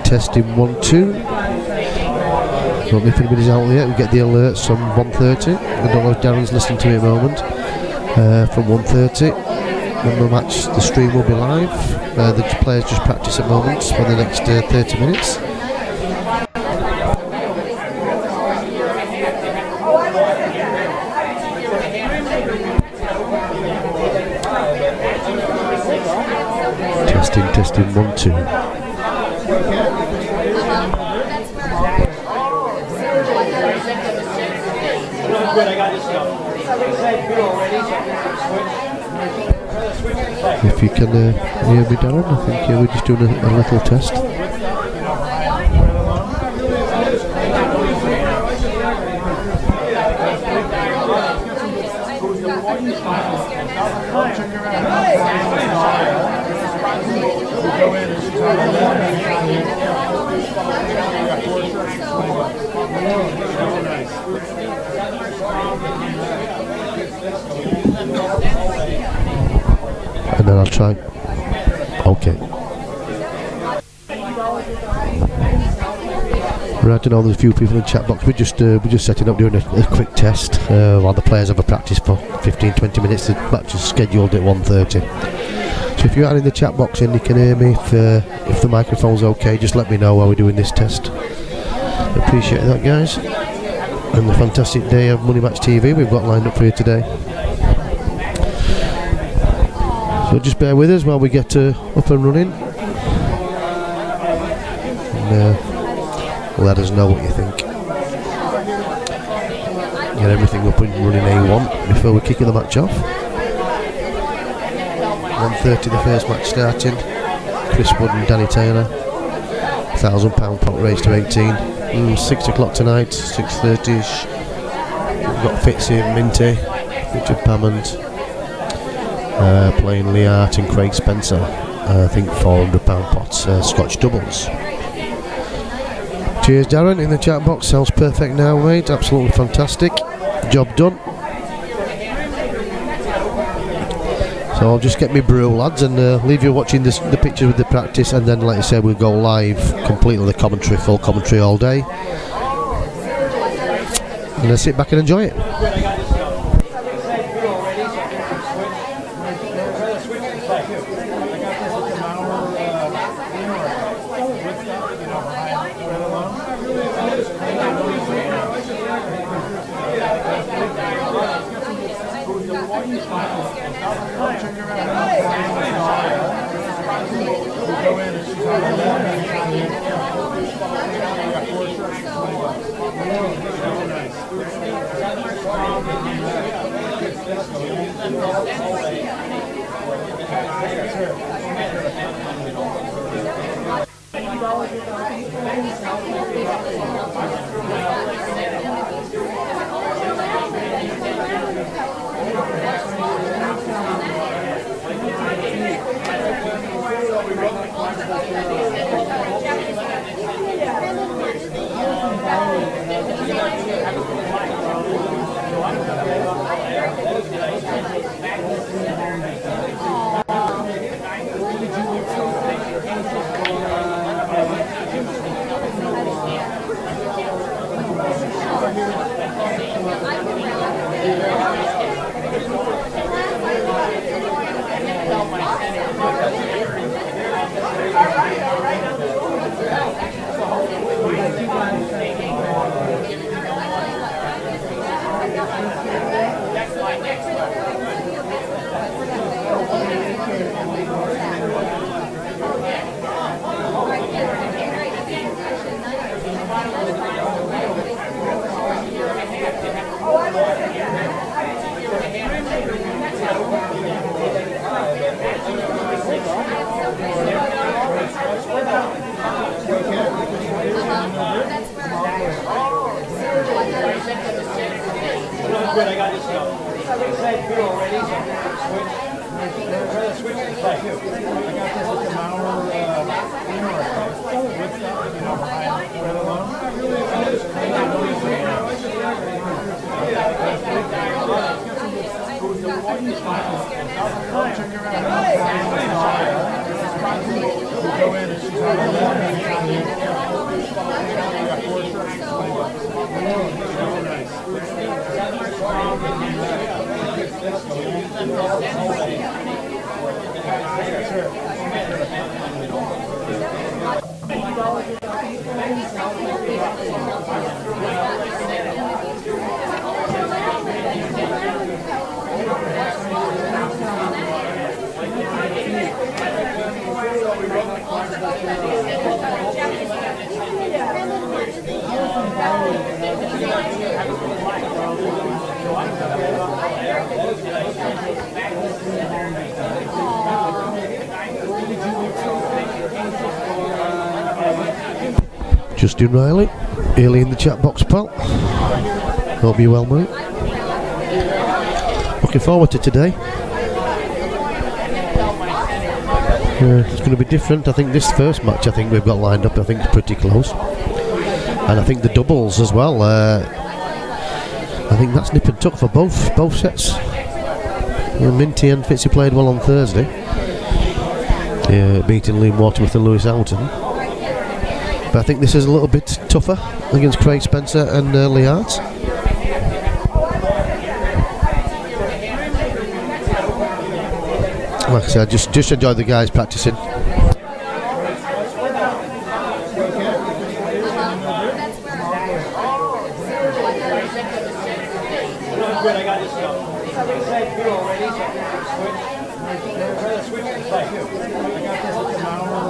Testing 1 2. Don't know if anybody's out yet. We get the alerts from 1:30. I don't know if Darren's listening to me at the moment. From 1:30, when the match, the stream will be live. The players just practice at the moment for the next 30 minutes. Testing 1 2. If you can hear me, Darren, I think we're just doing a little test. And then I'll try. Okay. Right, I know there's a few people in the chat box. We're just setting up, doing a quick test while the players have a practice for 15-20 minutes. The match is scheduled at 1:30. So if you are in the chat box and you can hear me, if the microphone's okay, just let me know while we're doing this test. Appreciate that, guys. And the fantastic day of Money Match TV we've got lined up for you today. So just bear with us while we get up and running. And let us know what you think. Get everything up and running A1 before we're kicking the match off. 1:30 the first match starting. Chris Wood and Danny Taylor. £1,000 pot raised to 18. 6 o'clock tonight, 6:30ish. We've got Fitzy and Minty, Richard Pammond playing Lee Hart and Craig Spencer. I think £400 pots, Scotch doubles. Cheers, Darren, in the chat box. Sounds perfect now, mate. Absolutely fantastic. Job done. So I'll just get me brew, lads, and leave you watching the pictures with the practice, and then, like I said, we'll go live completely the commentary, full commentary all day. And let's sit back and enjoy it. Good, I got this stuff. Say good already. Switch to play. I got this at the Mauer Justin Riley, early in the chat box, pal. Hope you're well, mate. Looking forward to today. It's going to be different. I think this first match, I think we've got lined up, I think it's pretty close. And I think the doubles as well. I think that's nip and tuck for both sets. Minty and Fitzy played well on Thursday, beating Liam Waterworth and Lewis Houghton. But I think this is a little bit tougher against Craig Spencer and Lee Hart. Like I said, just enjoy the guys practicing. Good, I got this stuff. Say good already. Switch to play. I got this at the Mauer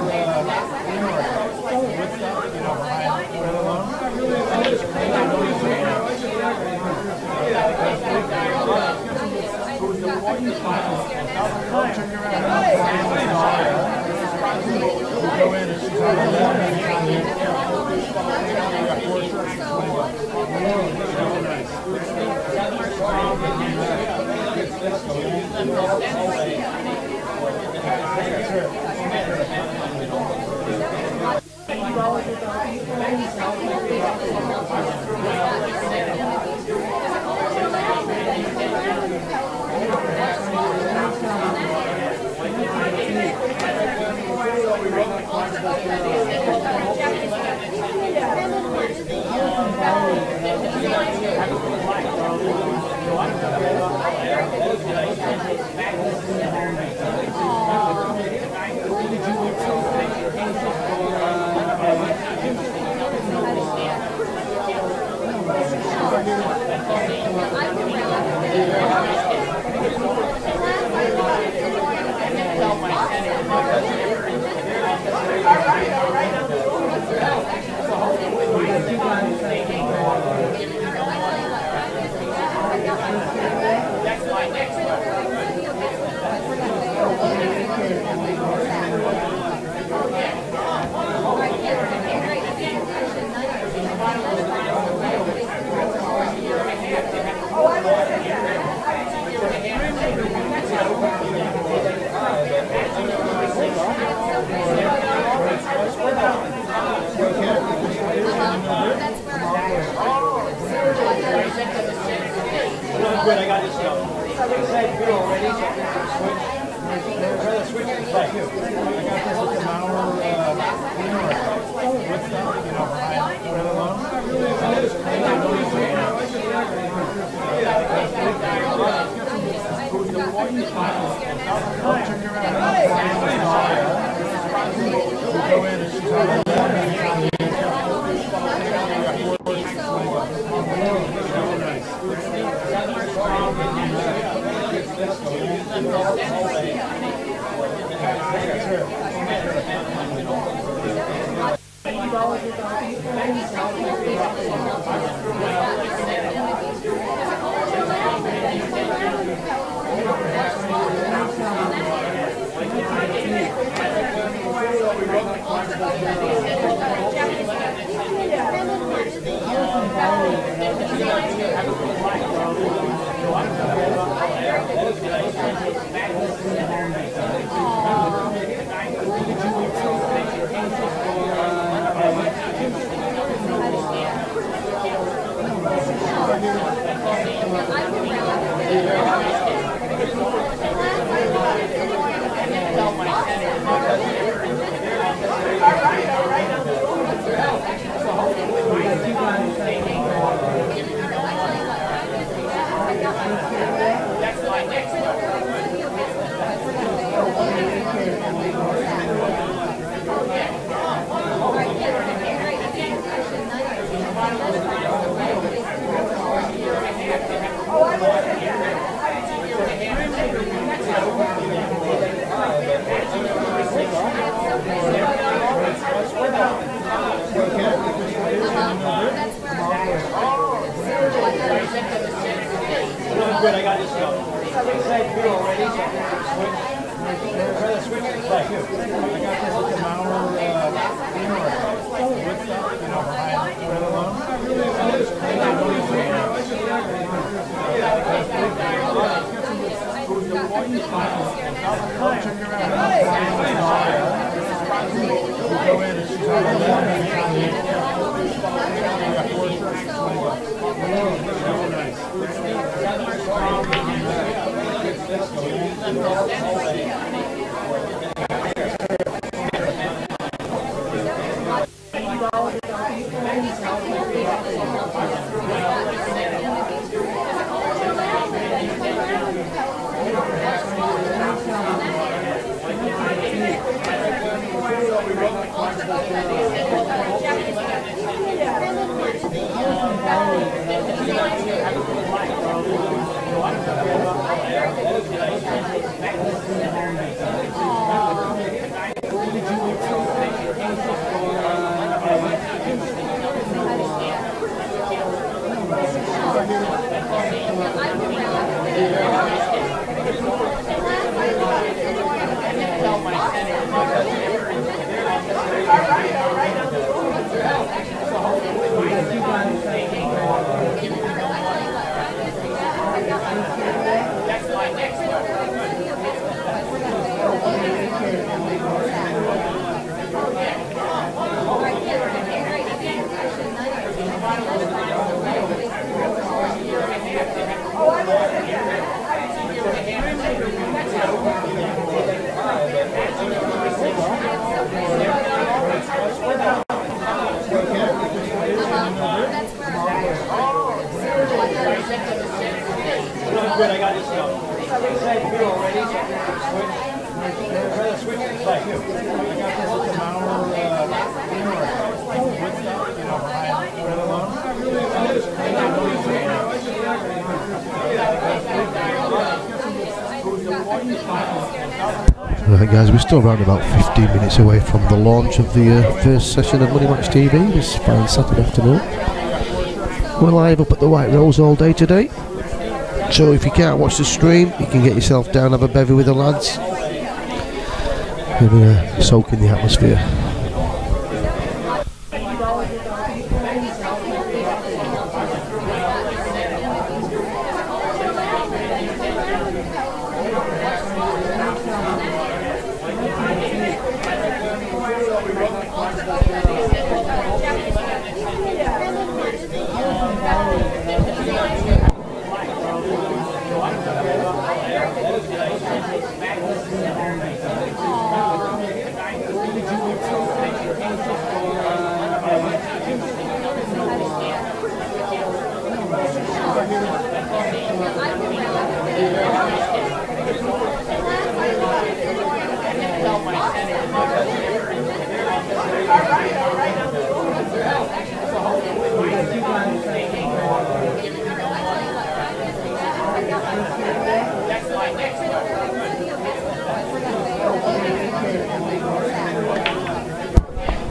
Good, I got this stuff. Say good already. Switch to play. I got this at the Mauer Good, I got this stuff. Inside beer already. Switch to play. I got this at the Mauer Good, I got this stuff. Inside beer already. Switch to play. I got this at the Mauer Right guys, we're still around about 15 minutes away from the launch of the first session of Money Match TV this fine Saturday afternoon. We're live up at the White Rose all day today, so if you can't watch the stream you can get yourself down, have a bevy with the lads and soak in the atmosphere.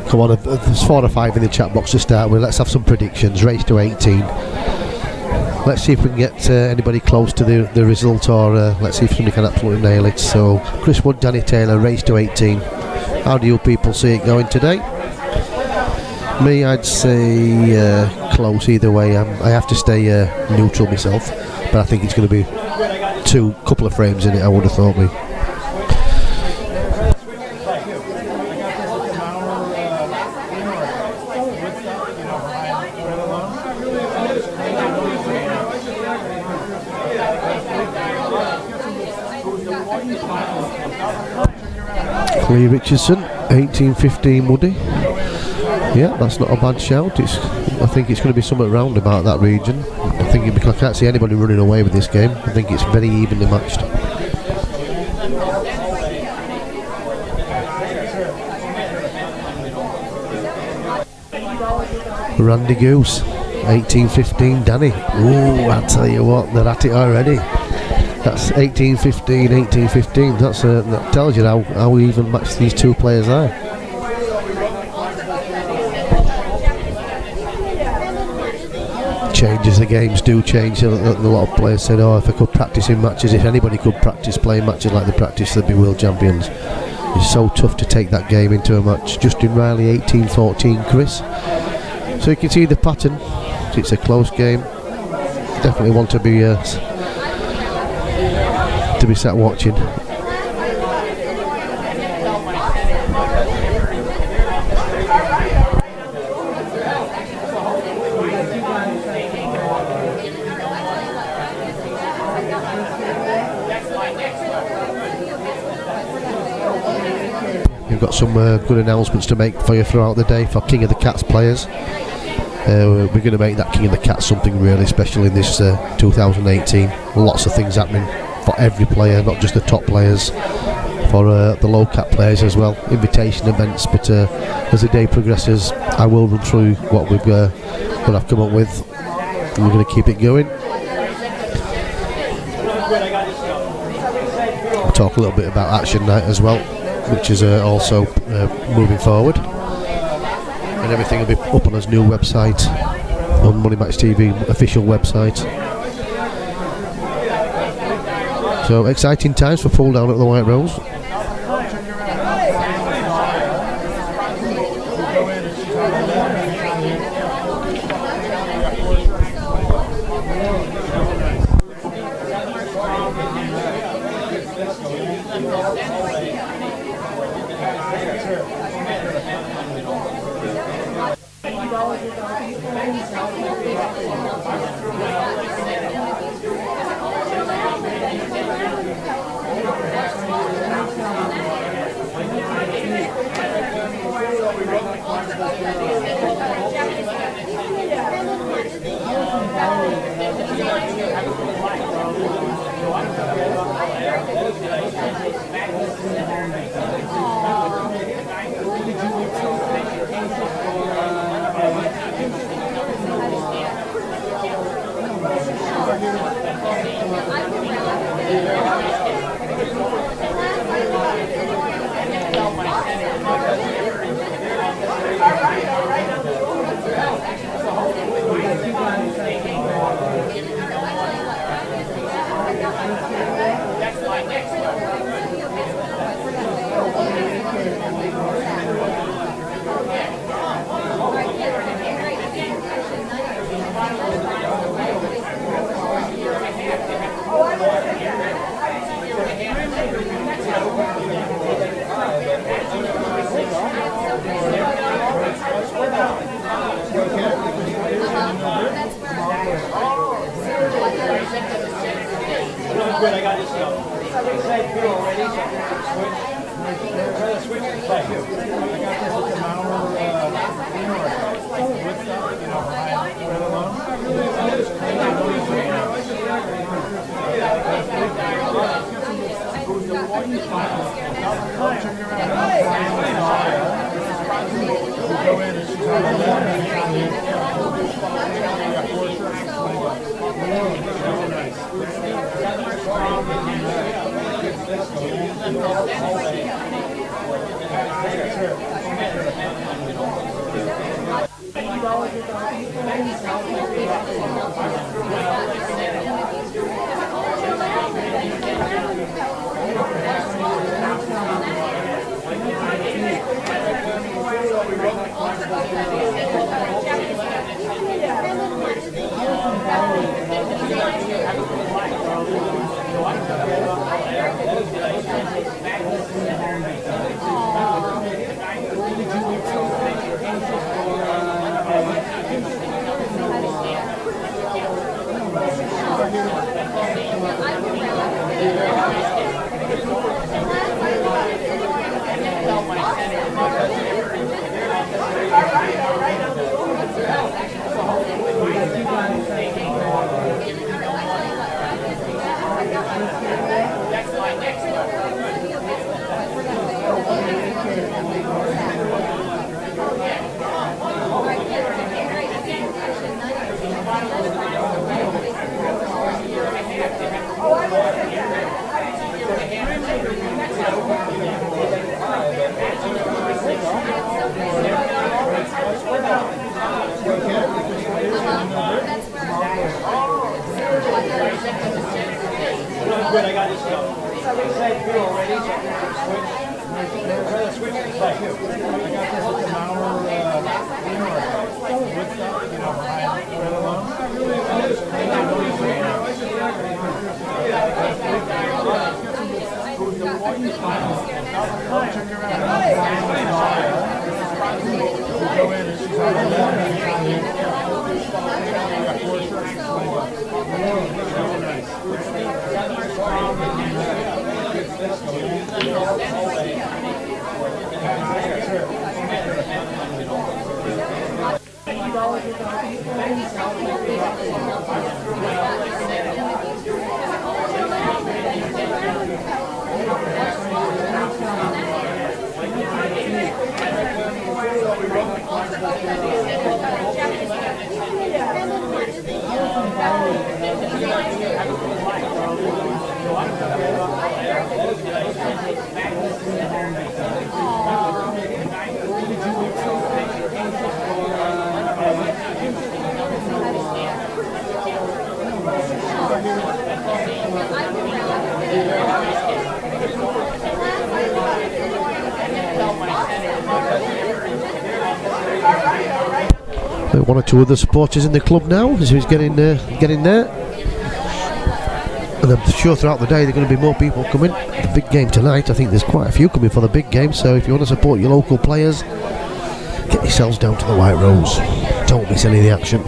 Come on, there's 4 or 5 in the chat box to start with. Let's have some predictions. Race to 18. Let's see if we can get anybody close to the result, or let's see if somebody can absolutely nail it. So Chris Wood, Danny Taylor, race to 18. How do you people see it going today? Me, I'd say close either way. I have to stay neutral myself, but I think it's going to be couple of frames in it, I would have thought me. Clee Richardson, 1815 Woody. Yeah, that's not a bad shout. I think it's going to be somewhat round about that region. I can't see anybody running away with this game. I think it's very evenly matched. Randy Goose, 1815 Danny. Ooh, I tell you what, they're at it already. That's 1815, 1815. That tells you how even matched these two players are. Changes, the games do change. A lot of players said, oh, if I could practice in matches, if anybody could practice playing matches like they practice, they'd be world champions. It's so tough to take that game into a match. Justin Riley, 1814 Chris. So you can see the pattern. It's a close game. Definitely want to be sat watching. We've got some good announcements to make for you throughout the day for King of the Cats players. We're going to make that King of the Cats something really special in this 2018. Lots of things happening for every player, not just the top players, for the low cap players as well. Invitation events, but as the day progresses, I will run through what I've come up with. We're going to keep it going. We'll talk a little bit about Action Night as well, which is also moving forward, and everything will be up on his new website, on Money Match TV official website. So exciting times for Pull Down at the White Rose. Good, I got this stuff. Inside here already. Switch to the side. I got this at the One or two other supporters in the club now as he's getting there. And I'm sure throughout the day there are going to be more people coming. The big game tonight, I think there's quite a few coming for the big game, so if you want to support your local players, get yourselves down to the White Rose. Don't miss any of the action.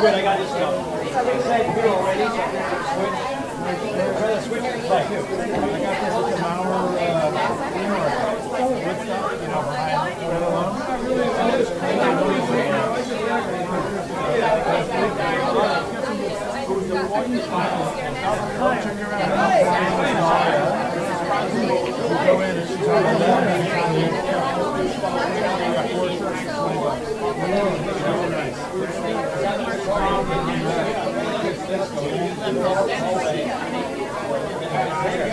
Good, I got this stuff. Inside here already. Switch to the side. I got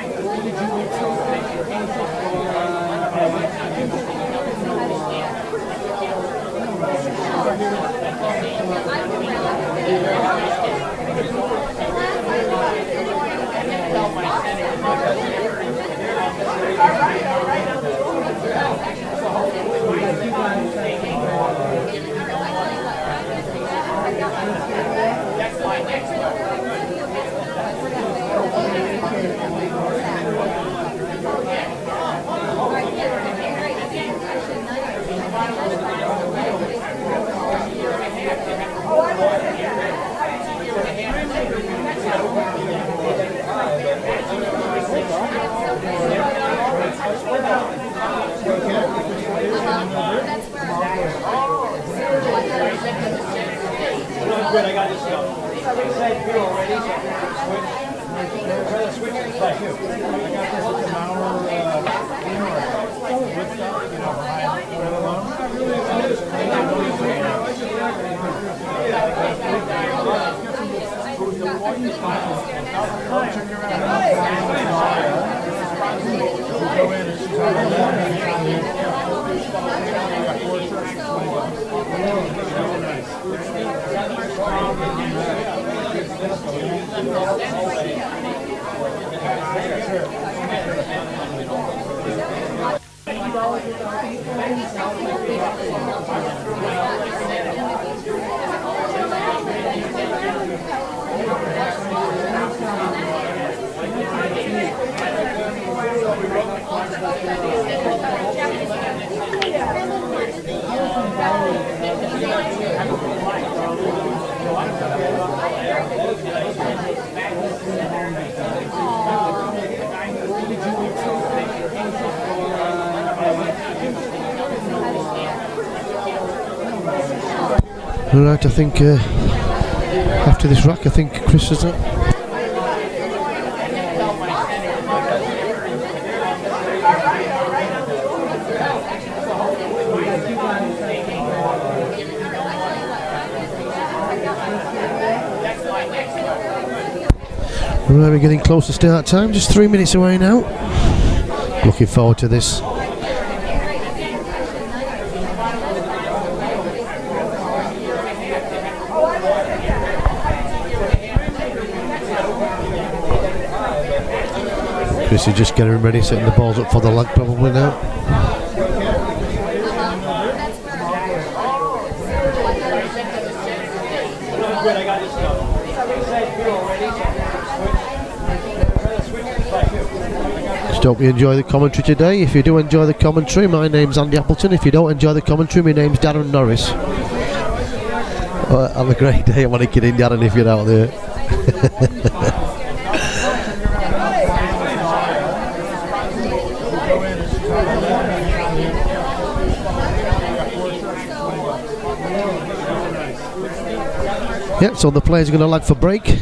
this Right, I think after this rack, I think Chris is up. Right, we're getting close to start time, just 3 minutes away now. Looking forward to this. Chris is just getting ready, setting the balls up for the lag probably now. Just hope you enjoy the commentary today. If you do enjoy the commentary, my name's Andy Appleton. If you don't enjoy the commentary, my name's Darren Norris. Have a great day. I want to get in, Darren, if you're out there. Yep, so the players are going to lag for break.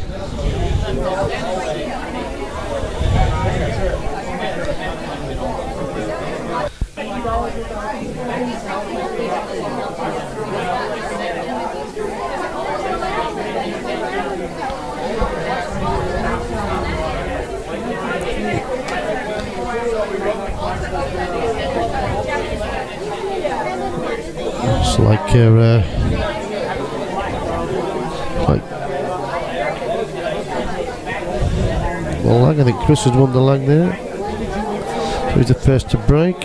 It's like well, lag. I think Chris has won the lag there. So he's the first to break.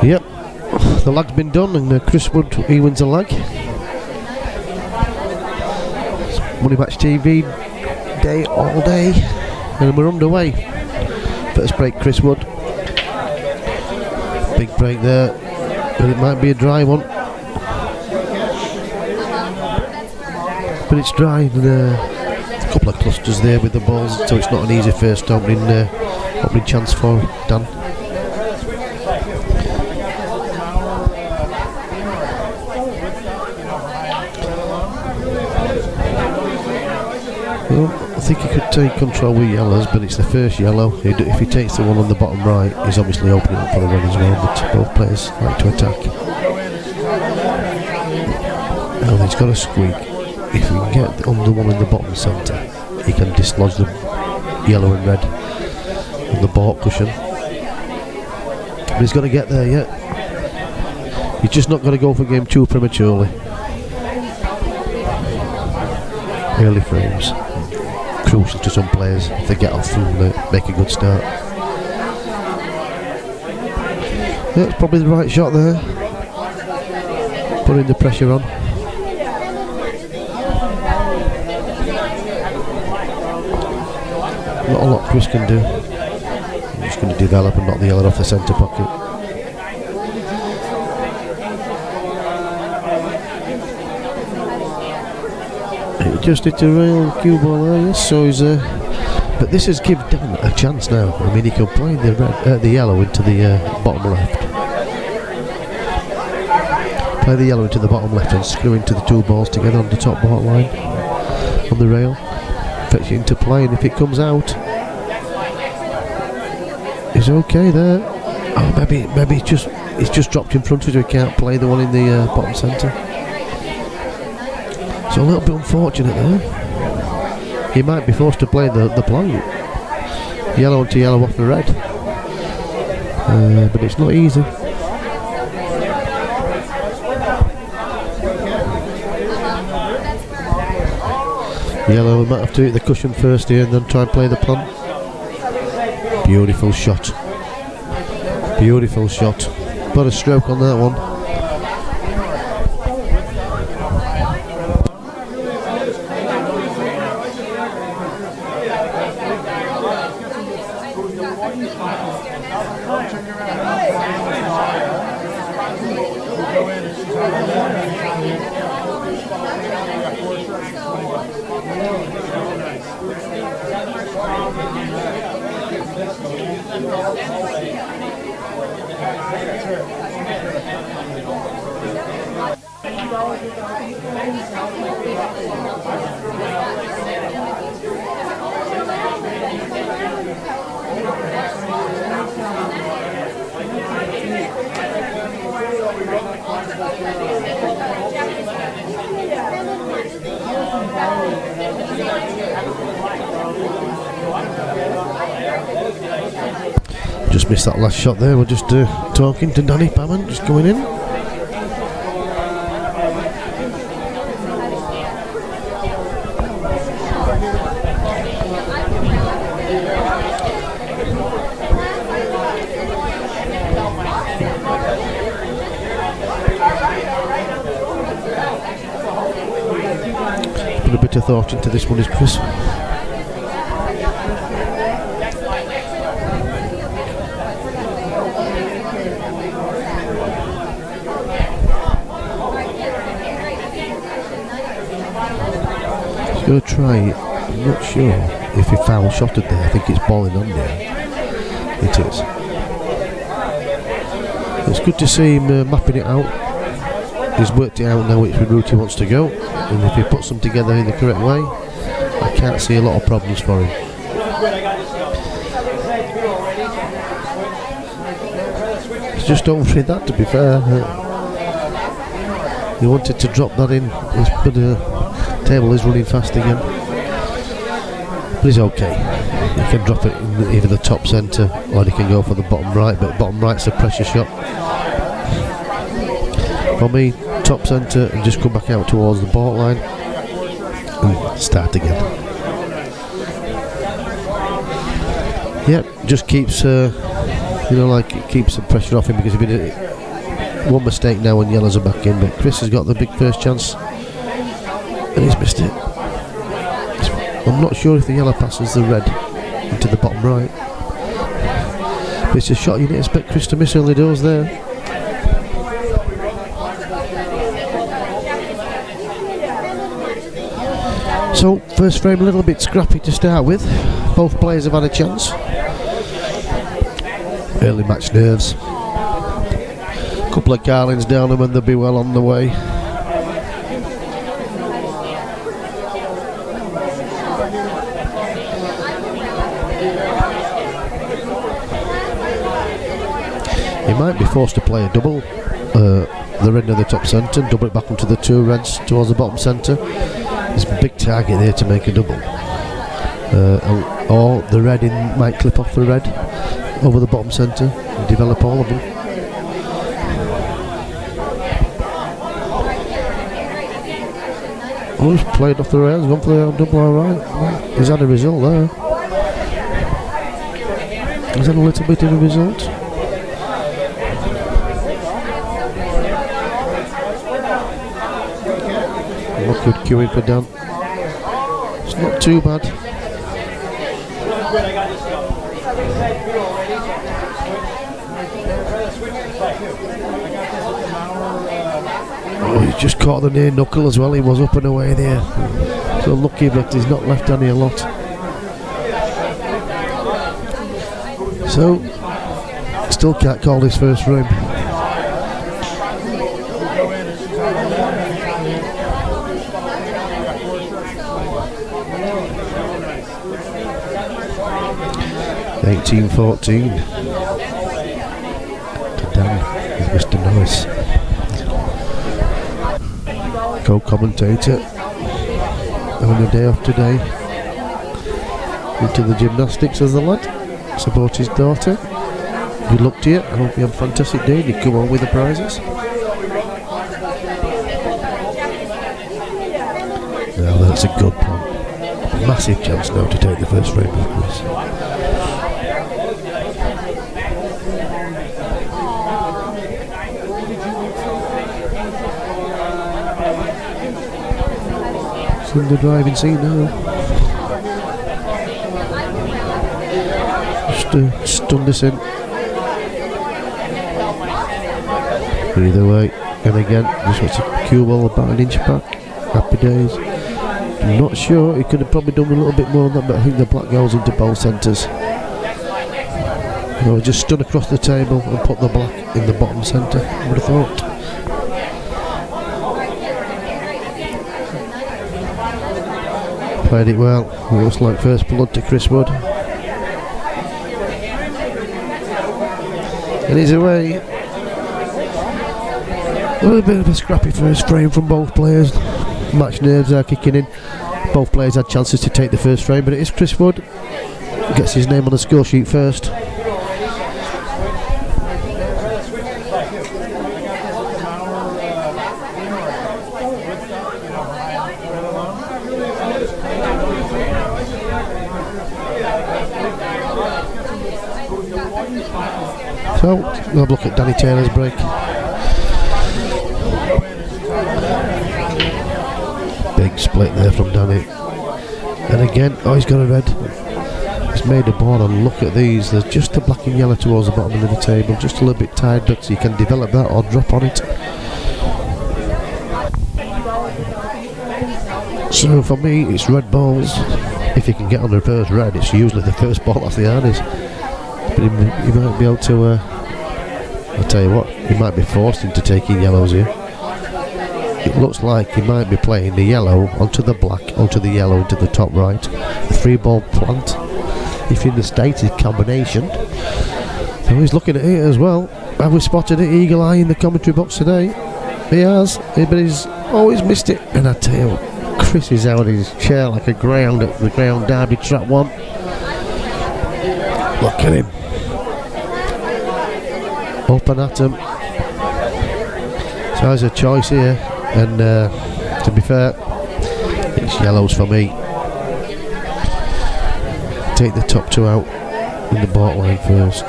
Yep, the lag's been done and Chris Wood, he wins the lag. Money Match TV day all day and we're underway. First break, Chris Wood. Big break there, but it might be a dry one. But it's dry and a couple of clusters there with the balls, so it's not an easy first opening chance for Dan. Well, I think he could take control with yellows, but it's the first yellow. If he takes the one on the bottom right, he's obviously opening up for a run as well, but both players like to attack. Now he's got a squeak. If he can get on the one in the bottom centre, he can dislodge the yellow and red on the baulk cushion. But he's got to get there yet. He's just not got to go for game too prematurely. Early frames. Crucial to some players if they get off and make a good start. Yeah, it's probably the right shot there. Putting the pressure on. Not a lot Chris can do. He just going to develop and knock the yellow off the centre pocket. It just hit a real cue ball there, yes, so he's but this has given Dan a chance now. I mean, he can play the yellow into the bottom left. Play the yellow into the bottom left and screw into the two balls together on the top baulk line on the rail. Fetch it into play, and if it comes out, he's okay there. Oh, maybe he's just dropped in front of it, so he can't play the one in the bottom centre. It's a little bit unfortunate there. He might be forced to play the blank. Yellow onto yellow off the red. But it's not easy. Yellow might have to hit the cushion first here and then try and play the plant. Beautiful shot. Beautiful shot. Put a stroke on that one. Just missed that last shot there. We're just talking to Danny Pammon, just going in. Put a bit of thought into this one, is Chris. He's going to try it. I'm not sure if he foul shotted there. I think it's balling on there. It is. It's good to see him mapping it out. He's worked it out now which route he wants to go, and if he puts them together in the correct way, I can't see a lot of problems for him. He's just overhit that, to be fair. He wanted to drop that in, but the table is running fast again. But he's okay. He can drop it in either the top centre or he can go for the bottom right, but bottom right's a pressure shot. For me, top centre and just come back out towards the baulk line and start again. Yep, just keeps keeps the pressure off him, because if he did one mistake now and yellows are back in. But Chris has got the big first chance and he's missed it. I'm not sure if the yellow passes the red into the bottom right, but it's a shot you didn't expect Chris to miss early doors there. So, first frame a little bit scrappy to start with. Both players have had a chance. Early match nerves. Couple of Carlins down them and they'll be well on the way. He might be forced to play a double. The red of the top centre, double it back onto the two reds towards the bottom centre. There's a big target there to make a double. Or the red might clip off the red over the bottom centre and develop all of them. Oh, he's played off the rails, gone for the double, alright. He's had a result there. He's had a little bit of a result. Not good queuing for Dan. It's not too bad. Oh, he's just caught the near knuckle as well. He was up and away there. So lucky, but he's not left Danny a lot. So, still can't call this first frame. $18-14 to Dan with Mr. Norris. Co-commentator having a day off today. Into the gymnastics as the lad. Support his daughter. Good luck to you. I hope you have a fantastic day and you come on with the prizes. Now that's a good plan. Massive chance now to take the first frame of the quiz. It's in the driving seat now. Just stun this in. Either way, and again, just wants to cue ball about an inch back. Happy days. I'm not sure, he could have probably done a little bit more than that, but I think the black goes into both centres. Just stun across the table and put the black in the bottom centre, I would have thought. Played it well. It looks like first blood to Chris Wood. And he's away. A little bit of a scrappy first frame from both players. Match nerves are kicking in. Both players had chances to take the first frame, but it is Chris Wood. Gets his name on the score sheet first. So, we'll have a look at Danny Taylor's break. Big split there from Danny. And again, oh, he's got a red. He's made a board, and look at these. There's just the black and yellow towards the bottom of the table, just a little bit tied up, so you can develop that or drop on it. So for me, it's red balls. If you can get on the first red, it's usually the first ball that's the hardest. But he might be able to, I'll tell you what, he might be forced into taking yellows here. It looks like he might be playing the yellow onto the black, onto the yellow, into the top right. The 3-ball plant, if in the stated combination. So he's looking at it as well. Have we spotted it, eagle eye, in the commentary box today? He has, but he's always missed it. And I tell you what, Chris is out of his chair like a ground at the ground derby trap one. Look at him. Up and at him. So there's a choice here, and to be fair, it's yellows for me. Take the top two out in the baulk line first.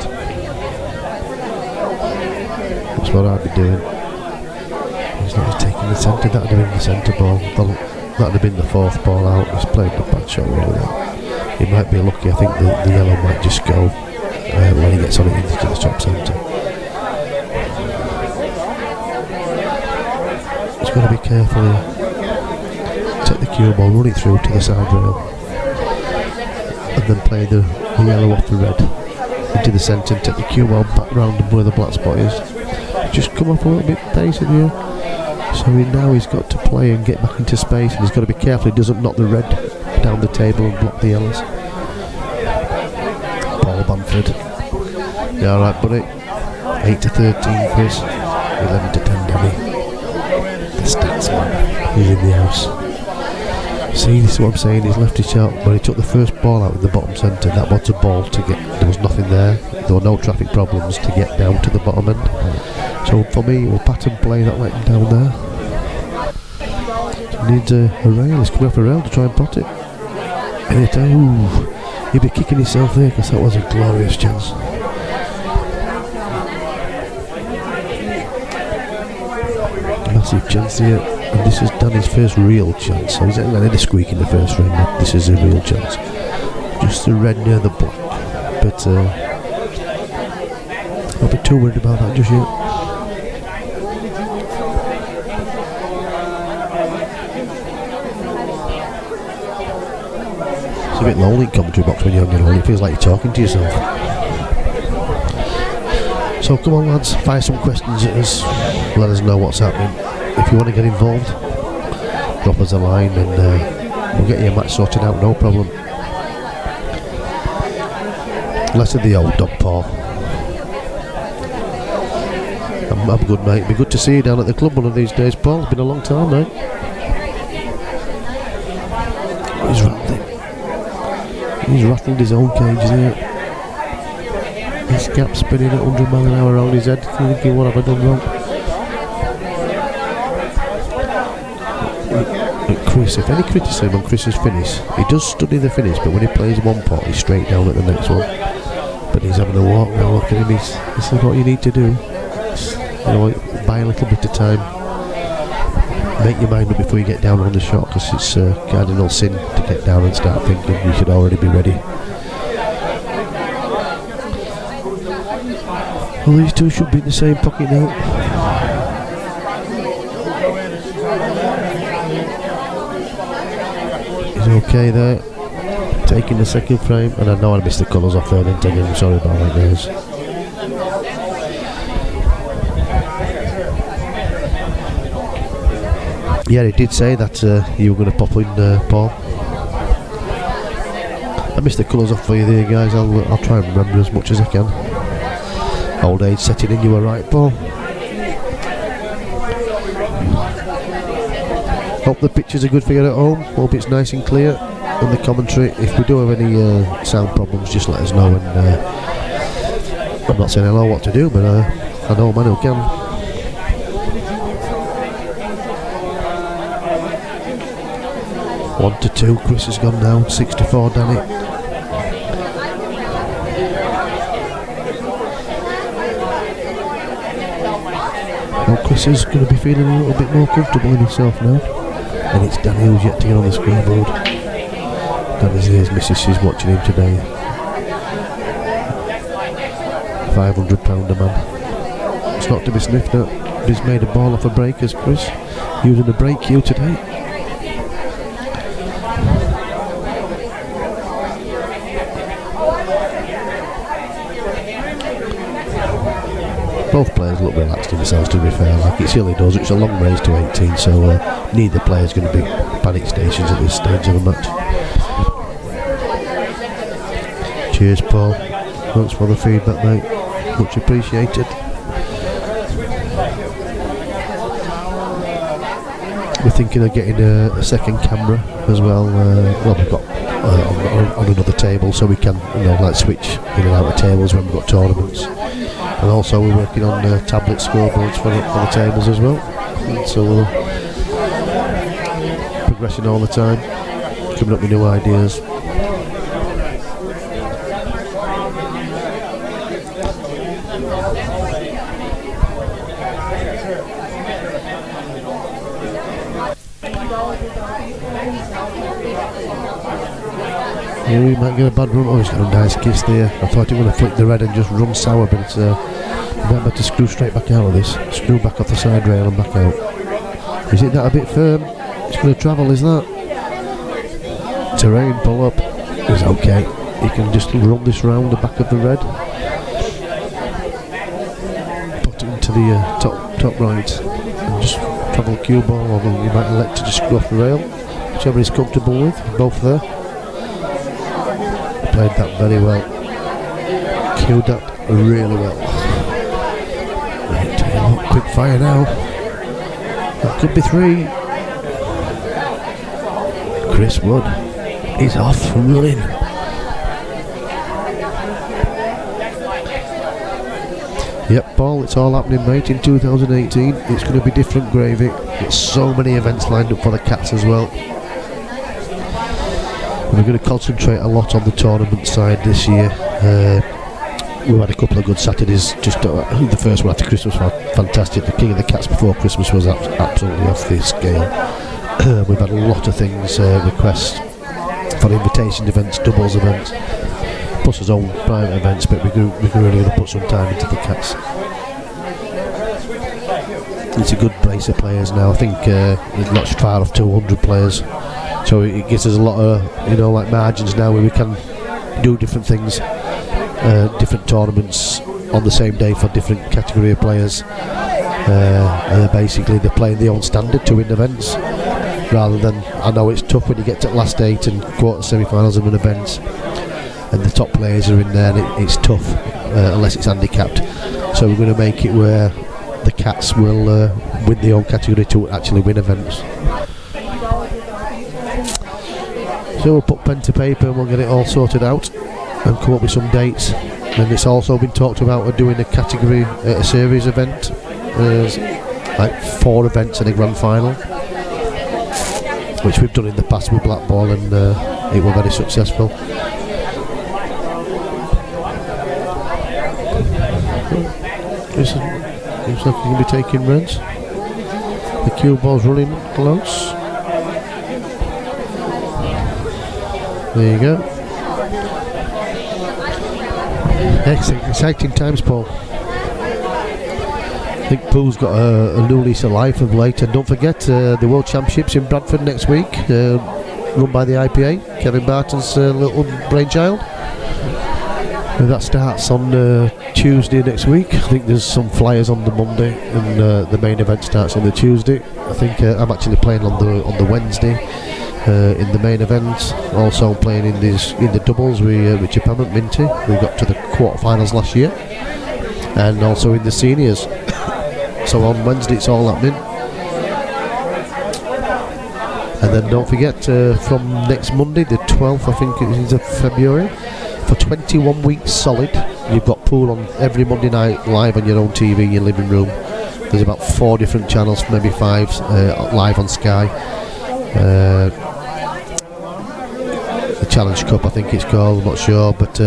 That's what I'd be doing. He's not taking the centre, that'd have been the centre ball. That'd have been the fourth ball out. He's played a bad shot really. He might be lucky. I think the yellow might just go when he gets on it into the top centre. He's got to be careful here. Take the cue ball, run it through to the side rail, and then play the yellow off the red into the centre and take the cue ball back round where the black spot is. Just come up a little bit pacing here. So he's got to play and get back into space, and he's got to be careful he doesn't knock the red down the table and block the yellows. Paul Bamford. Yeah, alright buddy. 8-13 Chris. 11-10 Danny. The stats man. He's in the house. See, this is what I'm saying, he's left his shot. When he took the first ball out in the bottom centre, that was a ball to get, there was nothing there. There were no traffic problems to get down to the bottom end. So for me, we'll pattern play that let him down there. So needs a rail, he's coming off a rail to try and pot it. And he'd be kicking himself there because that was a glorious chance. Massive chance here, and this has done his first real chance. So he's not had a squeak in the first frame, this is a real chance. Just the red near the black, but I'll be too worried about that just yet. a bit lonely in commentary box when you're on your own. It feels like you're talking to yourself. So come on lads, fire some questions at us, let us know what's happening. If you want to get involved, drop us a line and we'll get your match sorted out, no problem. Less of the old dog, Paul. I'm good, mate. It'd be good to see you down at the club one of these days, Paul. It's been a long time, mate. He's rattled. He's rattled his own cage there. His gap spinning at 100 miles an hour around his head. Thinking, what have I done wrong? Chris, if any criticism on Chris's finish, he does study the finish, but when he plays one pot, he's straight down at the next one. But he's having a walk now. Look at him. This is what you need to do. You know, buy a little bit of time. Make your mind up before you get down on the shot, because it's a cardinal sin to get down and start thinking you should already be ready. Well, these two should be in the same pocket now. He's okay there. Taking the second frame, and I know I missed the colours off there, didn't I? I'm sorry about that, guys. Yeah, he did say that you were going to pop in, Paul. I missed the colours off for you there, guys. I'll try and remember as much as I can. Old age setting in, you were right, Paul. Hope the pictures are good for you at home. Hope it's nice and clear. And the commentary, if we do have any sound problems, just let us know. And I'm not saying I know what to do, but I know a man who can. 1-2, Chris has gone down, 6-4, Danny. Now Chris is going to be feeling a little bit more comfortable in himself now. And it's Danny who's yet to get on the scoreboard. Danny's here, his missus is watching him today. £500 man. It's not to be sniffed at. He's made a ball off a breakers, Chris. Using a break cue today. Both players look relaxed in themselves, to be fair. Like it silly does. It's a long race to 18, so neither player's going to be panic stations at this stage of the match. Cheers, Paul. Thanks for the feedback, mate. Much appreciated. We're thinking of getting a second camera as well. Well, we've got on another table, so we can, like switch in and out of tables when we've got tournaments. And also we're working on tablet scoreboards for the tables as well. And so we're progressing all the time, coming up with new ideas. Yeah, we might get a bad run. Oh, he's got a nice kiss there. I thought he would have flicked the red and just run sour, but it's better to screw straight back out of this. Screw back off the side rail and back out. Is it that a bit firm? It's going to travel, is that? Terrain, pull up. It's okay. You can just run this round the back of the red. Put it into the top right. And just travel cue ball, or you might elect to just go off the rail. Whichever he's comfortable with, both there. Played that very well. Cued that really well. Right, quick fire now. That could be 3. Chris Wood is off from running. Yep, Paul, it's all happening, mate, in 2018. It's going to be different gravy. There's so many events lined up for the Cats as well. We're going to concentrate a lot on the tournament side this year. We've had a couple of good Saturdays. Just the first one after Christmas was fantastic. The King of the Cats before Christmas was absolutely off the scale. We've had a lot of things, requests for invitation events, doubles events, plus his own private events. But we're really going to put some time into the Cats. It's a good brace of players now. I think it's not far off 200 players. So it gives us a lot of, you know, like margins now where we can do different things, different tournaments on the same day for different category of players. Basically they're playing their own standard to win events, rather than, I know it's tough when you get to last 8 and quarter semi-finals of an event and the top players are in there, and it's tough unless it's handicapped. So we're going to make it where the cats will win their own category to actually win events. So we'll put pen to paper and we'll get it all sorted out and come up with some dates. And it's also been talked about doing a category, a series event. There's like 4 events in a grand final, which we've done in the past with Blackball, and it was very successful. Looks like you can be taking reds. The cue ball's running close. There you go. Excellent, exciting times, Paul. I think Pooh's got a new lease of life of late, and don't forget the World Championships in Bradford next week, run by the IPA, Kevin Barton's little brainchild. That starts on Tuesday next week. I think there's some flyers on the Monday, and the main event starts on the Tuesday. I think I'm actually playing on the Wednesday in the main event. Also playing in the doubles with Richard Pam and Minty. We got to the quarterfinals last year, and also in the seniors. So on Wednesday it's all happening. And then don't forget from next Monday, the 12th, I think it is of February, for 21 weeks solid, you've got pool on every Monday night live on your own TV in your living room. There's about 4 different channels, maybe 5 live on Sky. The Challenge Cup, I think it's called, I'm not sure, but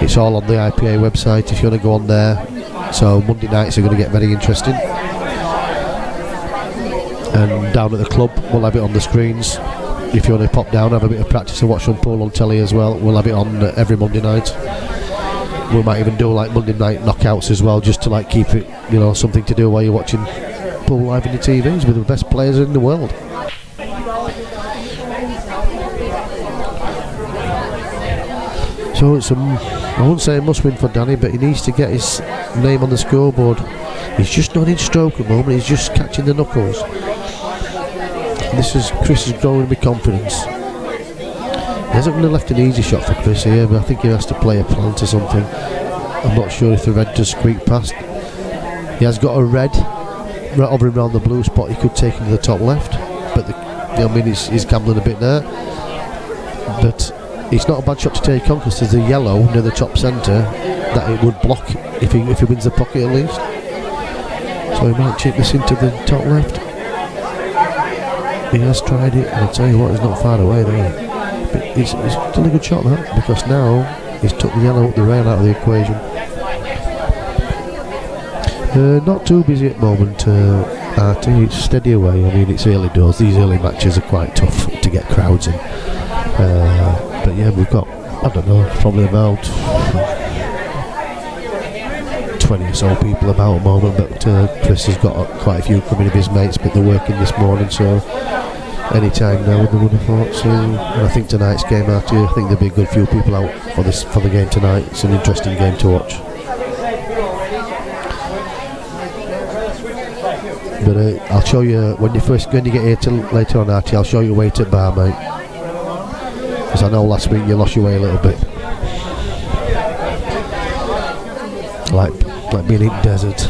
it's all on the IPA website if you want to go on there. So Monday nights are going to get very interesting. And down at the club we'll have it on the screens. If you want to pop down, have a bit of practice and watch some pool on telly as well, we'll have it on every Monday night. We might even do like Monday night knockouts as well, just to like keep it, you know, something to do while you're watching pool live in the TVs with the best players in the world. So it's I wouldn't say a must win for Danny, but he needs to get his name on the scoreboard. He's just not in stroke at the moment, he's just catching the knuckles. Chris is growing with confidence. He hasn't really left an easy shot for Chris here, but I think he has to play a plant or something. I'm not sure if the red does squeak past. He has got a red right hovering around the blue spot. He could take him to the top left, but he's gambling a bit there. But it's not a bad shot to take on, because there's a yellow near the top centre that it would block if he wins the pocket at least. So he might chip this into the top left. He has tried it, and I'll tell you what, he's not far away there. But it's still a good shot, that, because now he's took the yellow up the rail out of the equation. Not too busy at the moment, Artie. It's steady away. I mean, it's early doors. These early matches are quite tough to get crowds in. But yeah, we've got, I don't know, probably about 20 or so people about at the moment, but Chris has got quite a few coming of his mates, but they're working this morning, so any time now they would have thought. So, and I think tonight's game, I think there'll be a good few people out for the game tonight. It's an interesting game to watch. But I'll show you when you get here later on, Artie. I'll show you a way to bar, mate. Because I know last week you lost your way a little bit. Like being in desert.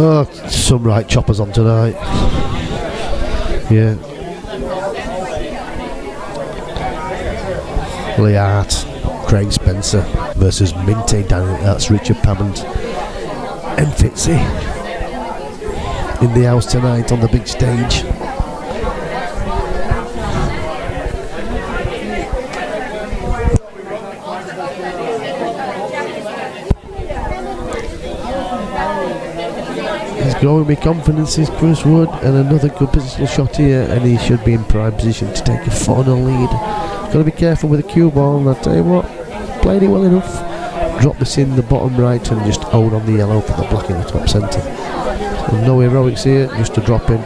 Oh, some right choppers on tonight. Yeah. Lee Hart, Craig Spencer versus Minty. That's Richard Pammond and Fitzy in the house tonight on the big stage. He's growing with confidence, is Chris Wood, and another good positional shot here, and he should be in prime position to take a 4-0 lead. Got to be careful with the cue ball, and I'll tell you what, played it well enough. drop this in the bottom right and just hold on the yellow for the black in the top centre. So no heroics here, just a drop in.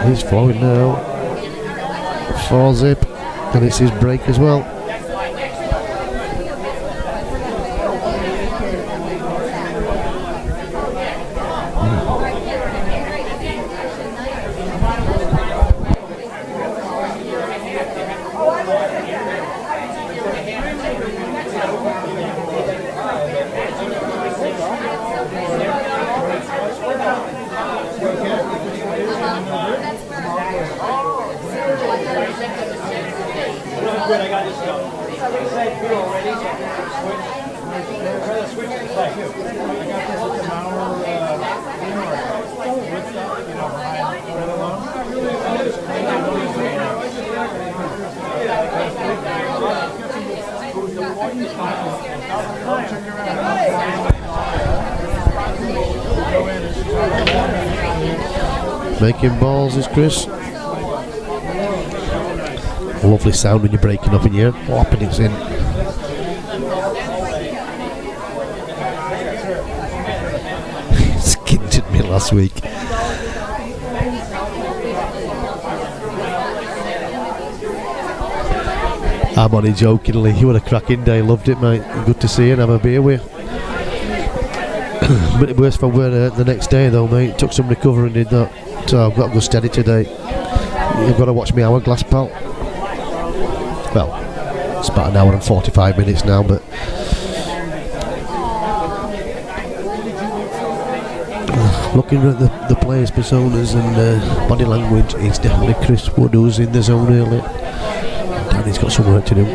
He's flowing now. 4-zip, and it's his break as well. Good, I got this going. Side two already. Switch. Switch to the side two. I got this at the Mauer, Making balls is Chris. Lovely sound when you're breaking up in here, whopping it's in. Skinned at me last week. I'm only jokingly. You had a cracking day, loved it, mate. Good to see you and have a beer with you. Bit worse for wear the next day though, mate. Took some recovering, did that. So I've got to go steady today. You've got to watch me hourglass, pal. Well, it's about an hour and 45 minutes now, but looking at the players' personas and body language, it's definitely Chris Wood who's in the zone early. Danny's got some work to do.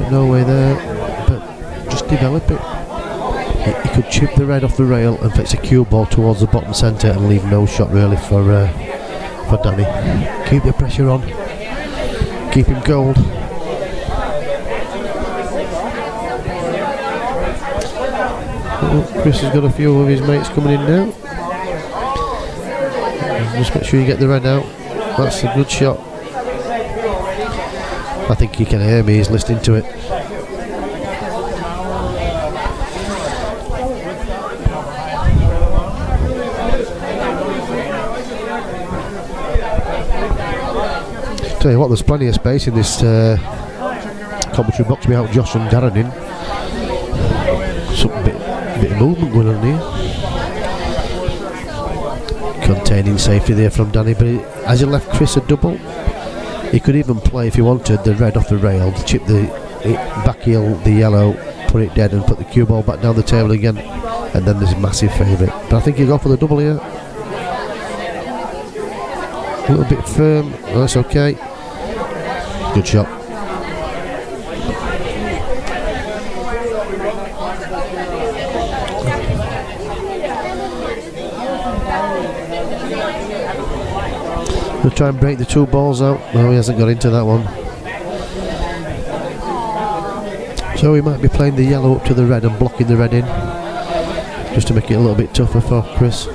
No way there, but just develop it. He could chip the red off the rail and fetch a cue ball towards the bottom centre and leave no shot really for Danny. Keep the pressure on, keep him cold. Oh, Chris has got a few of his mates coming in now. Just make sure you get the red out. That's a good shot. I think he can hear me, he's listening to it. Tell you what, there's plenty of space in this commentary box without Josh and Darren in. Some bit of movement going on here. Containing safety there from Danny, but has he left Chris a double? He could even play, if he wanted, the red off the rail, chip the back heel, the yellow, put it dead and put the cue ball back down the table again, and then there's a massive favourite. But I think he'll go for the double here. A little bit firm, that's okay. Good shot. We'll try and break the two balls out. No, he hasn't got into that one. So he might be playing the yellow up to the red and blocking the red in, just to make it a little bit tougher for Chris.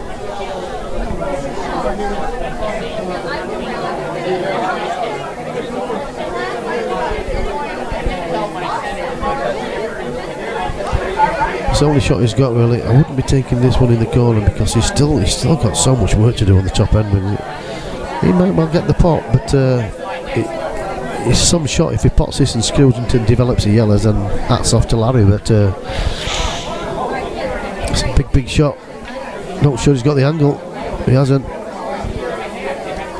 It's the only shot he's got really. I wouldn't be taking this one in the corner because he's still got so much work to do on the top end with it. He might well get the pot, but it's some shot. If he pots this and screws into and develops a yellow, then hats off to Larry, but it's a big shot. Not sure he's got the angle. He hasn't.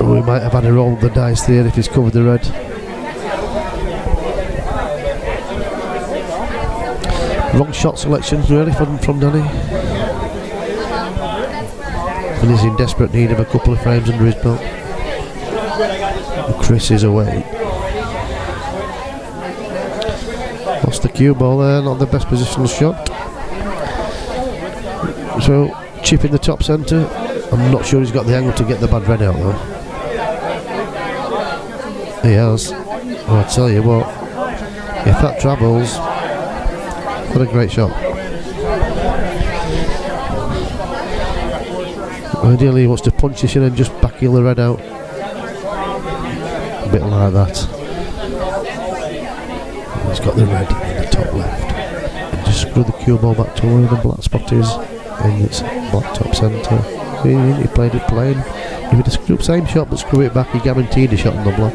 We might have had a roll of the dice there if he's covered the red. Wrong shot selection really from Danny. And he's in desperate need of a couple of frames under his belt. Chris is away. Lost the cue ball there, not the best positional shot. So chip in the top centre. I'm not sure he's got the angle to get the bad red out though. He has. Well, I tell you what, if that travels, what a great shot. Ideally he wants to punch this in and just backheel the red out. A bit like that. He's got the red in the top left. And just screw the cue ball back to where the black spot is. And it's black top centre. He played it plain. If he'd screw same shot but screw it back, he guaranteed a shot on the black.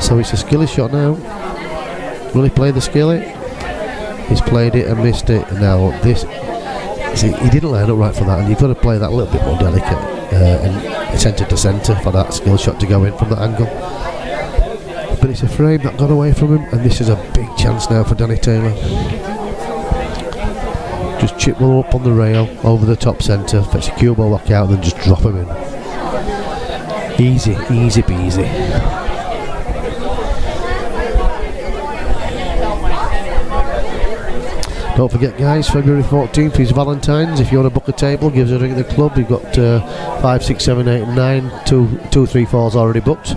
So it's a skilly shot now. Will he play the skilly? He's played it and missed it. And now this, see, he didn't line up right for that, and you've got to play that a little bit more delicate and centre to centre for that skill shot to go in from that angle. But it's a frame that got away from him, and this is a big chance now for Danny Taylor. Just chip one up on the rail over the top centre, fetch the cue ball back out, and then just drop him in. Easy, easy peasy. Don't forget guys, February 14th is Valentine's. If you want to book a table, give us a ring at the club. We've got 5, 6, 7, 8 and 9, 2, 3, 4's already booked.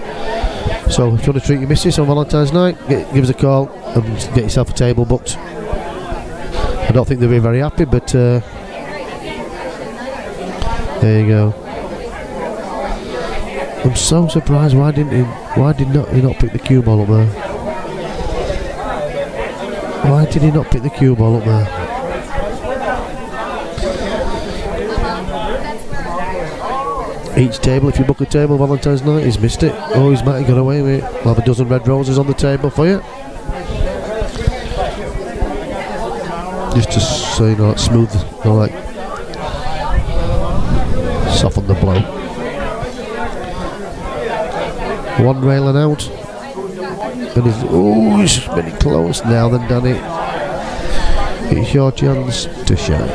So if you want to treat your missus on Valentine's night, give us a call and get yourself a table booked. I don't think they'll be very happy, but there you go. I'm so surprised, why did he not pick the cue ball up there? Why did he not pick the cue ball up there? Each table, if you book a table Valentine's night, he's missed it. Oh, he's might have got away with it. We'll have a dozen red roses on the table for you. Just to, so you know, like smooth, you know, like soften the blow. One railing out. And he's very close now then, Danny. It's your chance to shine.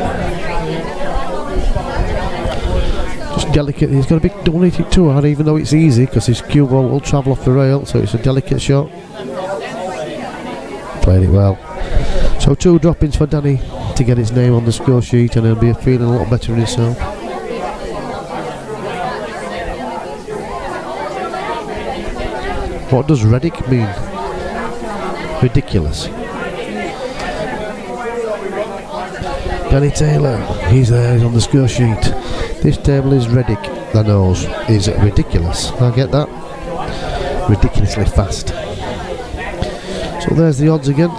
Just delicate. He's got a big, don't hit it too hard, even though it's easy, because his cue ball will travel off the rail, so it's a delicate shot. Played it well. So 2 drop-ins for Danny to get his name on the score sheet, and he'll be feeling a lot better in himself. What does Reddick mean? Ridiculous. Danny Taylor, he's there, he's on the score sheet. This table is Reddick, the nose is ridiculous. I get that. Ridiculously fast. So there's the odds again.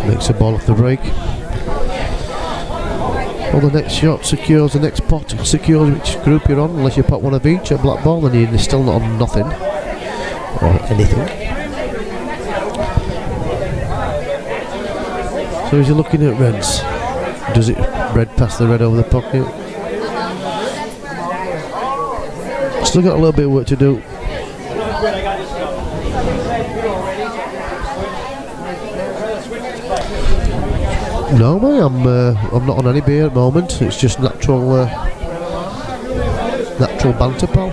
Makes a ball off the break. Well, the next shot secures the next pot, secures which group you're on, unless you pot one of each at Blackball, then you're still not on nothing or anything. So as you're looking at reds, does it red past the red over the pocket? Still got a little bit of work to do. No, mate, I'm not on any beer at the moment. It's just natural banter, pal.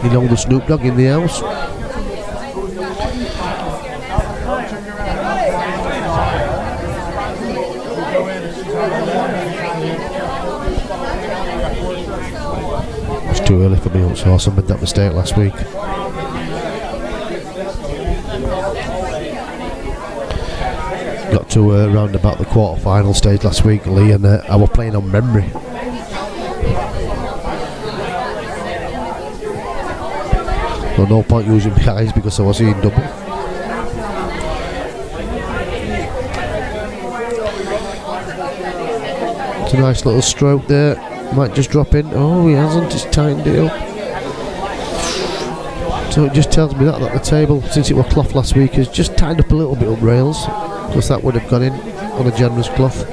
You know, the Snoop Dogg in the house. It's too early for me, so I made that mistake last week. Got to round about the quarter-final stage last week, Lee, and I was playing on memory. Well, no point using my eyes because I was seeing double. It's a nice little stroke there. Might just drop in. Oh, he hasn't. He's tightened it up. So it just tells me that the table, since it was cloth last week, has just tightened up a little bit up rails. Because that would have gone in on a generous cloth.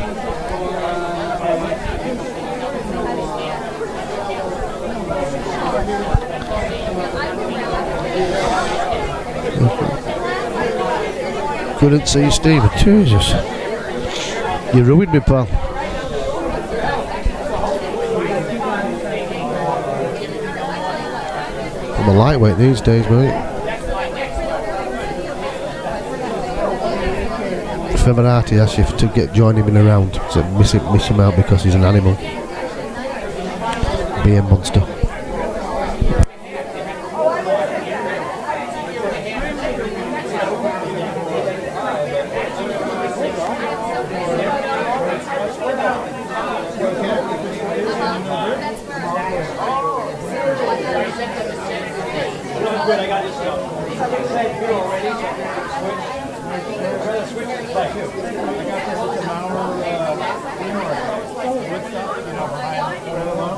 Couldn't see Steve. Jesus. You ruined me, pal. I'm a lightweight these days, mate. Feverati asks you to join him in a round. So miss him out because he's an animal. Be a monster. Good, I got this stuff. Same feel already, so switch to the side too. I got this at the Mauer, with stuff, you know, right along.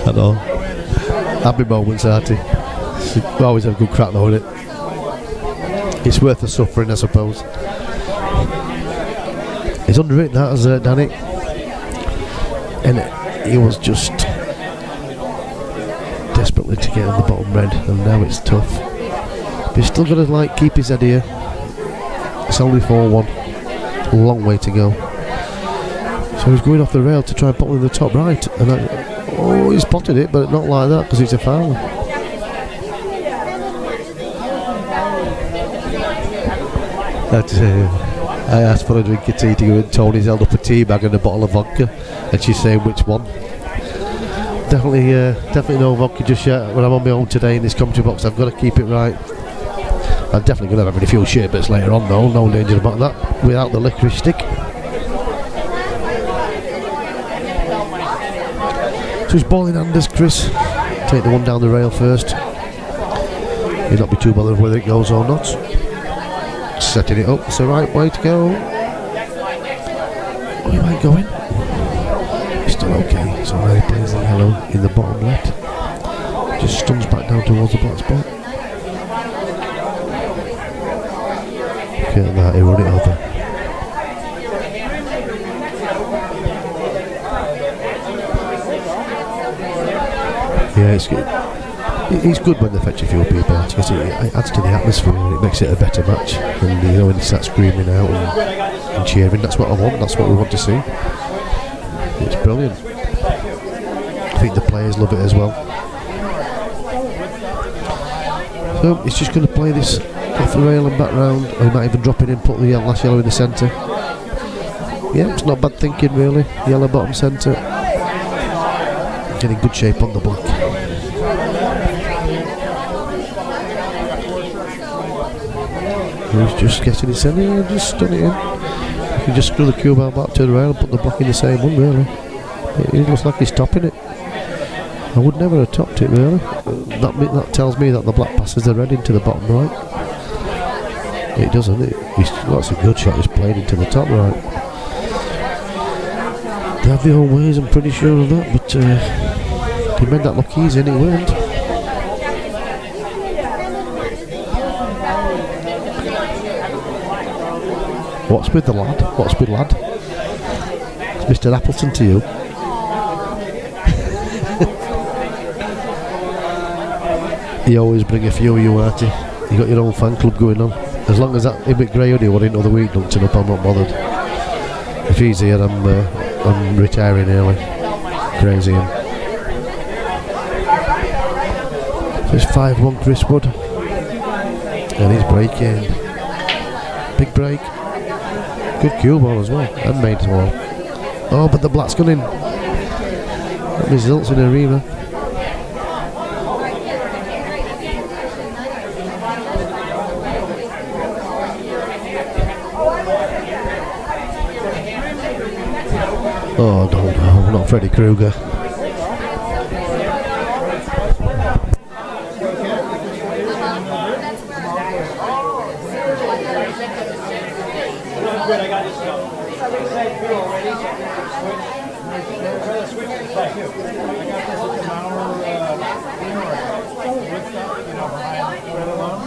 I know. Happy moments, Artie. We always have a good crack though, isn't it? It's worth the suffering, I suppose. He's underrated that as Danny, and he was just desperately to get on the bottom red, and now it's tough. But he's still got to like keep his head here. It's only 4-1, a long way to go. So he's going off the rail to try and put in the top right, and he's spotted it, but not like that because it's a foul. I asked for a drink of tea to go, and Tony's held up a tea bag and a bottle of vodka, and she's saying which one. Definitely no vodka just yet. When I'm on my own today in this commentary box, I've got to keep it right. I'm definitely going to have a few sherbets later on though, no danger about that, without the licorice stick. So he's ball in handers, Chris. Take the one down the rail first. He'll not be too bothered whether it goes or not. Setting it up, it's the right way to go. Oh, he might go in. Still okay, so now he plays the yellow in the bottom left. Just stuns back down towards the black spot. Look at that, he run it over. Yeah, it's good. It's good when they fetch a few people out because it adds to the atmosphere and it makes it a better match. And you know, when they start screaming out and cheering, that's what I want, that's what we want to see. It's brilliant. I think the players love it as well. So he's just going to play this off the rail and back round, or he might even drop it in, put the last yellow in the centre. Yeah, it's not bad thinking really. Yellow bottom centre. Getting good shape on the black. He's just getting his centre, just stun it in. You can just screw the cube out back to the rail and put the black in the same one really. It looks like he's topping it. I would never have topped it really. That tells me that the black passes the red into the bottom right. It doesn't. That's a good shot. He's played into the top right. They have their own ways, I'm pretty sure of that, but he made that look easy and it weren't. What's with the lad? What's with lad? It's Mr. Appleton to you. You always bring a few of you, Artie. You got your own fan club going on. As long as that Ibbot Gray hoodie were in the other week don't turn up, I'm not bothered. If he's here, I'm retiring early. Crazy him. So it's 5-1 Chris Wood. And he's breaking. Big break. Good cue ball as well. And made as well. Oh, but the black's gone in. That results in a reamer. Oh, no, not Freddy Krueger. Good, I got this stuff. Same feel already, so switch to the side too. I got this at the Mauer, with stuff, you know, right along.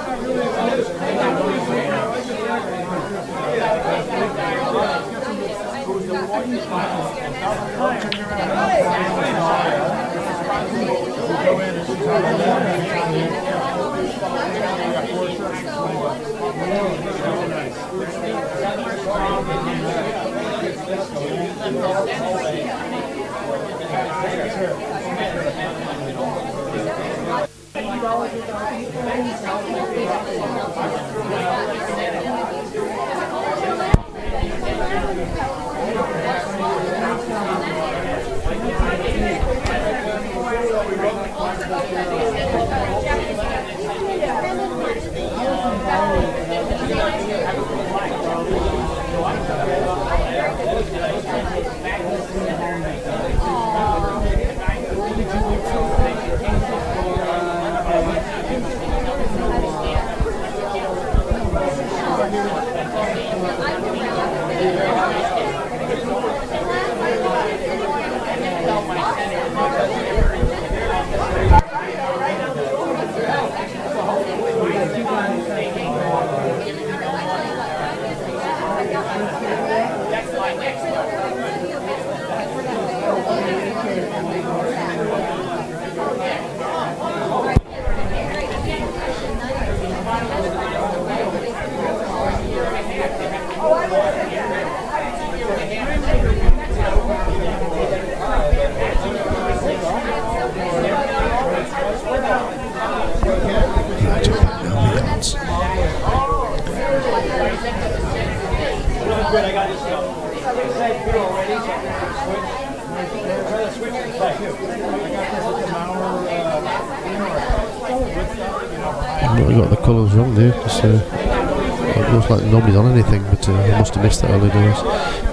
I got the colours wrong there. It looks like nobody's on anything, but I must have missed that early doors.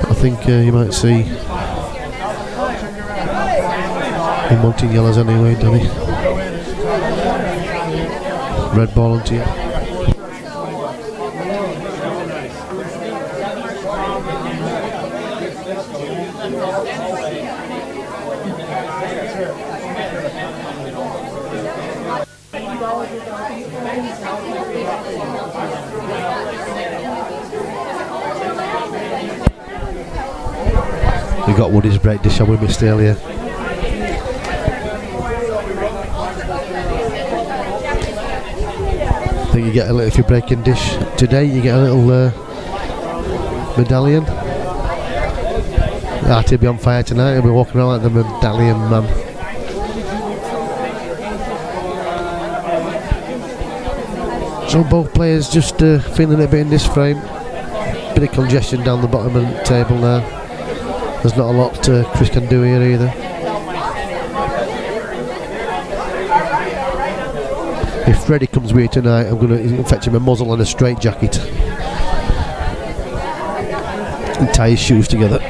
But I think you might see him wanting yellows anyway, Danny. Red ball onto you. We got Woody's break dish on we missed earlier. I think you get a little, if you're breaking dish today, you get a little medallion. He'll be on fire tonight, he'll be walking around like the medallion man. So both players just feeling a bit in this frame. Bit of congestion down the bottom of the table now. There's not a lot Chris can do here either. If Freddie comes with you tonight, I'm going to fetch him a muzzle and a straight jacket and tie his shoes together.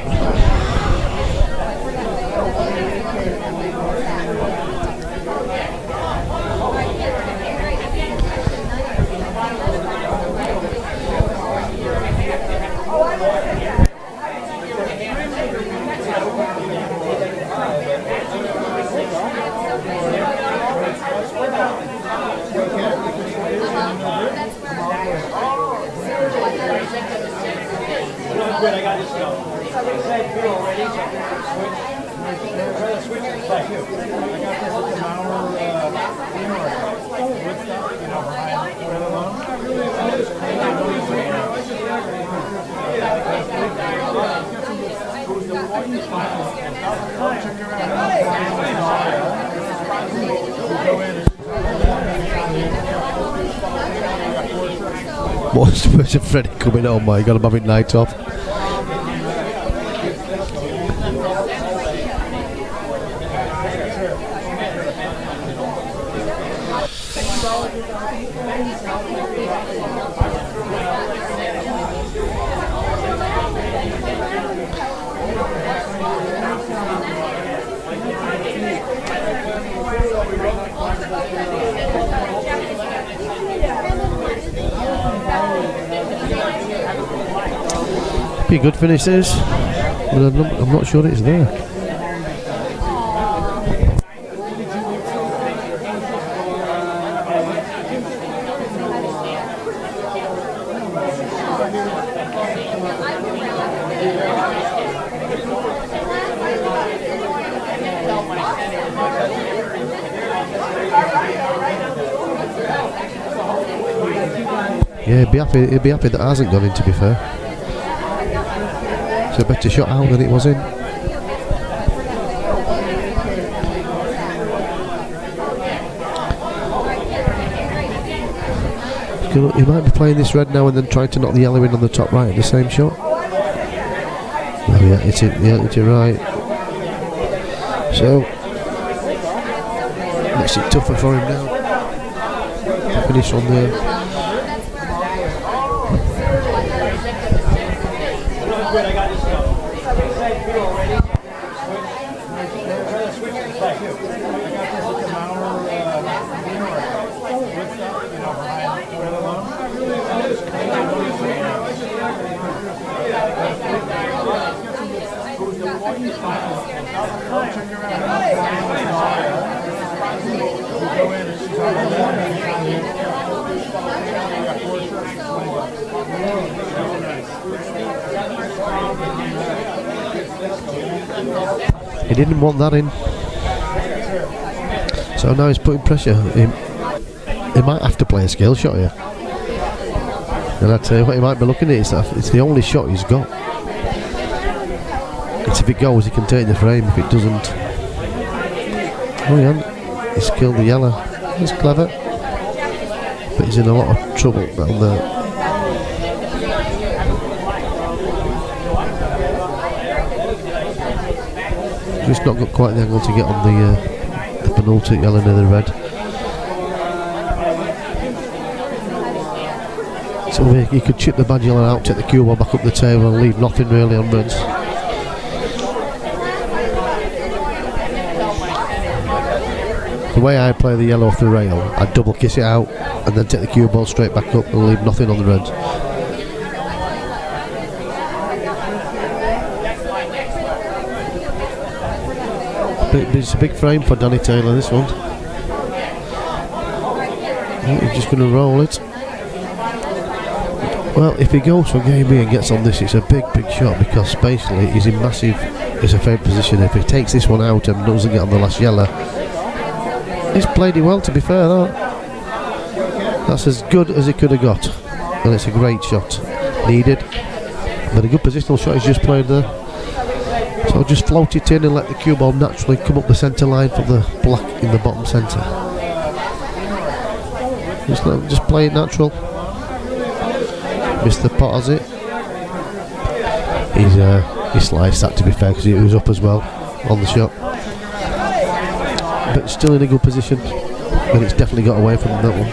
What's Freddie coming home? You got him having night off. Be a good finish this, but I'm not sure it's there. Yeah, he'd be happy that hasn't gone in, to be fair. It's a better shot out than it was in. He might be playing this red now and then trying to knock the yellow in on the top right at the same shot. Oh yeah, it's it. Yeah, it's right. So makes it tougher for him now to finish on there. He didn't want that in, so now he's putting pressure. He might have to play a skill shot here, and I tell you what, he might be looking at it. It's the only shot he's got. It's if it goes, he can take the frame. If it doesn't, oh yeah, he's killed the yellow. That's clever, but he's in a lot of trouble down there. Just not got quite the angle to get on the penultimate yellow near the red. So he could chip the bad yellow out, take the cue ball back up the table and leave nothing really on reds. The way I play the yellow off the rail, I'd double kiss it out and then take the cue ball straight back up and leave nothing on the reds. But it's a big frame for Danny Taylor, this one. He's just going to roll it. Well, if he goes for game B and gets on this, it's a big shot, because basically he's in massive disadvantaged position. If he takes this one out and doesn't get on the last yellow, he's played it well, to be fair. That's as good as he could have got, and it's a great shot. Needed, but a good positional shot he's just played there. So just float it in and let the cue ball naturally come up the centre line from the black in the bottom centre. Just play it natural. Missed the pot, has it? He sliced that, to be fair, because he was up as well on the shot. But still in a good position, and it's definitely got away from that one.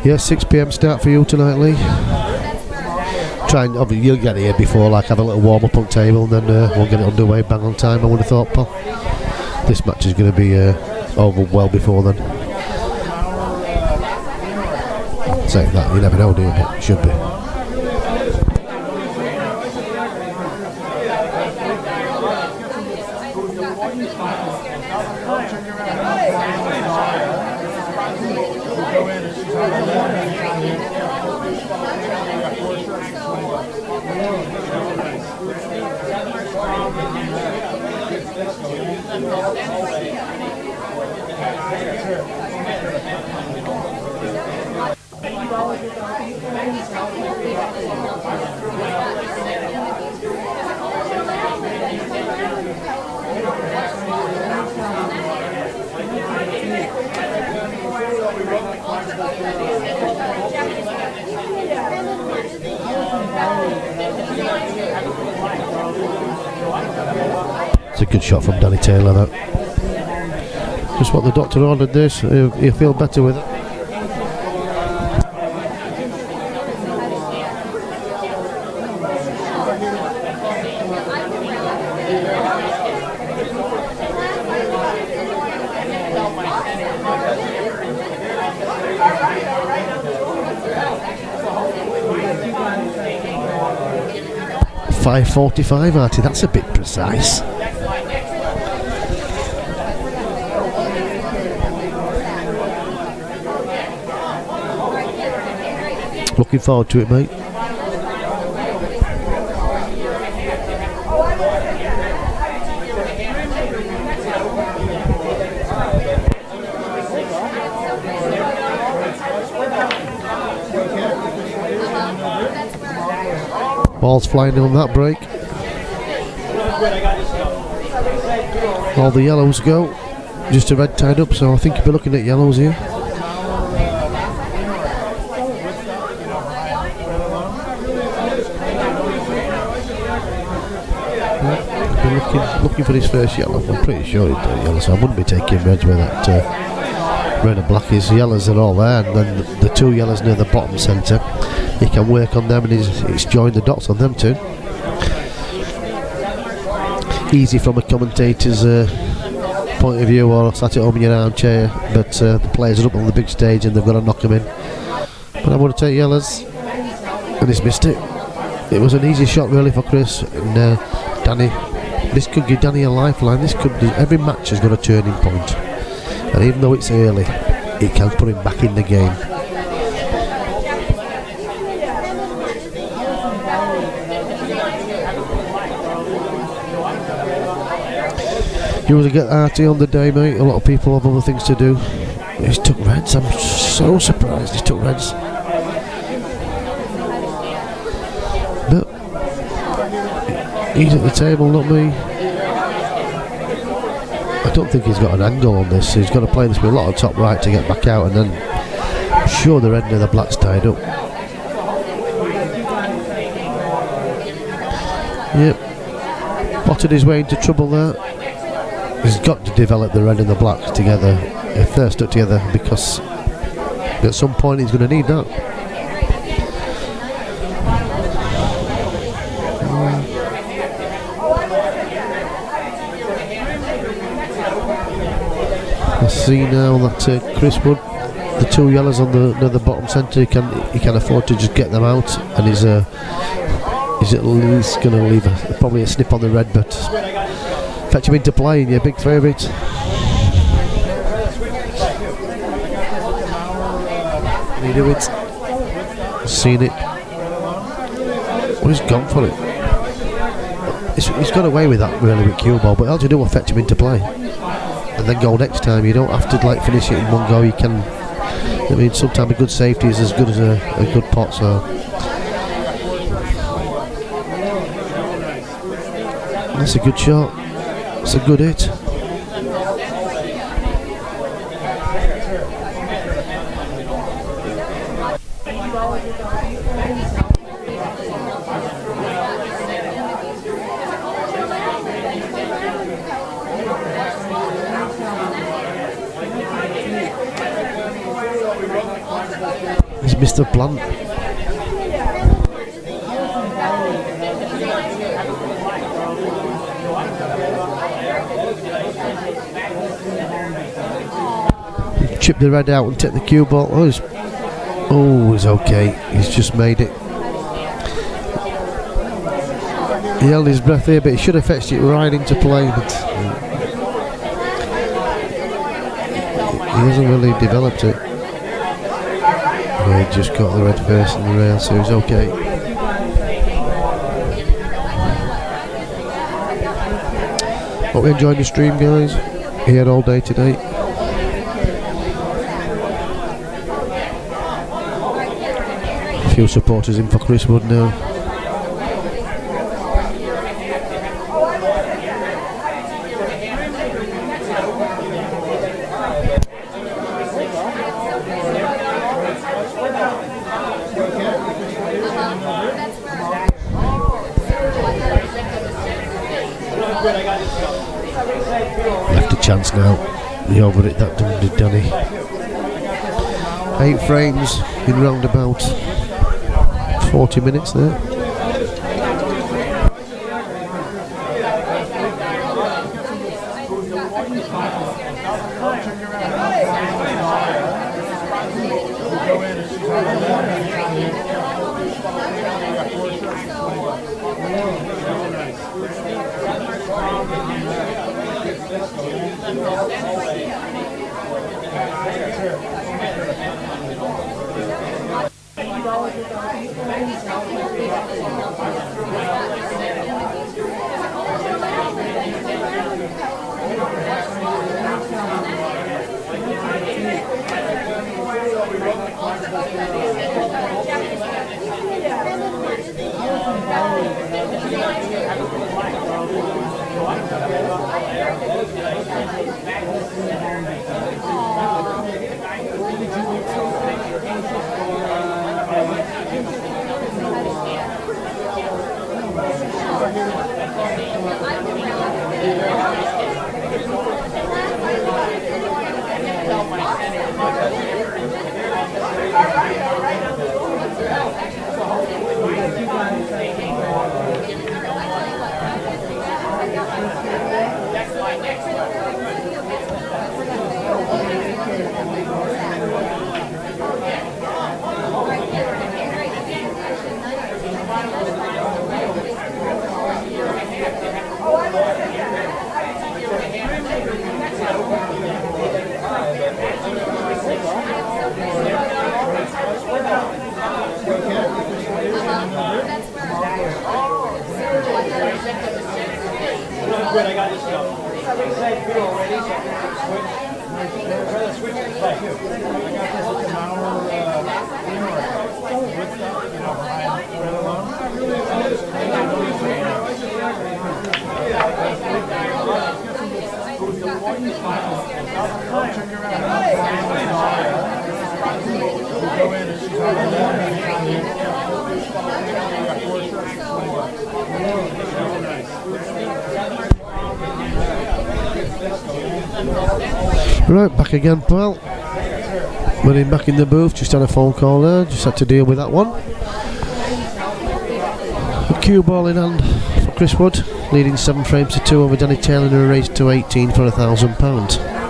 Yeah, 6 PM start for you tonight, Lee. Try and obviously you'll get here before, like have a little warm up on table, and then we'll get it underway bang on time. I would have thought, Paul. This match is going to be over well before then. Saying that, you never know, do you? But it should be. It's a good shot from Danny Taylor, that. Just what the doctor ordered this. You feel better with it? .545, Artie, that's a bit precise. Looking forward to it, mate. Ball's flying on that break. All the yellows go. Just a red tied up, so I think you'll be looking at yellows here. Looking for his first yellow. I'm pretty sure he's done yellow, so I wouldn't be taking reds where that red and black is. Yellows are all there, and then the two yellows near the bottom centre, he can work on them, and he's joined the dots on them too. Easy from a commentator's point of view, or sat at home in your armchair, but the players are up on the big stage and they've got to knock them in. But I'm going to take yellows, and he's missed it. It was an easy shot really for Chris, and Danny. This could give Danny a lifeline. This could be, every match has got a turning point, and even though it's early, it can put him back in the game. You want to get Artie on the day, mate? A lot of people have other things to do. He's took reds. I'm so surprised he took reds. But he's at the table, not me. I don't think he's got an angle on this. He's got to play this with a lot of top right to get back out, and then I'm sure the red near the black's tied up. Yep. spotted his way into trouble there. He's got to develop the red and the black together if they're stuck together, because at some point he's going to need that. I see now that Chris Wood, the two yellows on the bottom centre, he can afford to just get them out, and he's at least going to leave probably a snip on the red, but fetch him into play, and your big favourite. Can he do it? Seen it. Well, he's gone for it. He's got away with that really with cue ball, but all you do is fetch him into play and then go next time. You don't have to like finish it in one go. You can, I mean, sometimes a good safety is as good as a good pot, so that's a good shot. It's a good hit. He's Mr. Blunt. Chip the red out and take the cue ball. Oh, he's okay. He's just made it. He held his breath here, but he should have fetched it right into play. But he hasn't really developed it. Yeah, he just got the red first in the rail, so he's okay. Hope you enjoyed the stream, guys. Here all day today. A few supporters in for Chris Wood now. Left a chance now. The over it, that done did Danny. 8 frames in round about 40 minutes there. Right, back again, pal. Running back in the booth, just had a phone call there, just had to deal with that one. A cue ball in hand for Chris Wood, leading 7 frames to 2 over Danny Taylor in a race to 18 for £1,000.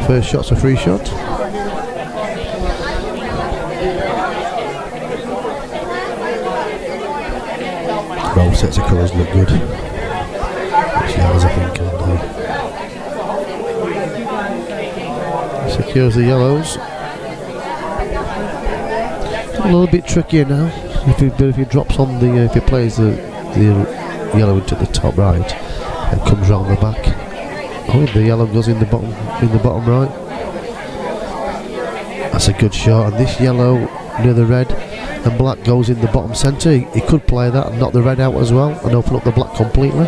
First shot's a free shot. Both sets of colours look good. Which yellows, I think, and secures the yellows. A little bit trickier now. If he drops on the, if he plays the yellow into the top right and comes round the back. Oh, the yellow goes in the bottom right. That's a good shot, and this yellow near the red and black goes in the bottom centre. He could play that and knock the red out as well and open up the black completely.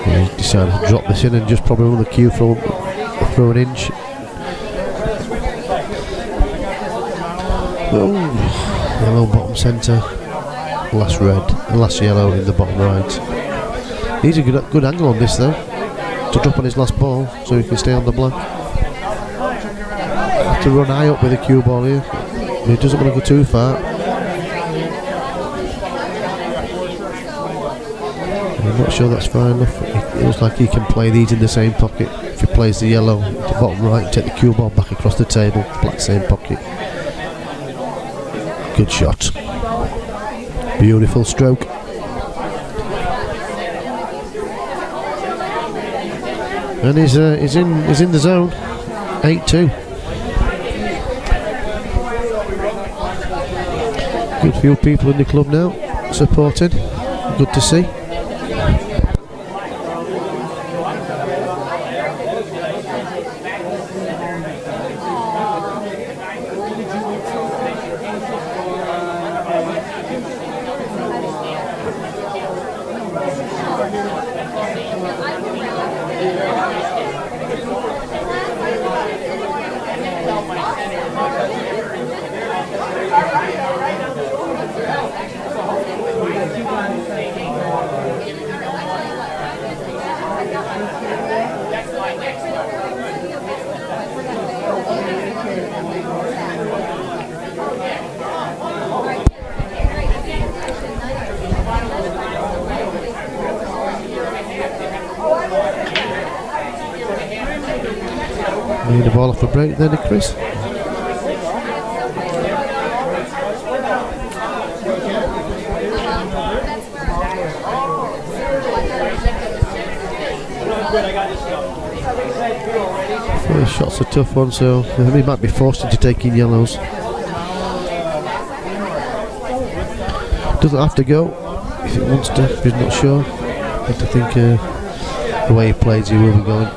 He decided to drop this in and just probably run the cue through an inch. Oh. Yellow bottom centre, last red, and last yellow in the bottom right. He's a good angle on this though, to drop on his last ball, so he can stay on the black. Have to run high up with the cue ball here. He doesn't want to go too far. I'm not sure that's far enough. It looks like he can play these in the same pocket. If he plays the yellow to the bottom right, take the cue ball back across the table, black same pocket. Good shot. Beautiful stroke. And he's in the zone. 8-2. Good few people in the club now supporting. Good to see. Need a ball off a break then, Chris. First shot's a tough one, so he might be forced into taking yellows. Doesn't have to go if he wants to, if he's not sure. I think the way he plays, he will be going.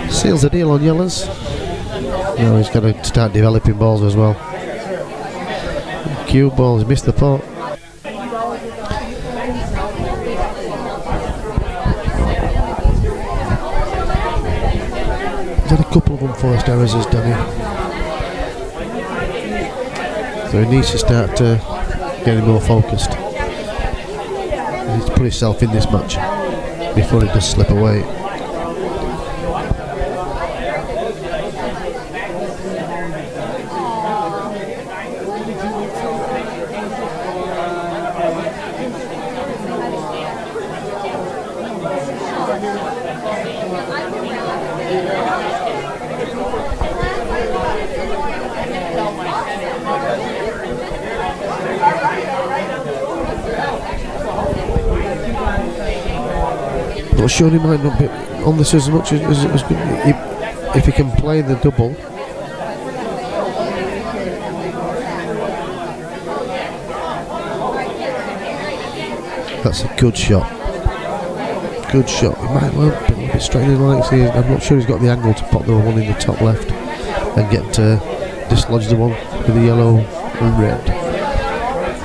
Seals the deal on yellows. Now he's got to start developing balls as well. Cue ball, he's missed the pot. He's had a couple of unforced errors, has Danny. So he needs to start getting more focused. He needs to put himself in this match before it does slip away. Not sure he might not be on this as much as good. If he can play the double That's a good shot. Good shot. He might well be a little bit straight in like here. I'm not sure he's got the angle to pop the one in the top left and get to dislodge the one with the yellow and red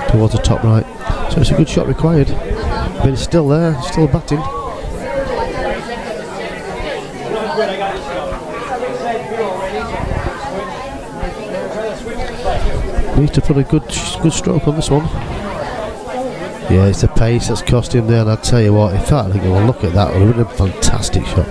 towards the top right. So it's a good shot required. But it's still there, still batting. Needs to put a good stroke on this one. Yeah, it's the pace that's cost him there, and I tell you what, if that had gone, look at that, it would have been a fantastic shot.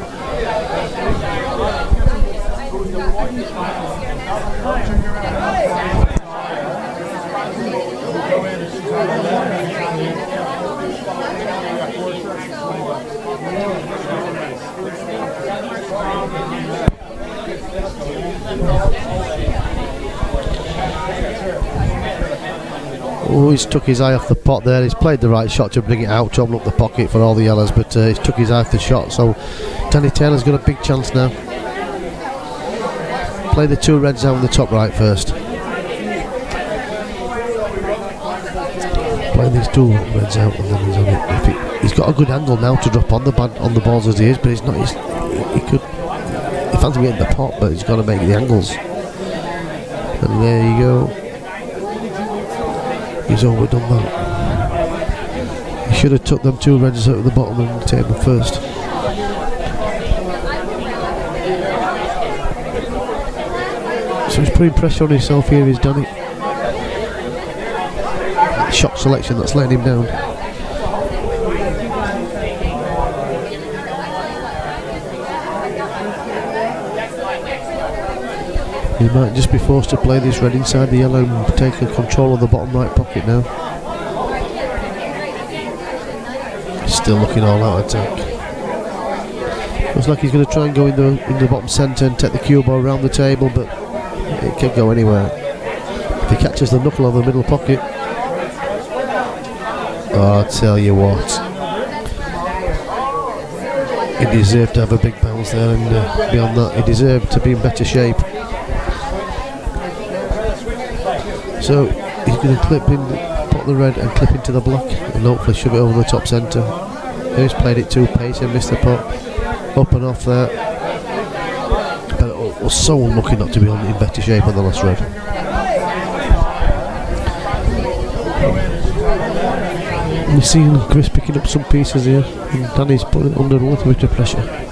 Oh, he's took his eye off the pot there. He's played the right shot to bring it out to open up the pocket for all the yellows, but he's took his eye off the shot, so Danny Taylor's got a big chance now. Play the two reds out in the top right first. Play these two reds out and then he's on it. He's got a good angle now to drop on the balls as he is, but he's not. He fancy getting the pot, but he's got to make the angles. And there you go. He's overdone that. He should have took them two reds out of the bottom of the table first. So he's putting pressure on himself here, he's done it. Shot selection that's letting him down. He might just be forced to play this red inside the yellow and take control of the bottom right pocket now. He's still looking all out attack. Looks like he's going to try and go in the bottom centre and take the cue ball around the table, but it could go anywhere. If he catches the knuckle of the middle pocket, oh, I tell you what, he deserved to have a big bounce there, and beyond that, he deserved to be in better shape. So he's going to clip in, put the red and clip into the black and hopefully shove it over the top centre. He's played it too pacey and missed the pot. Up and off there. But it was so unlucky not to be in better shape on the last red. We've seen Chris picking up some pieces here and Danny's putting it under a little bit of pressure.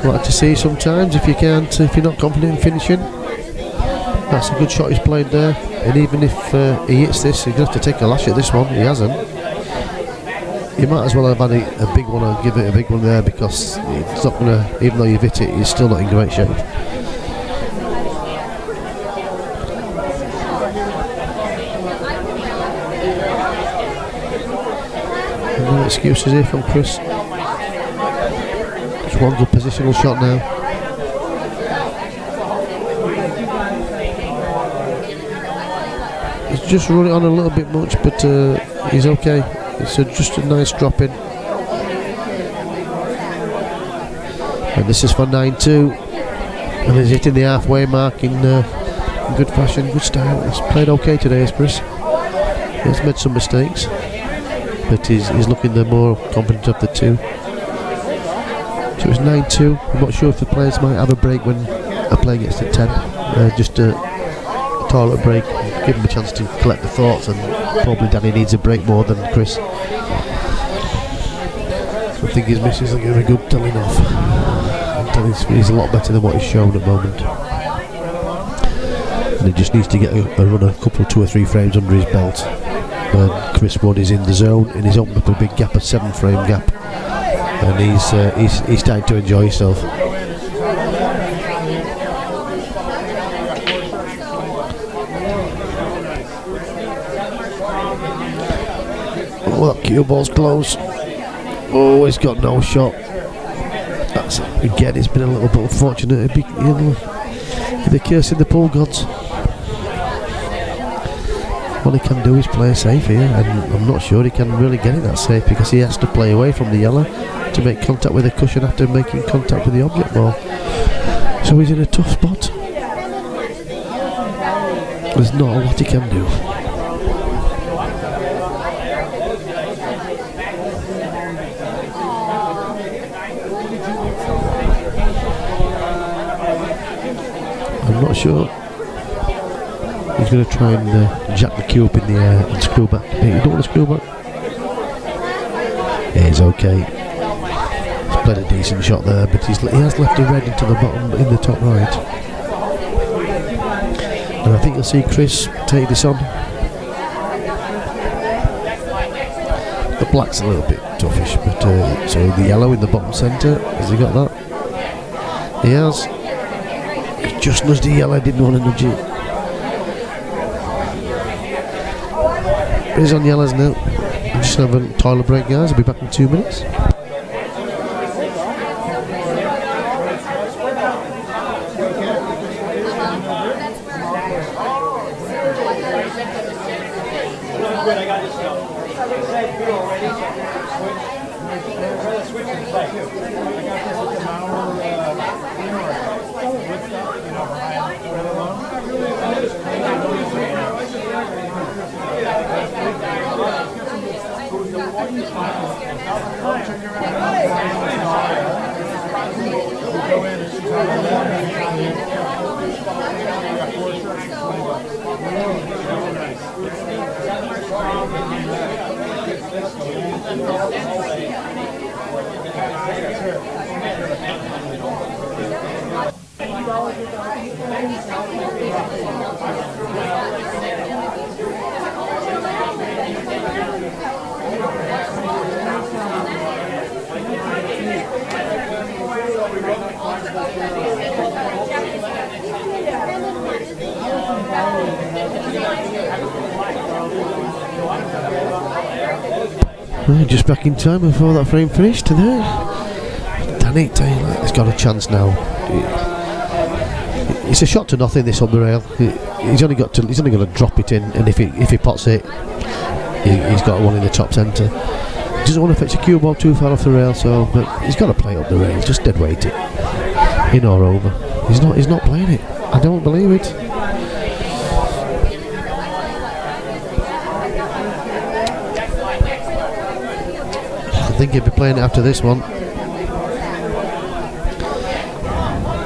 Like to see sometimes if you're not confident in finishing. That's a good shot he's played there, and even if he hits this, he's going to have to take a lash at this one. He hasn't. You might as well have had a big one and give it a big one there, because it's not going to, even though you've hit it, he's still not in great shape. No excuses here from Chris. Just one good positional shot now. He's just run it on a little bit much, but he's okay. It's just a nice drop in. And this is for 9-2. And he's hitting the halfway mark in good fashion, good style. He's played okay today, as Chris. He's made some mistakes, but he's looking the more confident of the two. So it's 9-2. I'm not sure if the players might have a break when a player gets to 10. Just a toilet break, give him a chance to collect the thoughts, and probably Danny needs a break more than Chris. I think his missus are giving a good telling off. He's a lot better than what he's shown at the moment. And he just needs to get a run, a couple, 2 or 3 frames under his belt. And Chris Wood is in the zone, and he's opened up a big gap, a 7-frame gap, and he's starting to enjoy himself. Oh, that cue ball's close. Oh, he's got no shot. That's again, it's been a little bit unfortunate. The curse in the pool gods. All he can do is play safe here, and I'm not sure he can really get it that safe because he has to play away from the yellow to make contact with the cushion after making contact with the object ball. So he's in a tough spot. There's not a lot he can do. I'm not sure. He's going to try and jack the cue up in the air and screw back. Hey, you don't want to screw back? Yeah, he's okay. He's played a decent shot there, but he has left a red into the bottom, in the top right. And I think you'll see Chris take this on. The black's a little bit toughish, but so the yellow in the bottom centre, has he got that? He has. He just nudged the yellow, didn't want to nudge it. He's on yellows now. I'm just going to have a toilet break, guys. I'll be back in 2 minutes. Just back in time before that frame finished there. Danny Taylor has got a chance now. It's a shot to nothing, this up the rail. He's only got to drop it in, and if he pots it, he's got one in the top centre. Doesn't want to fetch a cue ball too far off the rail, so but he's got to play up the rail. Just dead weight it, in or over. He's not playing it. I don't believe it. I think he'll be playing it after this one.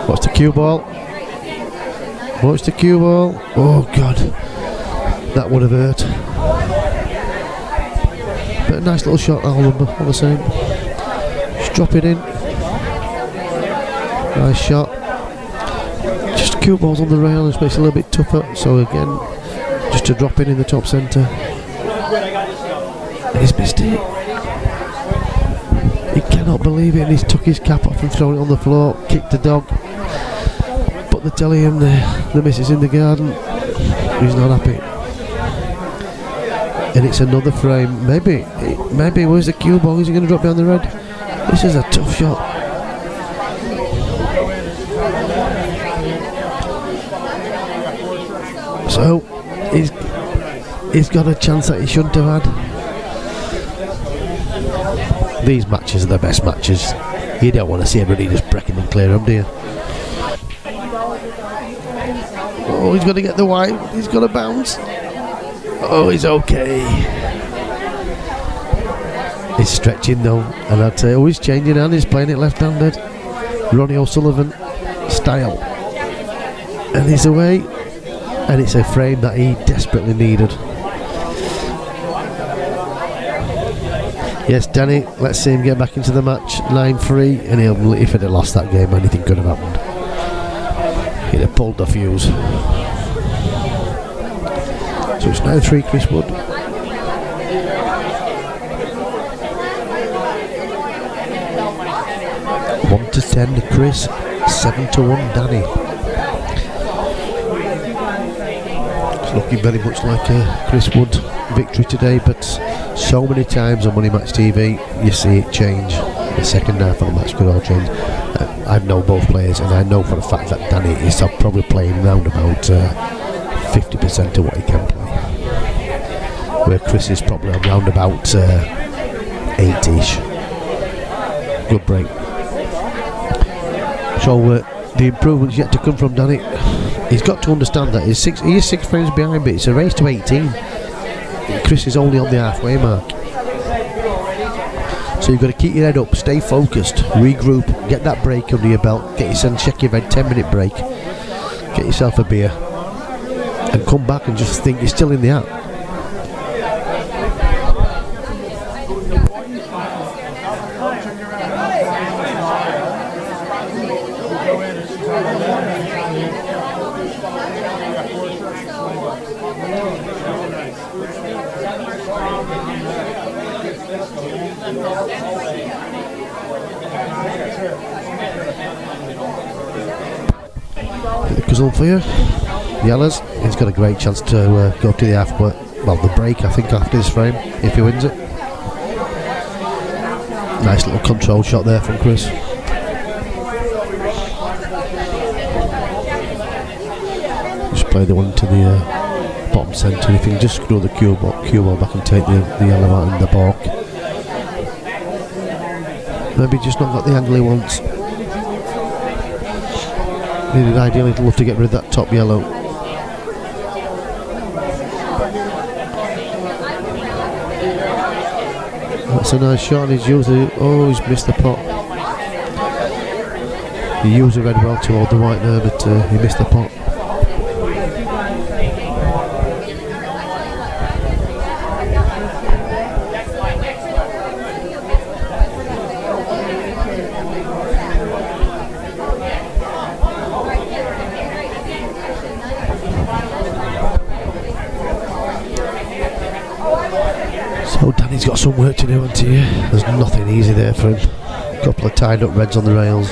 Watch the cue ball. Watch the cue ball. Oh God, that would have hurt. But a nice little shot, all the same. Just drop it in. Nice shot. Just cue balls on the rail, which makes it a little bit tougher. So again, just to drop in the top centre. And he's missed it. He cannot believe it, and he's took his cap off and thrown it on the floor, kicked the dog. But the telly and the missus in the garden, he's not happy. And it's another frame. Maybe where's the cue ball? Is he going to drop behind the red? This is a tough shot. So he's got a chance that he shouldn't have had. These matches are the best matches. You don't want to see everybody just breaking and clear them, do you? Oh, he's got to get the white. He's got to bounce. Oh, he's okay. He's stretching though, and I'd say, oh, he's changing hand. He's playing it left-handed. Ronnie O'Sullivan style, and he's away. And it's a frame that he desperately needed. Yes, Danny, let's see him get back into the match. 9-3, and if he'd have lost that game, anything could have happened. He'd have pulled the fuse. So it's 9-3, Chris Wood. One to 10, Chris. 7-1, Danny. It's looking very much like a Chris Wood victory today, but so many times on Money Match TV you see it change. The second half of the match could all change. I know both players, and I know for a fact that Danny is probably playing round about 50% of what he can play, where Chris is probably around about 8ish. Good break. So the improvement's yet to come from Danny. He's got to understand that he is 6 frames behind, but it's a race to 18. Chris is only on the halfway mark. So you've got to keep your head up, stay focused, regroup, get that break under your belt, get yourself, check your head, 10-minute break, get yourself a beer, and come back and just think you're still in the app. Goes on for you, Yellers. He's got a great chance to go to the halfway, well, the break, I think, after this frame, if he wins it. Nice little control shot there from Chris. Just play the one to the bottom centre. If you can just screw the cue ball back and take the yellow out in the balk. Maybe just not got the angle he wants. Needed ideally to love to get rid of that top yellow. That's a nice shot, and he's used it. Oh, he's missed the pot. He used the red well toward the white there, but he missed the pot. So Danny's got some work to do, hasn't he? There's nothing easy there for him. A couple of tied up reds on the rails.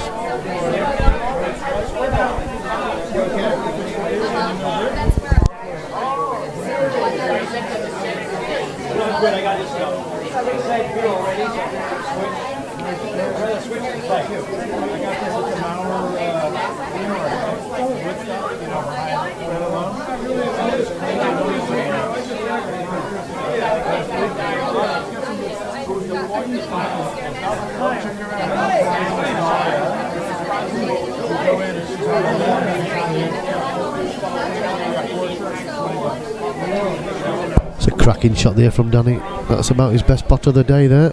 It's a cracking shot there from Danny. That's about his best pot of the day there,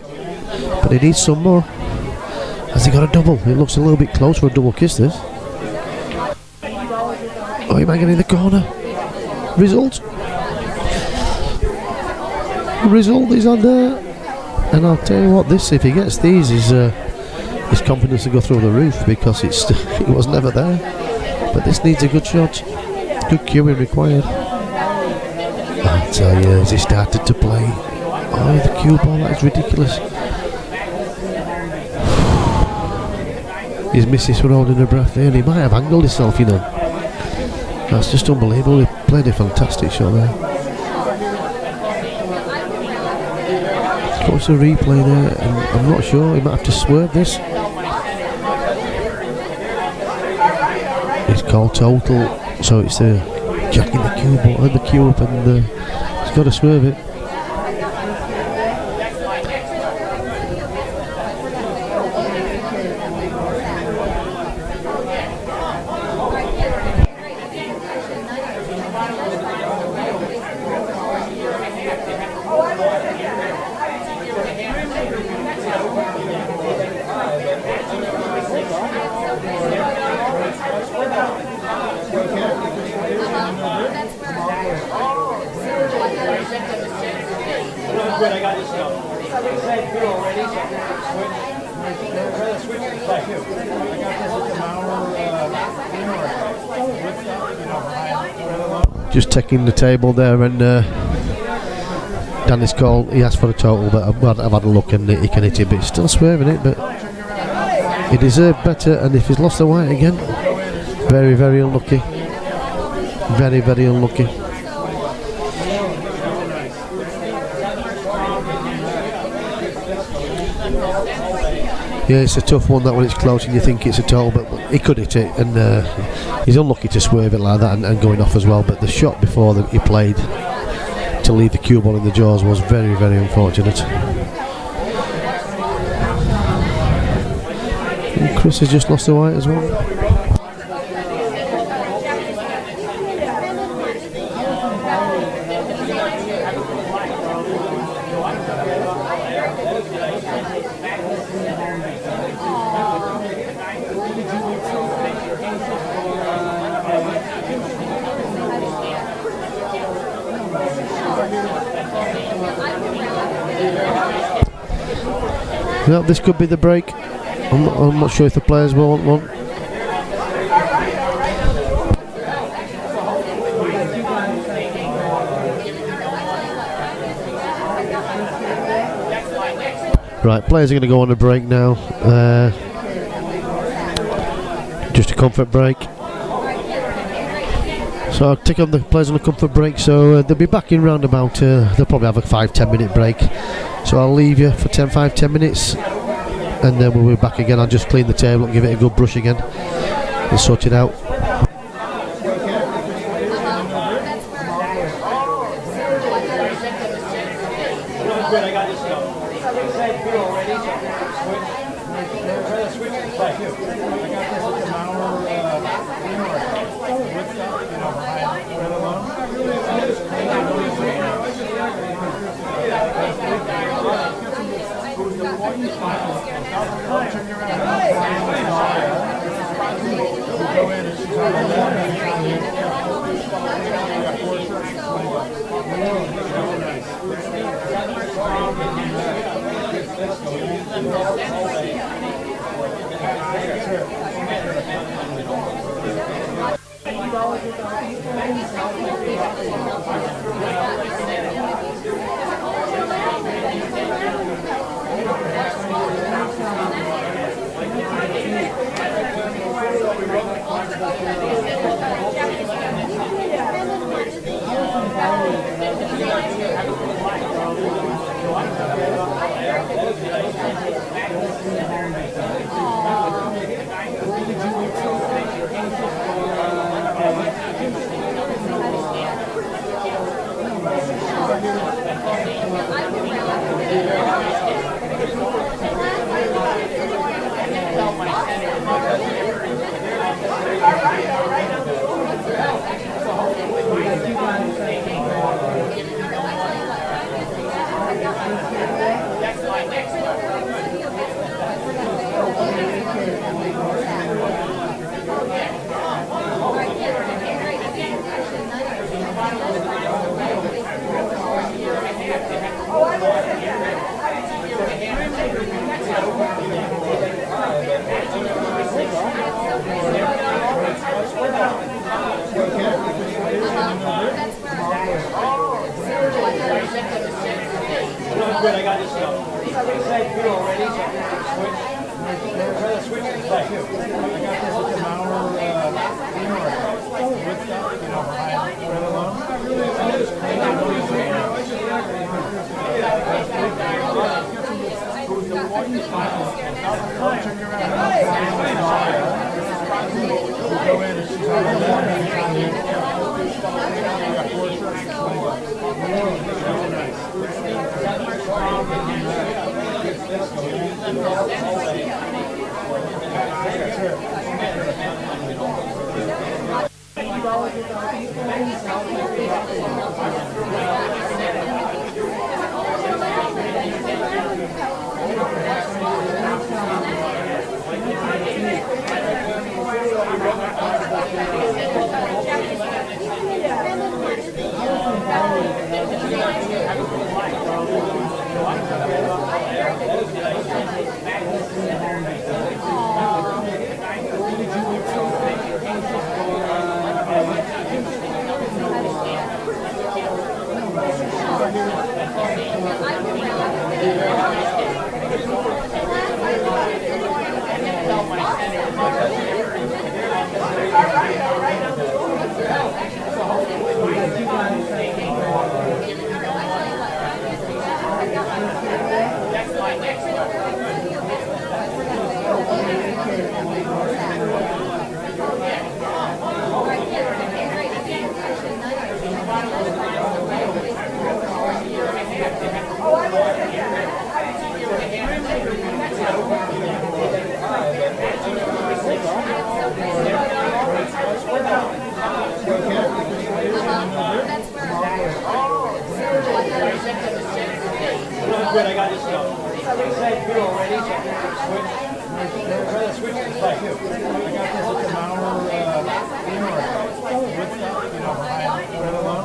but he needs some more. Has he got a double? It looks a little bit close for a double kiss, this. Oh, he might get in the corner. Result is on there. And I'll tell you what, this, if he gets these, his confidence will go through the roof, because it was never there. But this needs a good shot. Good cueing required. I'll tell you, as he started to play. Oh, the cue ball, that is ridiculous. His missus were holding her breath there, and he might have angled himself, you know. That's just unbelievable. He played a fantastic shot there. What's a replay there? And I'm not sure. He might have to swerve this. It's called total, so it's jacking the cue ball and the cue up, and he's got to swerve it. Just taking the table there, and Danny's call, he asked for a total, but I've had a look and he can hit it, but he's still swerving it, but he deserved better. And if he's lost the white again, very, very unlucky. Very, very unlucky. Yeah, it's a tough one that when it's close and you think it's a total, but he could hit it, and he's unlucky to swerve it like that and going off as well. But the shot before that he played to leave the cue ball in the jaws was very, very unfortunate. And Chris has just lost the white as well. Well, this could be the break. I'm not sure if the players will want one. Right, players are going to go on a break now. Just a comfort break. So I'll take on the players on a comfort break. So they'll be back in round about. They'll probably have a 5-10 minute break. So I'll leave you for 5-10 minutes, and then we'll be back again. I'll just clean the table and give it a good brush again and sort it out. Good, I got this stuff. Say good already, so switch to the side too. I got this at the Mauer, with stuff, you know, right along. Go in and she's on Good, I got this going. Say two already, so I'm going to switch. I'd rather switch to the side too. I got this at the Mauer, with stuff, you know, behind right alone.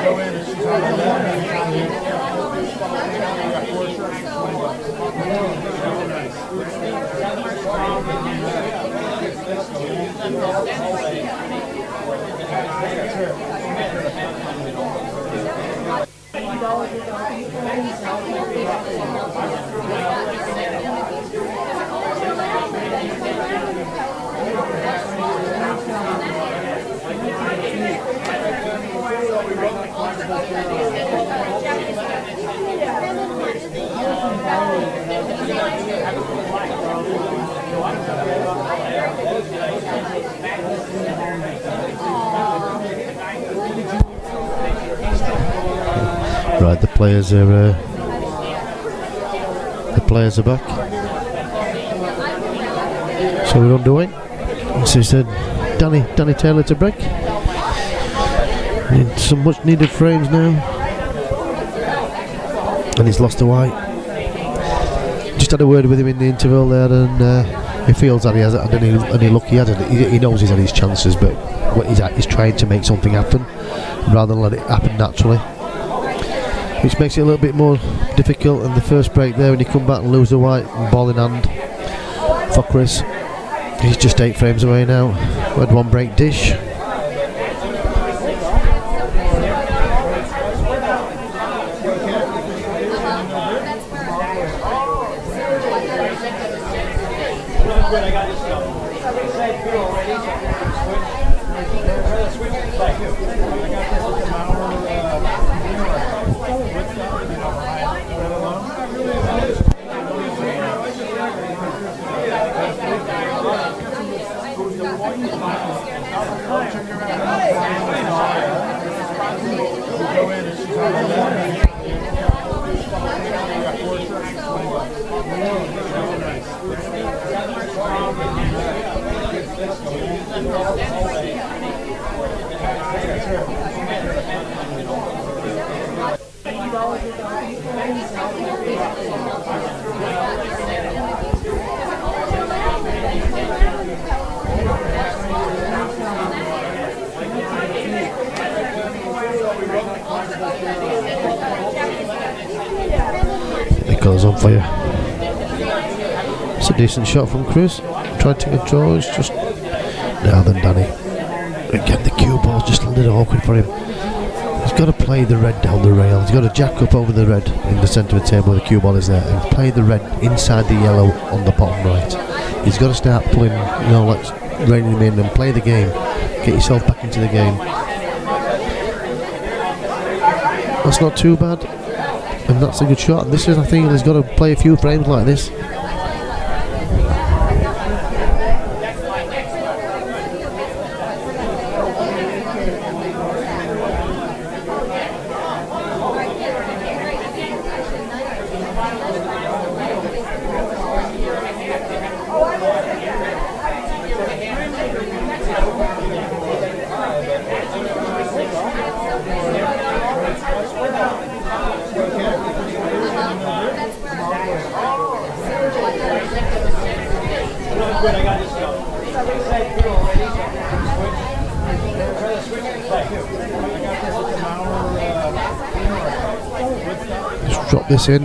Go in and she's on the Right, the players are back. So we're underway. This is Danny Taylor to break. Need some much needed frames now. And he's lost a white. Just had a word with him in the interval there, and he feels that he hasn't had any luck. He knows he's had his chances, but what he's trying to make something happen rather than let it happen naturally, which makes it a little bit more difficult. And the first break there, when you come back and lose the white and ball in hand for Chris, he's just 8 frames away now. We had one break dish. Good, I got this going. Say two already, so I'm going to switch. I'd rather switch to the side too. I got this at the Mauer, with stuff, you know, behind right alone. Go in and she's on the It goes on for you. It's a decent shot from Chris. Tried to control, it's just now then Danny. Again, the cue ball's just a little awkward for him. He's got to play the red down the rail. He's got to jack up over the red in the centre of the table where the cue ball is there, and play the red inside the yellow on the bottom right. He's got to start pulling, like reining him in and play the game. Get yourself back into the game. That's not too bad, and that's a good shot. And this is, I think, he's got to play a few frames like this. Good, I got this going. Say two already, so I'm going to switch. I'd rather switch to the side too. I got this at the Mauer, Just drop this in.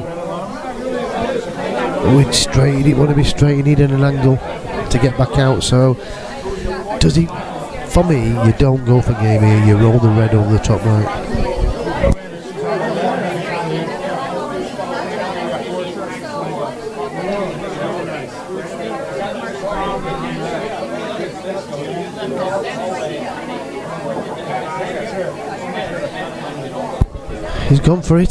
Oh, it's straight. He didn't want to be straight. He needed an angle to get back out. So, does he? For me, you don't go for game here. You roll the red over the top right. He's gone for it,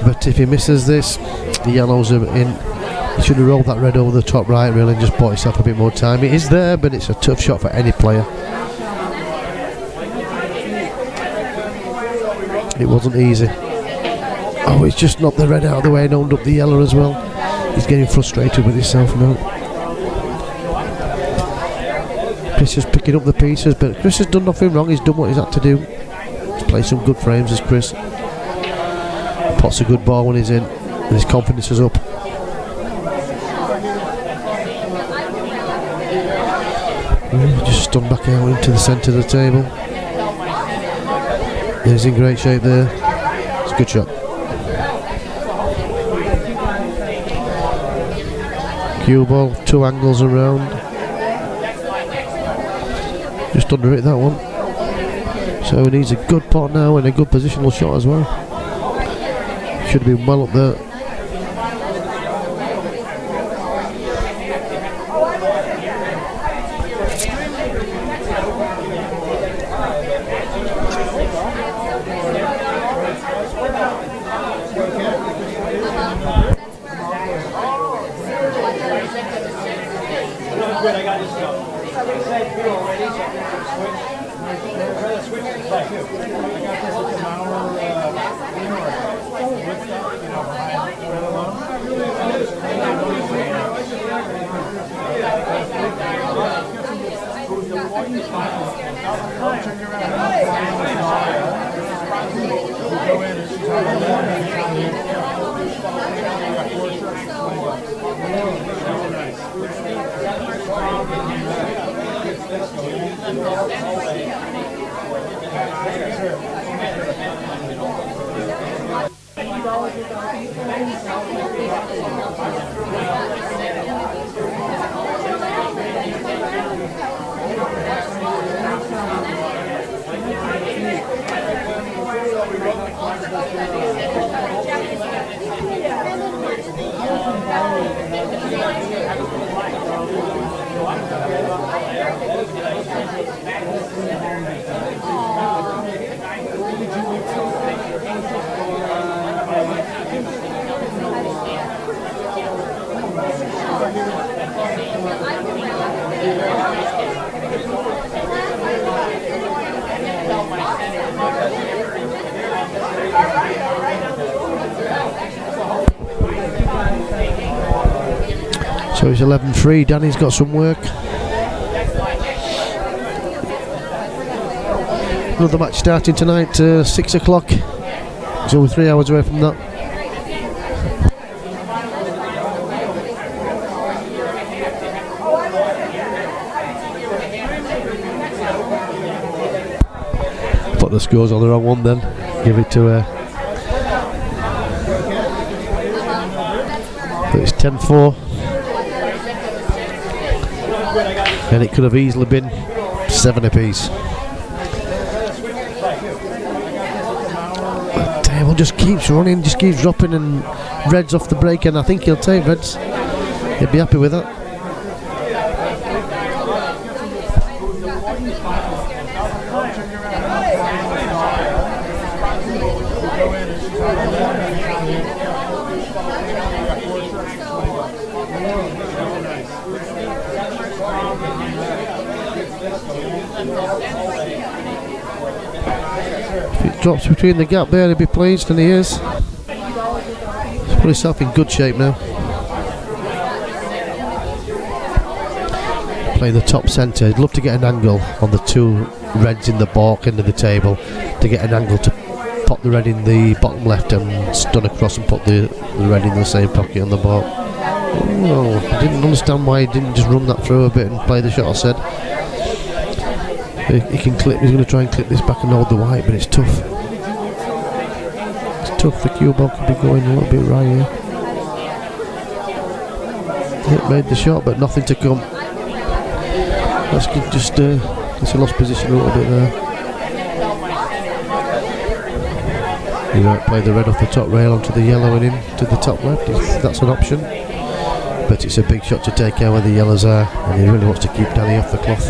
but if he misses this, the yellows are in. He should have rolled that red over the top right really and just bought himself a bit more time. It is there, but it's a tough shot for any player. It wasn't easy. Oh, it's just knocked the red out of the way and owned up the yellow as well. He's getting frustrated with himself now. Chris is picking up the pieces, but Chris has done nothing wrong. He's done what he's had to do. He's played some good frames as Chris. Pots a good ball when he's in, and his confidence is up. Just stunned back out into the centre of the table. He's in great shape there. It's a good shot. Cue ball, 2 angles around. Just under it, that one. So he needs a good pot now and a good positional shot as well. Should have been well up there. Good, I got this stuff. Somebody said you already, so I'm going to switch. I'd switch to like you. I got this at the Mauer, So it's 11-3. Danny's got some work. Another match starting tonight, 6 o'clock. It's only 3 hours away from that. Put the scores on the wrong one then. Give it to but it's 10-4. And it could have easily been 7 apiece. The table just keeps running, just keeps dropping, and Red's off the break, and I think he'll take Red's. He'll be happy with that. If it drops between the gap there, he'll be pleased, and he is. He's put himself in good shape now. Playing the top centre. He'd love to get an angle on the 2 reds in the baulk end of the table, to get an angle to pop the red in the bottom left and stun across and put the red in the same pocket on the baulk. Oh, I didn't understand why he didn't just run that through a bit and play the shot. I said he can clip. He's going to try and clip this back and hold the white, but it's tough. It's tough. The cue ball could be going a little bit right here. It made the shot, but nothing to come. Let's just it's a lost position a little bit there. He might play the red off the top rail onto the yellow and in to the top left. That's an option, but it's a big shot to take out where the yellows are, and he really wants to keep Danny off the cloth.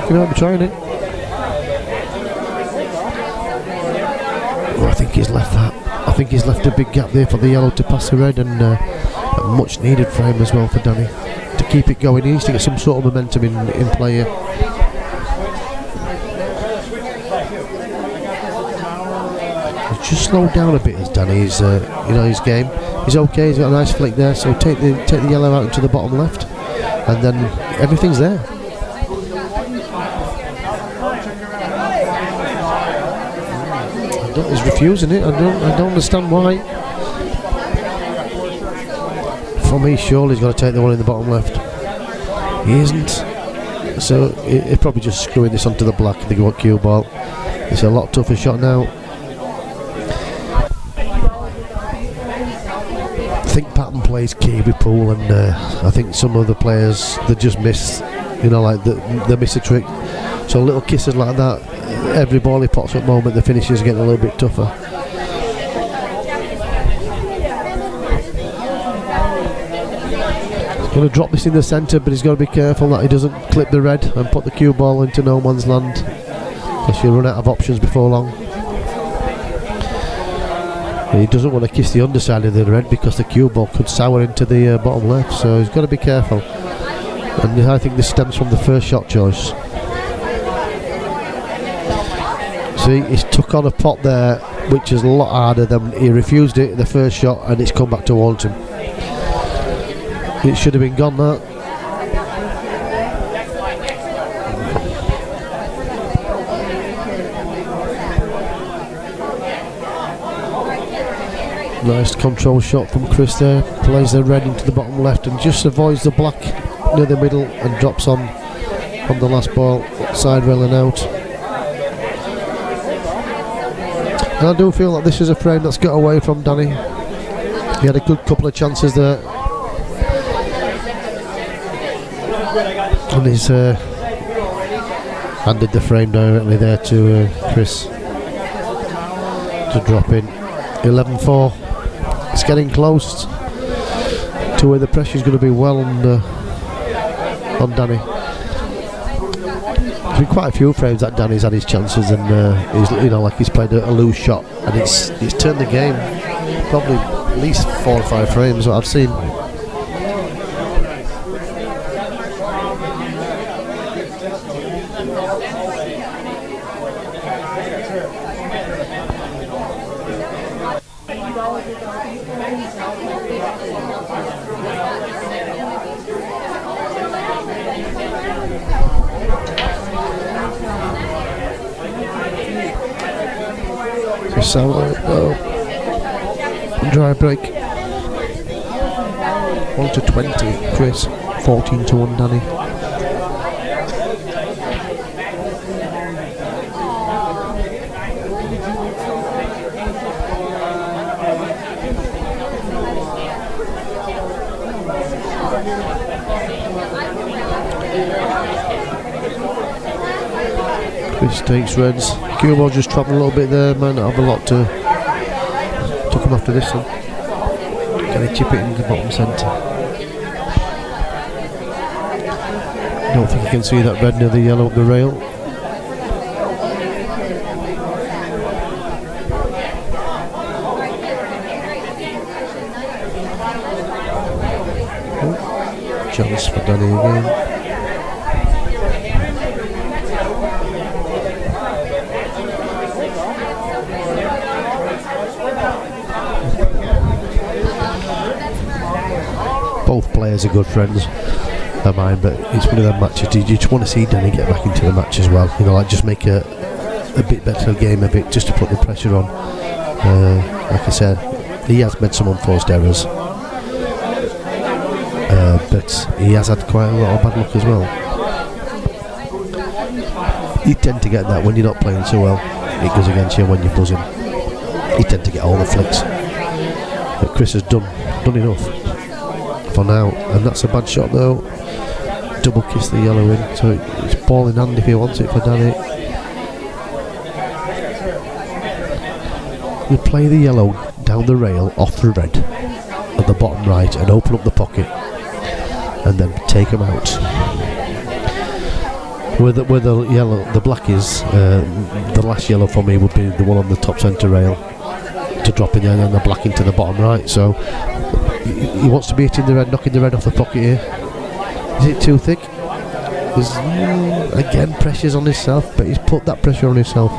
He might be trying it. Oh, I think he's left that. I think he's left a big gap there for the yellow to pass the red, and a much needed frame as well for Danny to keep it going. He needs to get some sort of momentum in play here. He's just slowed down a bit as Danny. He's his game. He's okay. He's got a nice flick there. So take the yellow out into the bottom left, and then everything's there. He's refusing it. I don't understand why. For me, surely he's got to take the one in the bottom left. He isn't. So he's probably just screwing this onto the black. The cue ball. It's a lot tougher shot now. I think pattern plays key with pool, and I think some of the players, they just miss. Like they miss a trick. So little kisses like that. Every ball he pots up moment, the finishes are getting a little bit tougher. He's going to drop this in the centre, but he's got to be careful that he doesn't clip the red and put the cue ball into no man's land, because he'll run out of options before long. And he doesn't want to kiss the underside of the red because the cue ball could sour into the bottom left, so he's got to be careful. And I think this stems from the first shot choice. See, he's took on a pot there which is a lot harder than he refused it in the first shot, and it's come back towards him. It should have been gone, that. Nice control shot from Chris there. Plays the red into the bottom left and just avoids the black near the middle and drops on the last ball, side railing out. And I do feel like this is a frame that's got away from Danny. He had a good couple of chances there, and he's handed the frame directly there to Chris to drop in. 11-4. It's getting close to where the pressure is going to be well on Danny. There's been quite a few frames that Danny's had his chances, and he's he's played a loose shot, and it's turned the game. Probably at least 4 or 5 frames what I've seen. Dry break. 1-20, Chris. 14-1, Danny. Chris takes reds. Cue just trapped a little bit there, might not have a lot to come after this one. Can he chip it into the bottom centre? Don't think you can see that red near the yellow up the rail. Chance for Danny again. Both players are good friends of mine, but it's one of them matches you just want to see Danny get back into the match as well. Just make a bit better game, a bit, just to put the pressure on. Like I said, he has made some unforced errors, but he has had quite a lot of bad luck as well. You tend to get that when you're not playing so well. It goes against you when you're buzzing. You tend to get all the flicks. But Chris has done enough for now, and that's a bad shot though. Double kiss the yellow in, so it's ball in hand if he wants it for Danny. You play the yellow down the rail off the red at the bottom right and open up the pocket, and then take them out. Where the yellow, the black is, the last yellow for me would be the one on the top centre rail to drop in there and then the black into the bottom right. So he wants to be hitting the red, knocking the red off the pocket here. Is it too thick? Again, pressure's on himself, but he's put that pressure on himself.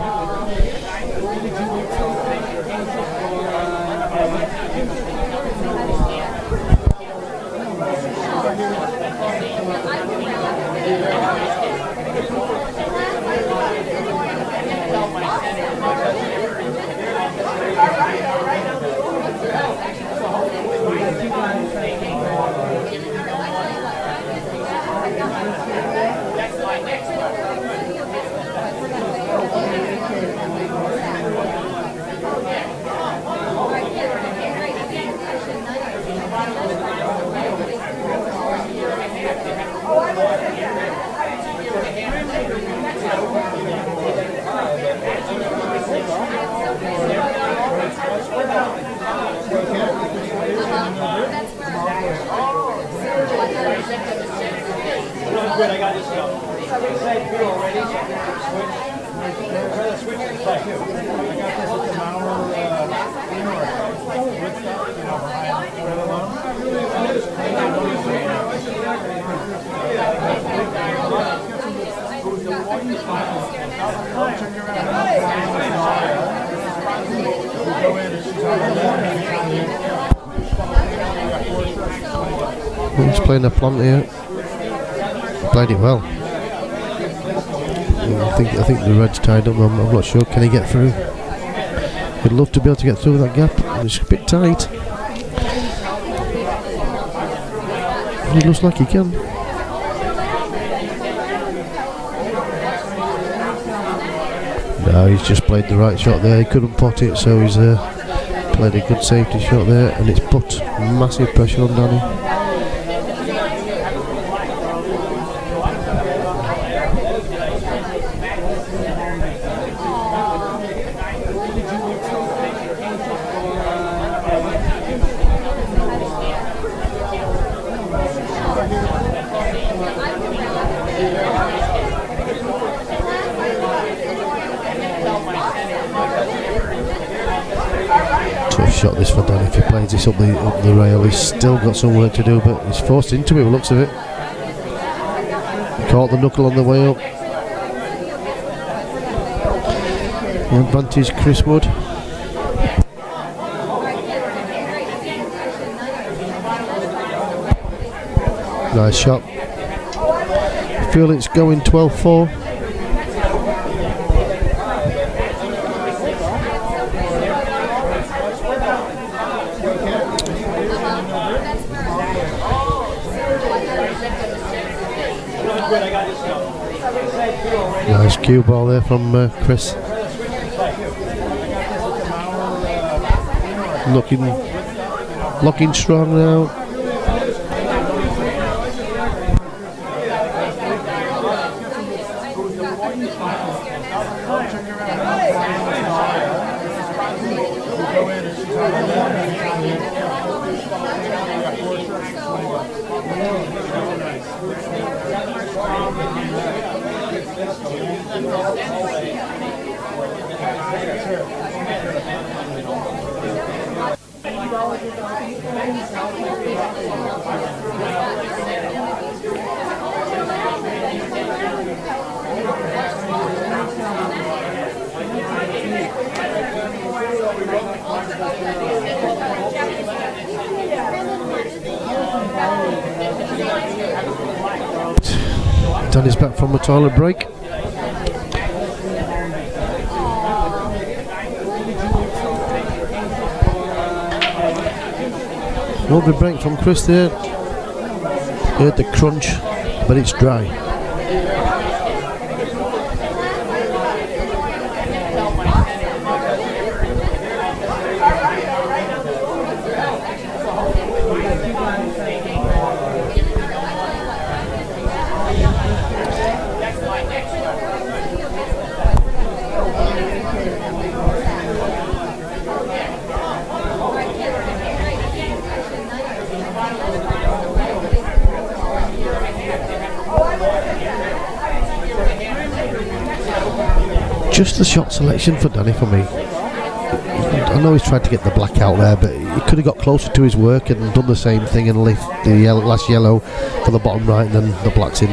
Good, I got this going. Same feel already. Switch. Switch to the side too. I got this at the Mauer He's playing a plant here. Played it well. I think the red's tied up. I'm not sure. Can he get through? He'd love to be able to get through that gap. It's a bit tight. It looks like he can. No, he's just played the right shot there. He couldn't pot it, so he's played a good safety shot there, and it's put massive pressure on Danny. Tough shot this for Dan. If he plays this up the rail, he's still got some work to do, but he's forced into it, looks of it. He caught the knuckle on the way up. The advantage, Chris Wood. Nice shot. I feel it's going 12-4. Nice cue ball there from Chris. Looking strong now. Danny's back from a toilet break. Lovely break from Chris there. Heard the crunch, but it's dry. Just the shot selection for Danny for me. I I know he's tried to get the black out there, but he could have got closer to his work and done the same thing and left the last yellow for the bottom right, and then the black's in.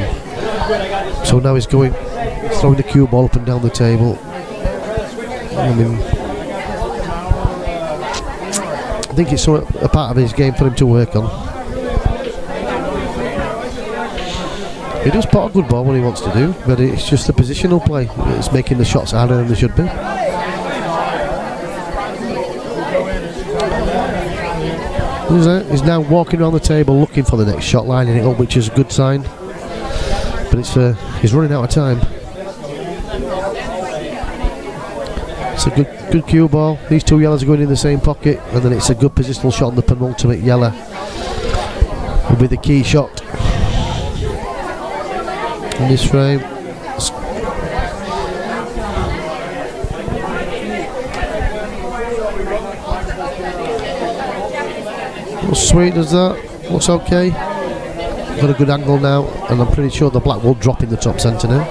So now he's throwing the cue ball up and down the table. I mean, I think it's a part of his game for him to work on. He does pot a good ball when he wants to do, but it's just the positional play. It's making the shots harder than they should be. He's now walking around the table looking for the next shot, lining it up, which is a good sign. But he's running out of time. It's a good cue ball. These two yellows are going in the same pocket, and then it's a good positional shot on the penultimate yellow. Will be the key shot in this frame. Looks sweet, does that? Looks okay. Got a good angle now, and I'm pretty sure the black will drop in the top centre now.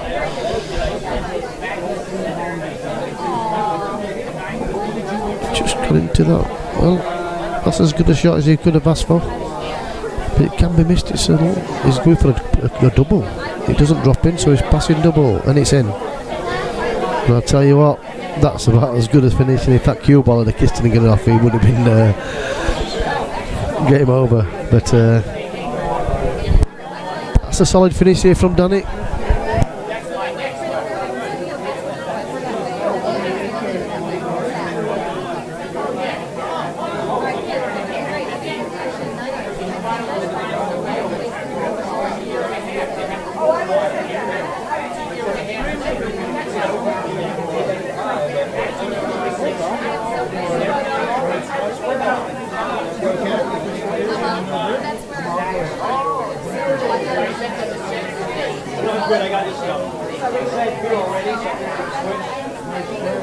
Just got into that. Well, that's as good a shot as he could have asked for. But it can be missed. He's going for a double. It doesn't drop in, so he's passing double, and it's in. And I'll tell you what, that's about as good as finishing. If that cue ball had kissed him and got it off, he would have been game over. But that's a solid finish here from Danny. Good, I got this stuff. Side two already,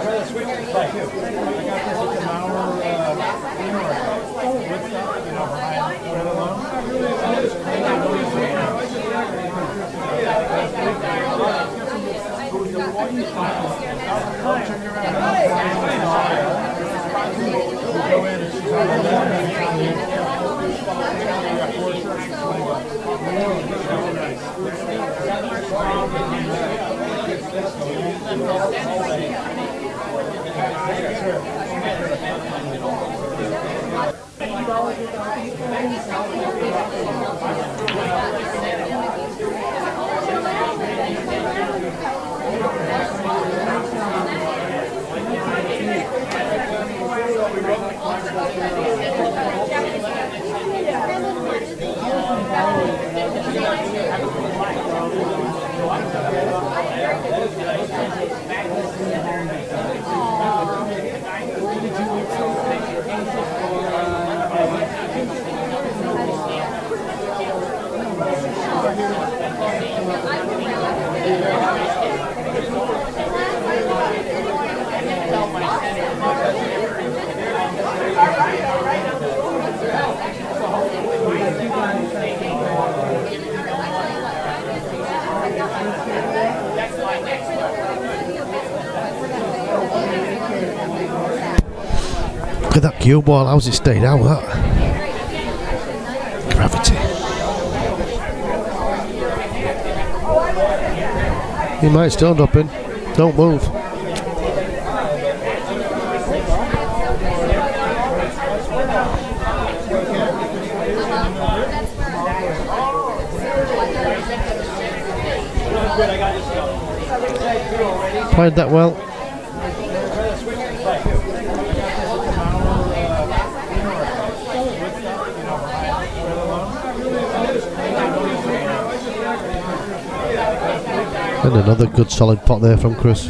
so switch to play. I got this at the Mauer, Look at that cue ball, how's it stayed out, that? Gravity. He might still drop in. Don't move. Played that well. And another good solid pot there from Chris.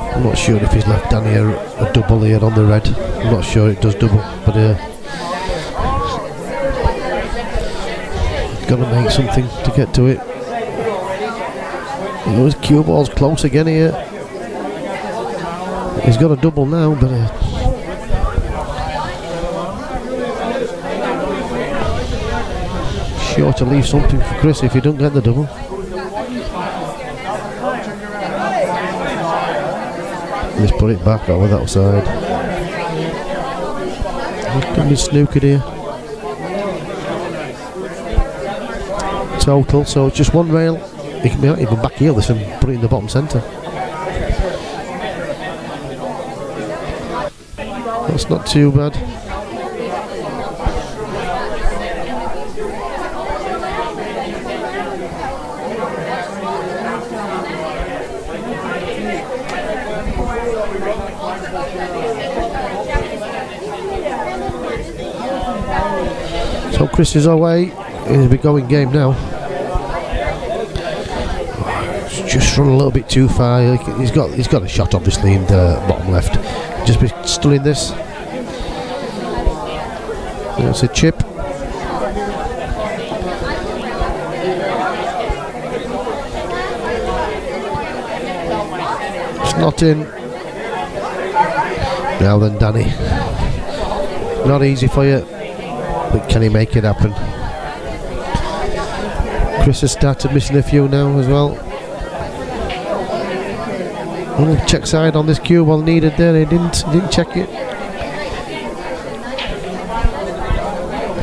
I'm not sure if he's left Danny a double here on the red. I'm not sure it does double, but got to make something to get to it. His cue ball's close again here. He's got a double now, but sure to leave something for Chris if he don't get the double. Let's put it back over that side. He's going to be snookered here. Total, so it's just one rail. He can be even back heel this and put it in the bottom centre. That's not too bad. So Chris is away. He'll be going game now. It's just run a little bit too far. He's got a shot obviously in the bottom left. Just be stunning this. That's a chip. It's not in. Now then, Danny. Not easy for you, but can he make it happen? Chris has started missing a few now as well. Oh, check side on this cue ball needed there. He didn't check it.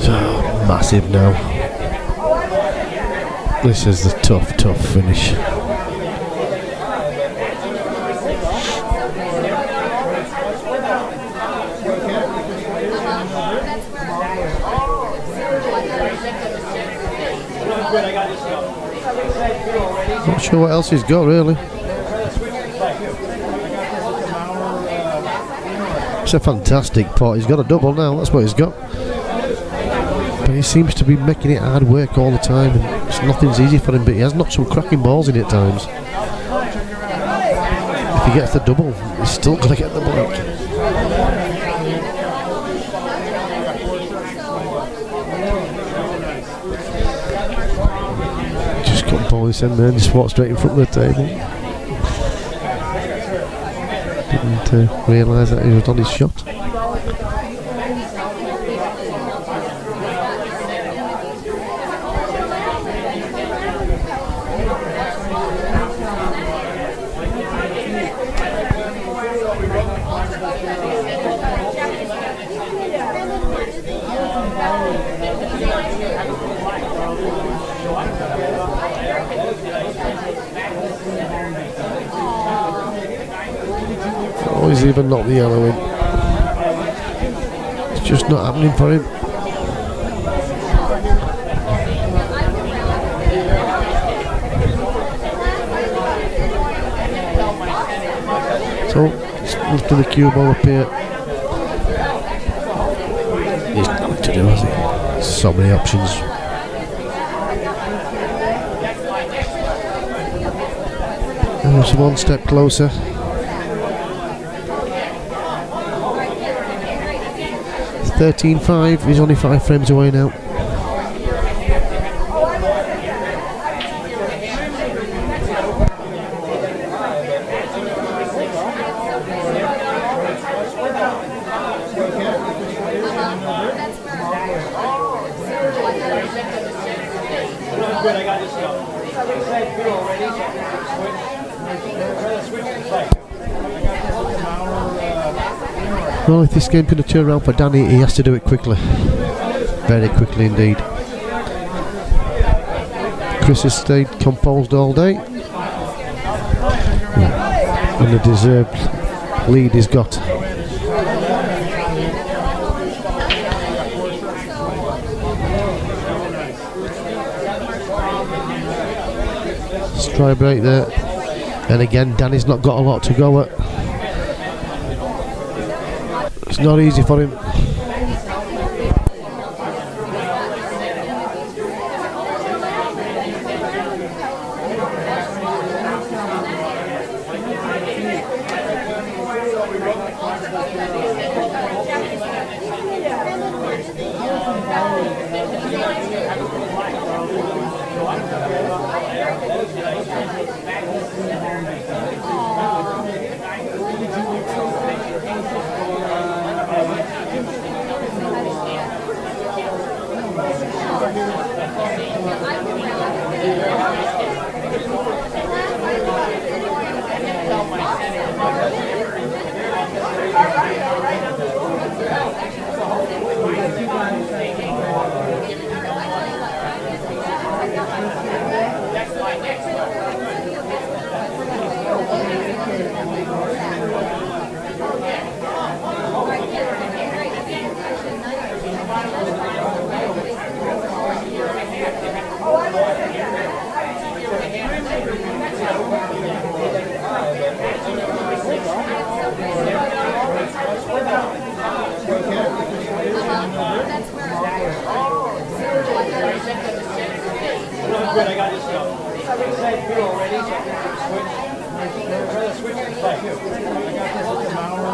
So massive now. This is the tough finish. Not sure what else he's got really. It's a fantastic pot. He's got a double now, that's what he's got. But he seems to be making it hard work all the time, and nothing's easy for him, but he has knocked some cracking balls in it at times. If he gets the double, he's still going to get the break. Just got Polish in there and just walked straight in front of the table. Didn't realise that he was on his shot. Oh, he's even knocked the yellow in. It's just not happening for him. So, let's do the cue ball up here. He's nothing to do, has he? So many options. And it's one step closer. 13-5, he's only 5 frames away now. good, I got this going. Side two already, so I'm going to switch. Switch to the side two. I got this at the Mauer. Well, if this game can turn around for Danny, he has to do it quickly. Very quickly indeed. Chris has stayed composed all day. And the deserved lead he's got. Stride break there. And again, Danny's not got a lot to go at. It's not easy for him. Good, I got this going. Side two already, so I'm going to switch. Switch to the side two. I got this at the Mauer.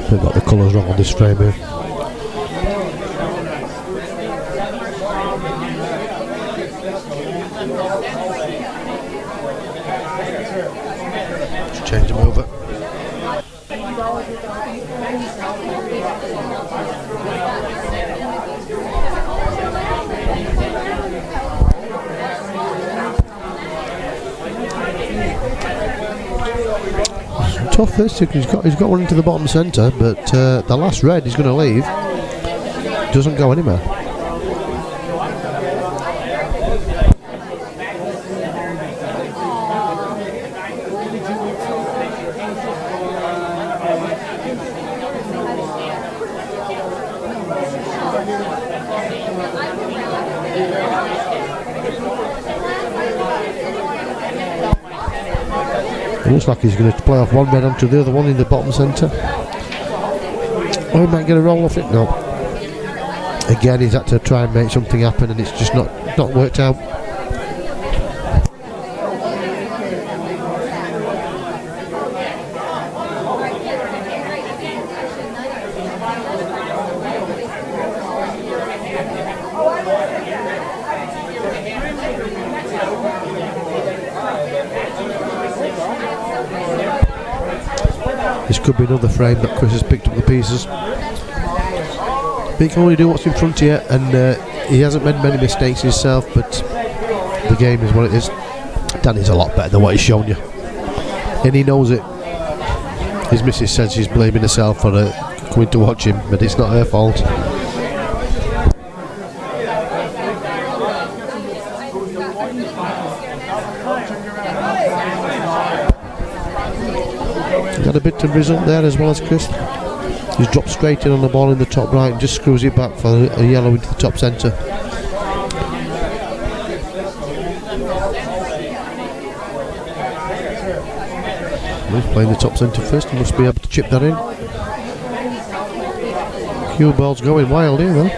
They've got the colours wrong on this frame here. Just change them over. Tough this, because he's got one into the bottom centre, but the last red he's going to leave doesn't go anywhere. It looks like he's going to play off one red onto the other one in the bottom centre. Or he might get a roll off it. No. Again, he's had to try and make something happen, and it's just not worked out. This could be another frame that Chris has picked up the pieces. But he can only do what's in front here, and he hasn't made many mistakes himself, but the game is what it is. Danny's a lot better than what he's shown you, and he knows it. His missus says she's blaming herself for coming to watch him, but it's not her fault. Got a bit of result there as well as Chris. He's dropped straight in on the ball in the top right and just screws it back for a yellow into the top centre. He's playing the top centre first and must be able to chip that in. Cue ball's going wild here though.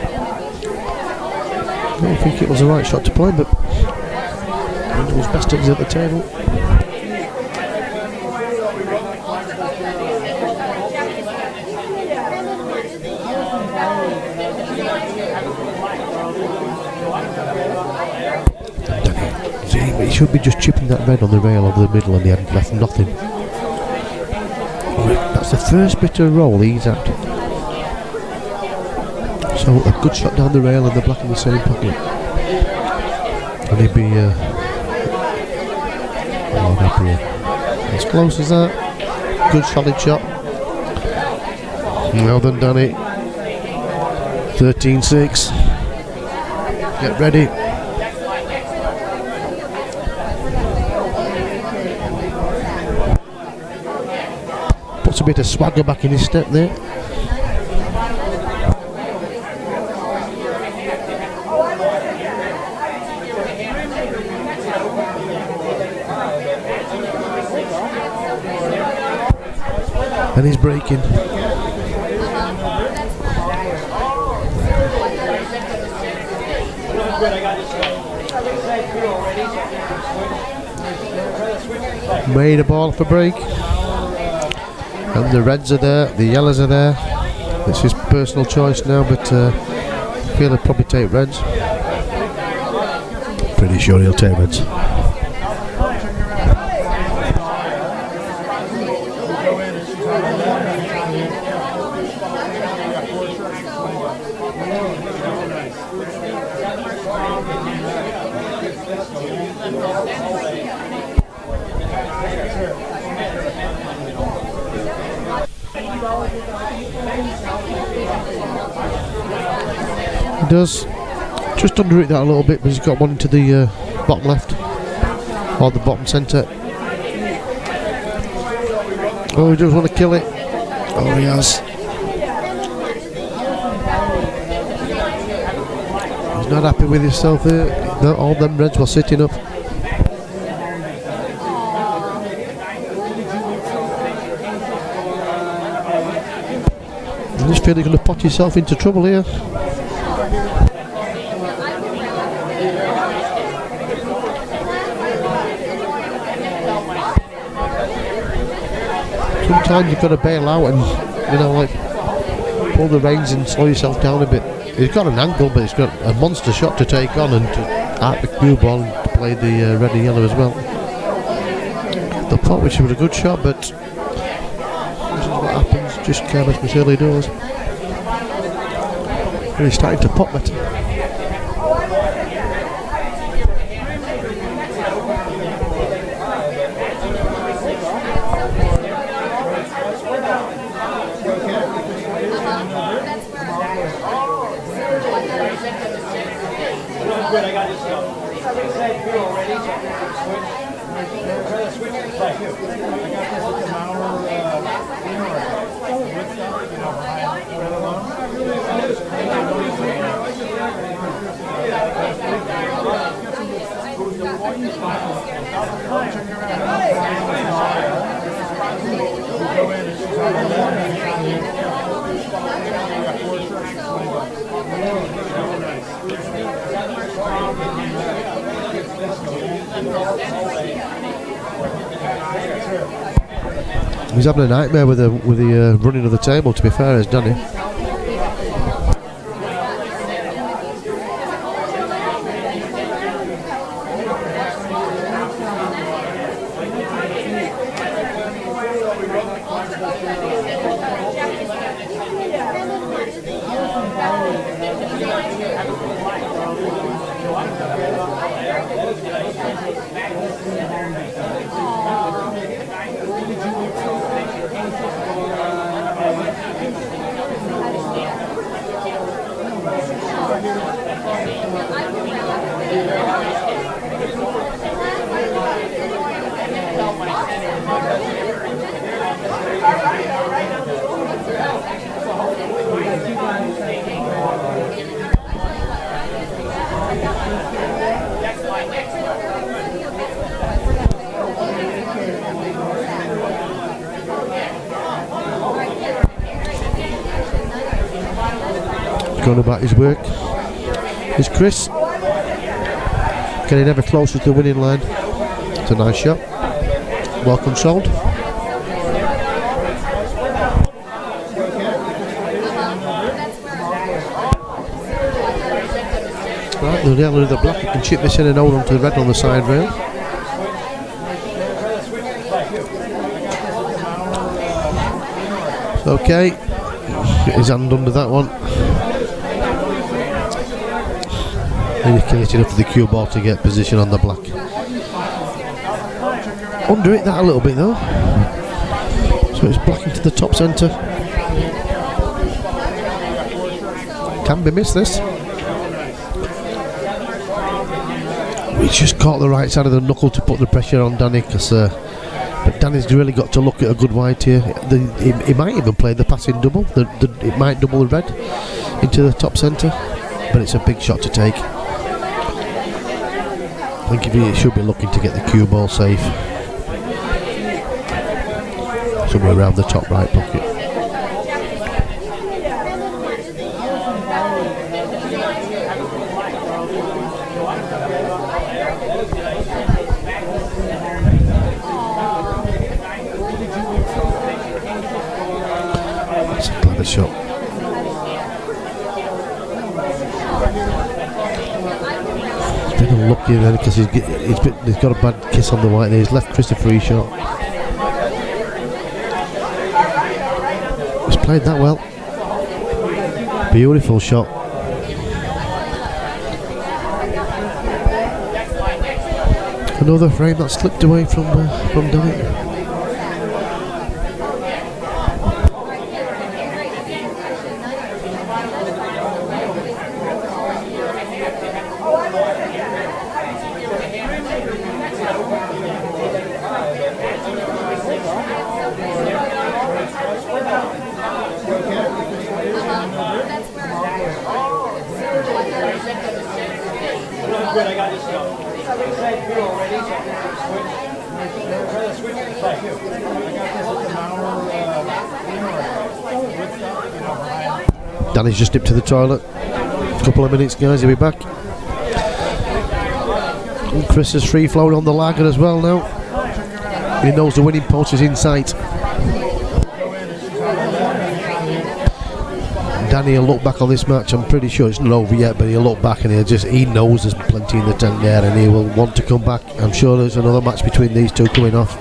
I don't think it was the right shot to play, but it was best at the table. should be just chipping that red on the rail over the middle, and he hadn't left nothing. That's the first bit of roll he's had. So a good shot down the rail and the black in the same pocket. And he'd be happy. As close as that. Good solid shot. Well done, Danny. 13-6. Get ready. Puts a bit of swagger back in his step there. And he's breaking. Made a ball for break. And the reds are there, the yellows are there. It's his personal choice now, but I feel he'll probably take reds. Pretty sure he'll take reds. He does just under it that a little bit, but he's got one into the bottom left or the bottom centre. Oh, he does want to kill it. Oh, he has. He's not happy with himself there. All them reds were sitting up. I just feel you're going to pot yourself into trouble here. Sometimes you've got to bail out and, you know, like pull the reins and slow yourself down a bit. He's got an angle, but he's got a monster shot to take on and to arc the cue ball and to play the red and yellow as well. The pot, which was a good shot, but this is what happens. Just carelessness early doors. Really starting to pop better. Good, I got this stuff. Somebody said you already, so I'm going to switch. Switch to play. I got this at the Mauer, He's having a nightmare with the running of the table, to be fair, has Danny. Going about his work is Chris, getting ever closer to the winning line. It's a nice shot, well controlled. Right, the yellow and the black, you can chip this in and hold onto the red on the side rail. Okay, get his hand under that one. And he can hit it up to the cue ball to get position on the black. Under it that a little bit though. So it's black into the top centre. Can be missed this. He's just caught the right side of the knuckle to put the pressure on Danny, but Danny's really got to look at a good white here. He might even play the passing double. It might double the red into the top centre, but it's a big shot to take. I think he should be looking to get the cue ball safe. Somewhere around the top right pocket. That's a clever shot. He's been unlucky then because he's got a bad kiss on the white there. He's left Chris a free shot. Played that well. Beautiful shot. Another frame that slipped away from Danny. Good, I got this going. Side view already, so switch to the side view. I got this at the Danny's just dipped to the toilet. A couple of minutes, guys, he'll be back. And Chris is free flowing on the lager as well now. He knows the winning post is in sight. Danny will look back on this match. I'm pretty sure it's not over yet, but he'll look back and he knows there's plenty in the tank there, and he will want to come back. I'm sure there's another match between these two coming off.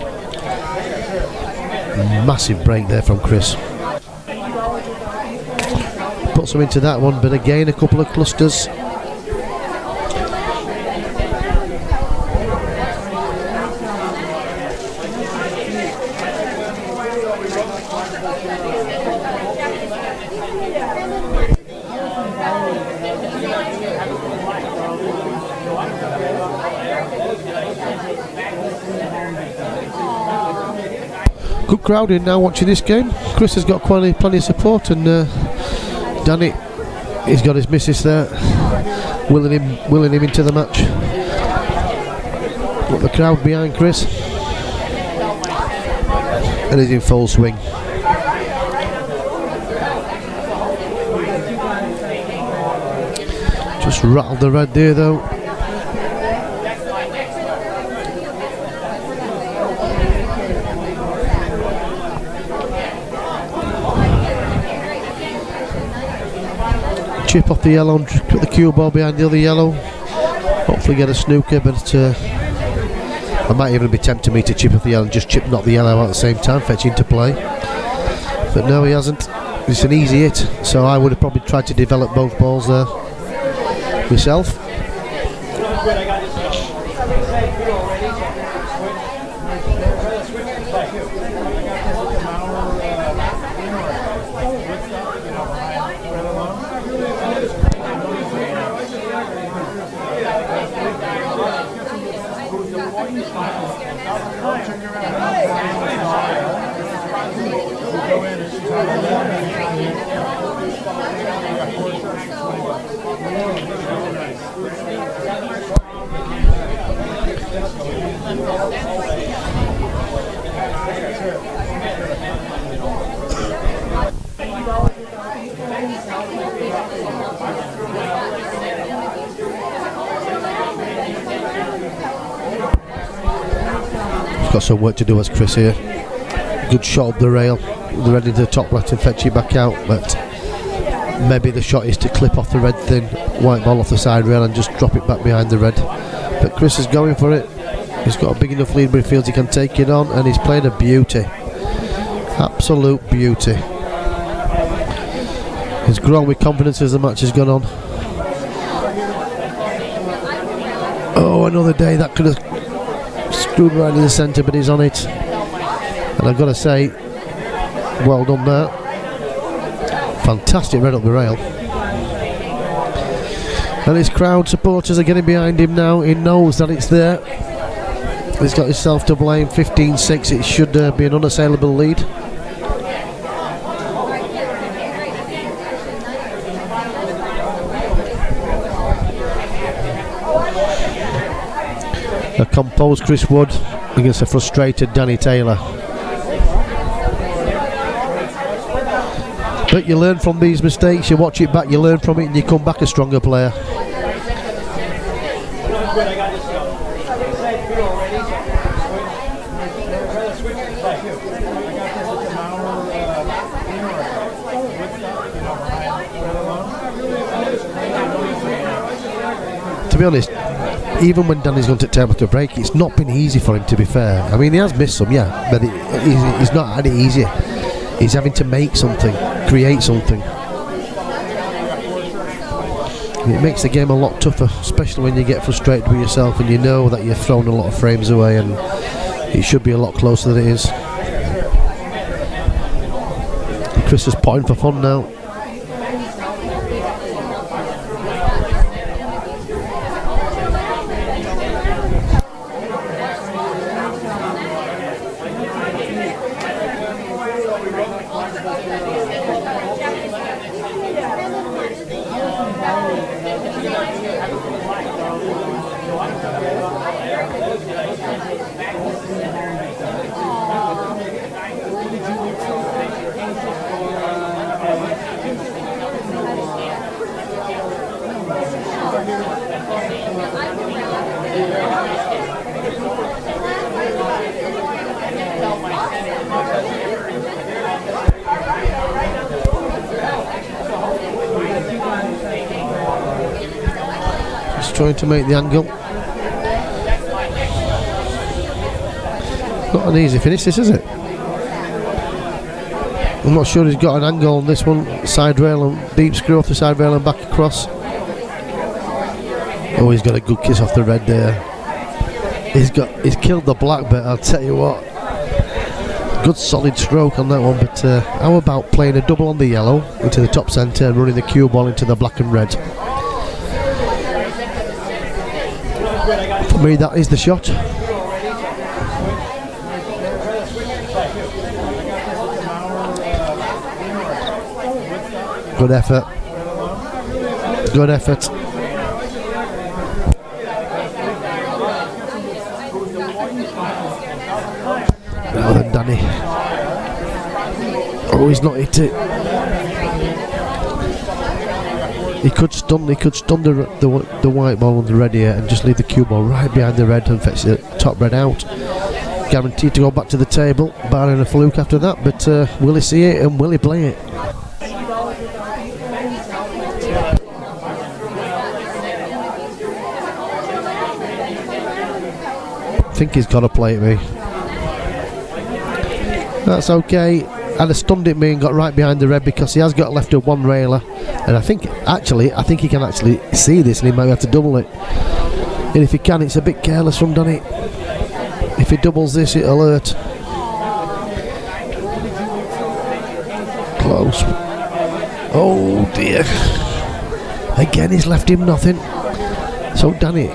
Massive break there from Chris. Puts him into that one, but again a couple of clusters. Good crowd in now watching this game. Chris has got plenty of support, and Danny, he's got his missus there, willing him into the match. Got the crowd behind Chris, and he's in full swing. Just rattled the red there though. Chip off the yellow and put the cue ball behind the other yellow. Hopefully get a snooker, but I might even be tempting me to chip off the yellow and just knock the yellow out at the same time, fetch into play. But no, he hasn't. It's an easy hit, so I would have probably tried to develop both balls there myself. Got some work to do as Chris here. Good shot up the rail, ready to the top left and fetch it back out, but maybe the shot is to clip off the red thin, white ball off the side rail and just drop it back behind the red. But Chris is going for it. He's got a big enough lead where he feels he can take it on, and he's playing a beauty. Absolute beauty. He's grown with confidence as the match has gone on. Oh, another day that could have screwed right in the centre, but he's on it. And I've got to say, well done there. Fantastic red up the rail. And his crowd supporters are getting behind him now. He knows that it's there. He's got himself to blame. 15-6. It should be an unassailable lead. A composed Chris Wood against a frustrated Danny Taylor. But you learn from these mistakes, you watch it back, you learn from it, and you come back a stronger player. To be honest, even when Danny's gone to table to break, it's not been easy for him, to be fair. I mean, he has missed some, yeah, but he's not had it easy. He's having to make something, create something. And it makes the game a lot tougher, especially when you get frustrated with yourself and you know that you've thrown a lot of frames away and it should be a lot closer than it is. Chris is potting for fun now. Trying to make the angle. Not an easy finish, this, is it? I'm not sure he's got an angle on this one. Side rail and deep screw off the side rail and back across. Oh, he's got a good kiss off the red there. He's killed the black, but I'll tell you what, good solid stroke on that one. But how about playing a double on the yellow into the top centre and running the cue ball into the black and red? For me, that is the shot. Good effort. Good effort. Now then, Danny. Oh, he's not hit it. He could stun the white ball on the red here and just leave the cue ball right behind the red and fetch the top red out. Guaranteed to go back to the table, barring a fluke after that. But will he see it and will he play it? I think he's got to play it, me. That's okay. I'd have stunned it, me, and got right behind the red because he has got left a one railer, and I think he can actually see this, and he might have to double it. And if he can, it's a bit careless from Danny. If he doubles this, it'll hurt. Close. Oh dear. Again, he's left him nothing. So Danny,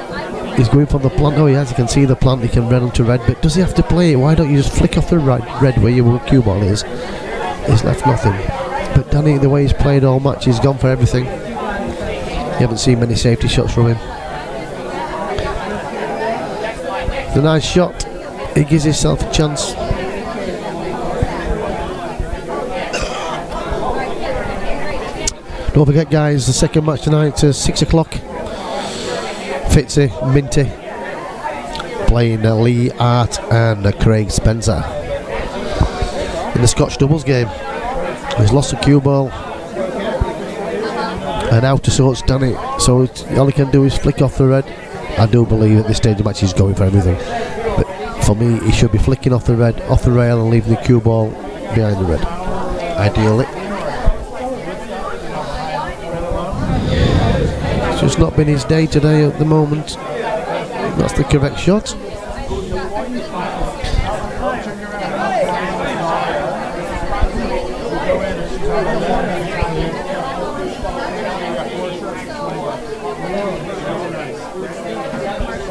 he's going for the plant. Oh, he has. You can see the plant. He can red onto red. But does he have to play it? Why don't you just flick off the red where your cue ball is? He's left nothing. But Danny, the way he's played all match, he's gone for everything. You haven't seen many safety shots from him. It's a nice shot. He gives himself a chance. Don't forget, guys, the second match tonight is 6 o'clock. Fitzy, Minty playing Lee Hart and Craig Spencer in the Scotch doubles game. He's lost the cue ball and out to sorts Danny, so all he can do is flick off the red. I do believe at this stage of the match he's going for everything, but for me he should be flicking off the red, off the rail, and leaving the cue ball behind the red, ideally. Just not been his day today at the moment. That's the correct shot.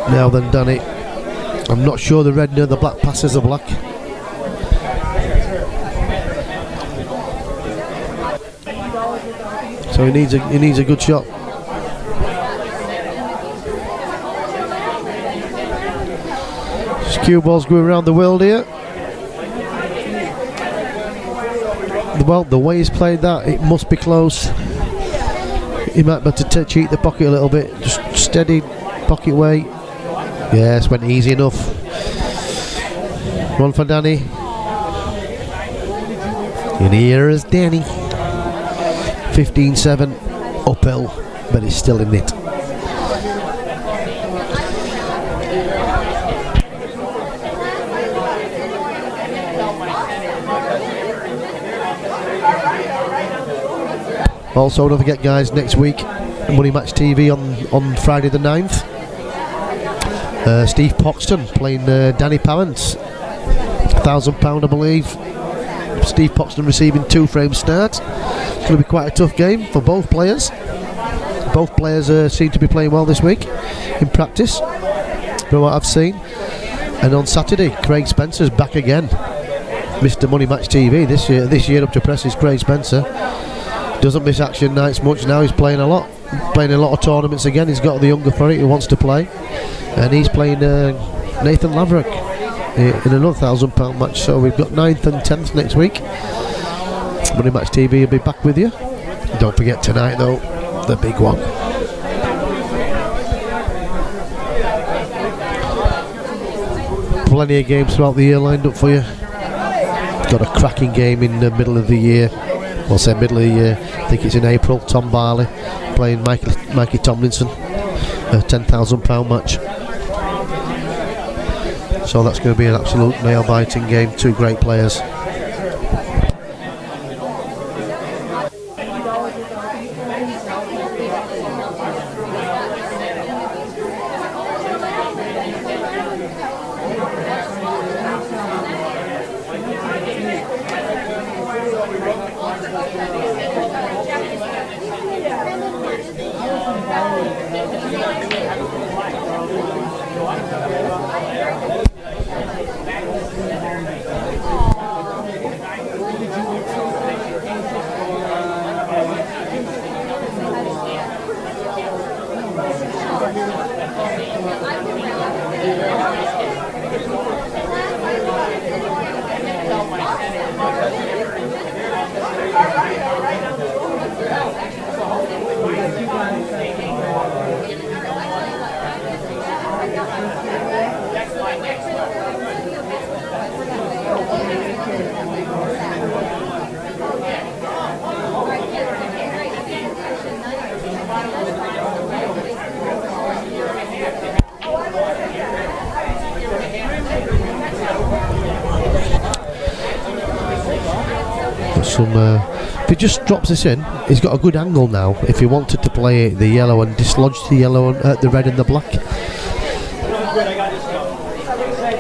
Now then, Danny. I'm not sure the red nor the black passes are black. So he needs a good shot. Cue balls going around the world here. Well, the way he's played that, it must be close. He might be able to cheat the pocket a little bit. Just steady pocket weight. Yes, went easy enough. One for Danny. And here is Danny. 15-7 uphill, but he's still in it. Also, don't forget, guys, next week, Money Match TV on Friday the 9th. Steve Poxton playing Danny Parents. £1,000, I believe. Steve Poxton receiving 2 frame start. It's going to be quite a tough game for both players. Both players seem to be playing well this week in practice, from what I've seen. And on Saturday, Craig Spencer's back again. Mr. Money Match TV this year up to press is Craig Spencer. Doesn't miss action nights much now. He's playing a lot of tournaments again. He's got the younger for it who wants to play, and he's playing Nathan Laverick in another £1,000 match. So we've got 9th and 10th next week. Money Match TV will be back with you. Don't forget tonight though, the big one. Plenty of games throughout the year lined up for you. Got a cracking game in the middle of the year. We'll say middle of the year, I think it's in April. Tom Barley playing Mikey Tomlinson, a £10,000 match. So that's going to be an absolute nail-biting game. 2 great players. If he just drops this in, he's got a good angle now. If he wanted to play the yellow and dislodge the yellow, the red and the black.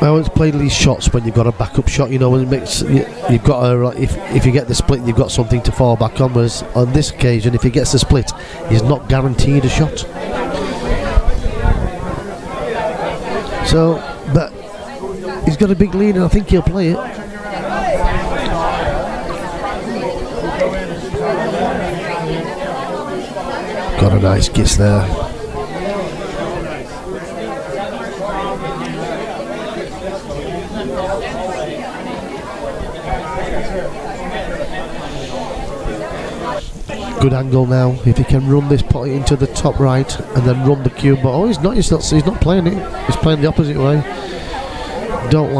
I always play these shots when you've got a backup shot. You know, when it makes you've got a, if you get the split, you've got something to fall back on. Whereas on this occasion, if he gets the split, he's not guaranteed a shot. So, but he's got a big lead, and I think he'll play it. Got a nice kiss there. Good angle now. If he can run this pot into the top right and then run the cue, but oh, he's not playing it. He's playing the opposite way. Don't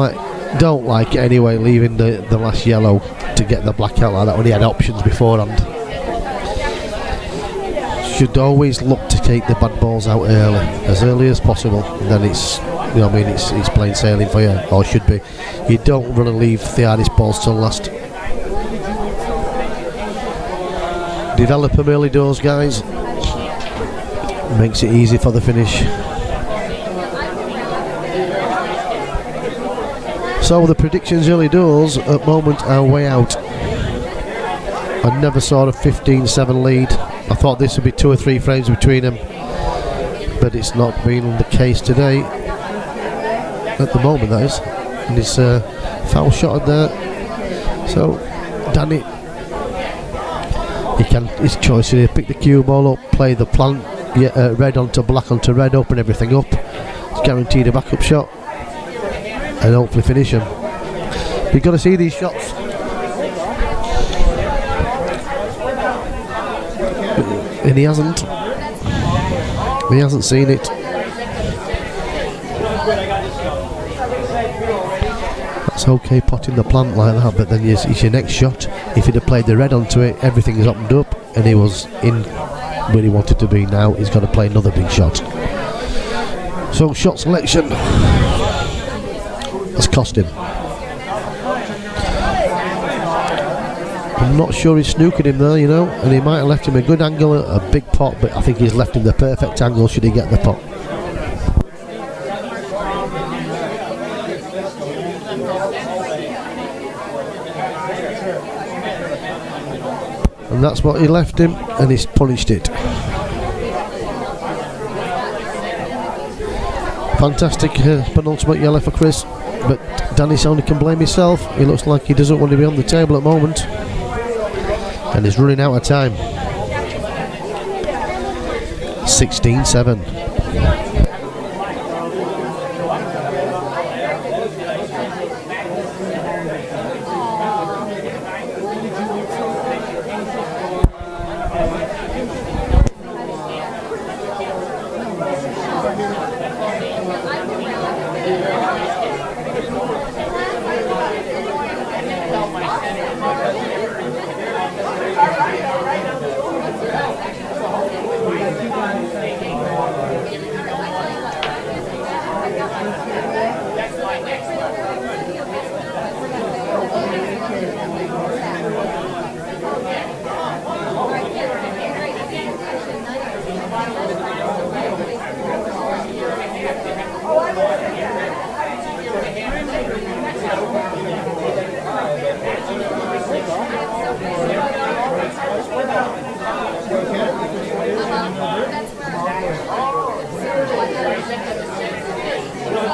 like it anyway. Leaving the last yellow to get the black out like that when he had options beforehand. Should always look to take the bad balls out as early as possible. And then it's, you know what I mean, it's plain sailing for you, or should be. You don't run and leave the hardest balls till last. Develop them early doors, guys. makes it easy for the finish. So the predictions early doors at the moment are way out. I never saw a 15-7 lead. I thought this would be 2 or 3 frames between them, but it's not been the case today. At the moment, that is. And it's a foul shot there. So Danny, he can, his choice here, pick the cue ball up, play the plant, red onto black, open everything up. It's guaranteed a backup shot and hopefully finish him. You've got to see these shots. And he hasn't seen it. That's okay potting the plant like that, but then it's your next shot. If he'd have played the red onto it, everything is opened up and he was in where he wanted to be. Now he's got to play another big shot. So shot selection has cost him. I'm not sure he's snookered him there, you know, and he might have left him a good angle, a big pot, but I think he's left him the perfect angle should he get the pot. And that's what he left him, and he's punished it. Fantastic penultimate yellow for Chris, but Danny only can blame himself. He looks like he doesn't want to be on the table at the moment, and he's running out of time. 16-7.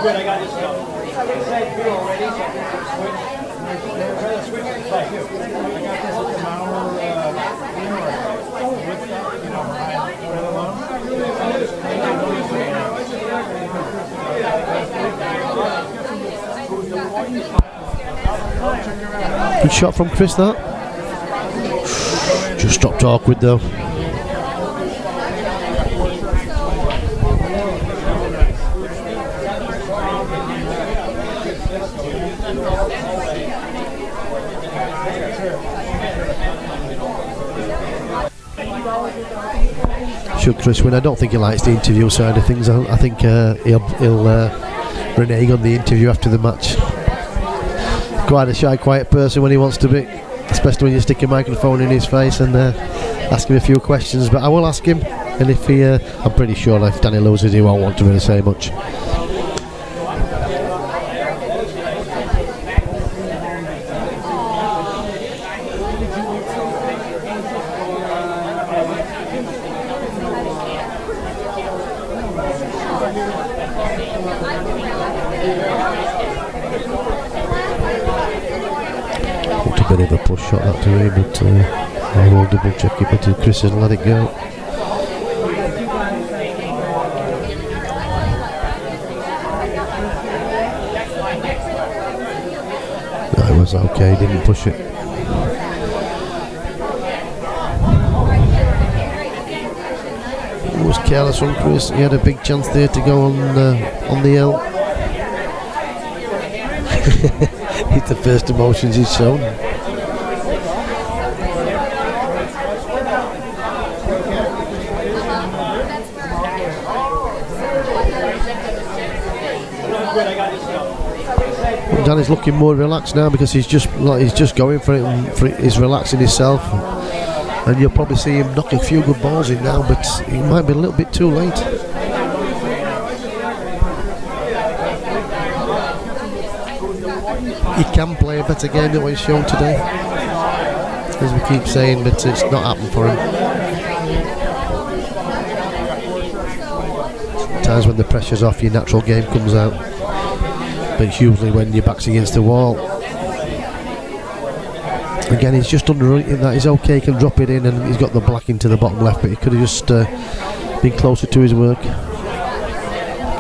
Good, I got this stuff. It's like beer already, so switch. Switch to play. I got this at the Mauer, Good shot from Chris, that. Just stopped awkward though. Should Chris win? I don't think he likes the interview side of things. I think he'll renege on the interview after the match. Quite a shy, quiet person when he wants to be, especially when you stick a microphone in his face and ask him a few questions. But I will ask him, and if he, I'm pretty sure if Danny loses, he won't want to really say much. A bit of a push shot that to him, but I will double check it, but Chris has let it go. No, it was okay, he didn't push it. It was careless from Chris. He had a big chance there to go on the L. It's the first emotions he's shown. Danny's looking more relaxed now because he's just going for it and he's relaxing himself. and you'll probably see him knock a few good balls in now, but he might be a little bit too late. He can play a better game than what he's shown today, as we keep saying, but it's not happened for him. Times when the pressure's off, your natural game comes out, but it's usually when your back's against the wall. Again, he's just underrated that. He's okay, he can drop it in, and he's got the black into the bottom left, but he could have just been closer to his work.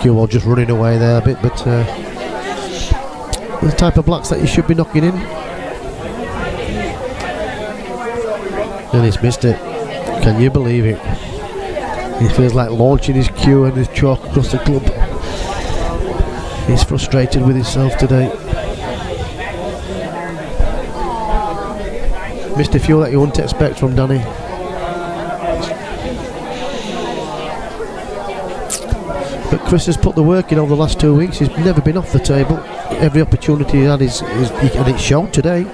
Cue ball just running away there a bit, but the type of blacks that he should be knocking in, and he's missed it. Can you believe it? He feels like launching his cue and his chalk across the club. He's frustrated with himself today. Missed a few that you wouldn't expect from Danny. But Chris has put the work in over the last 2 weeks. He's never been off the table. Every opportunity he had and it showed today.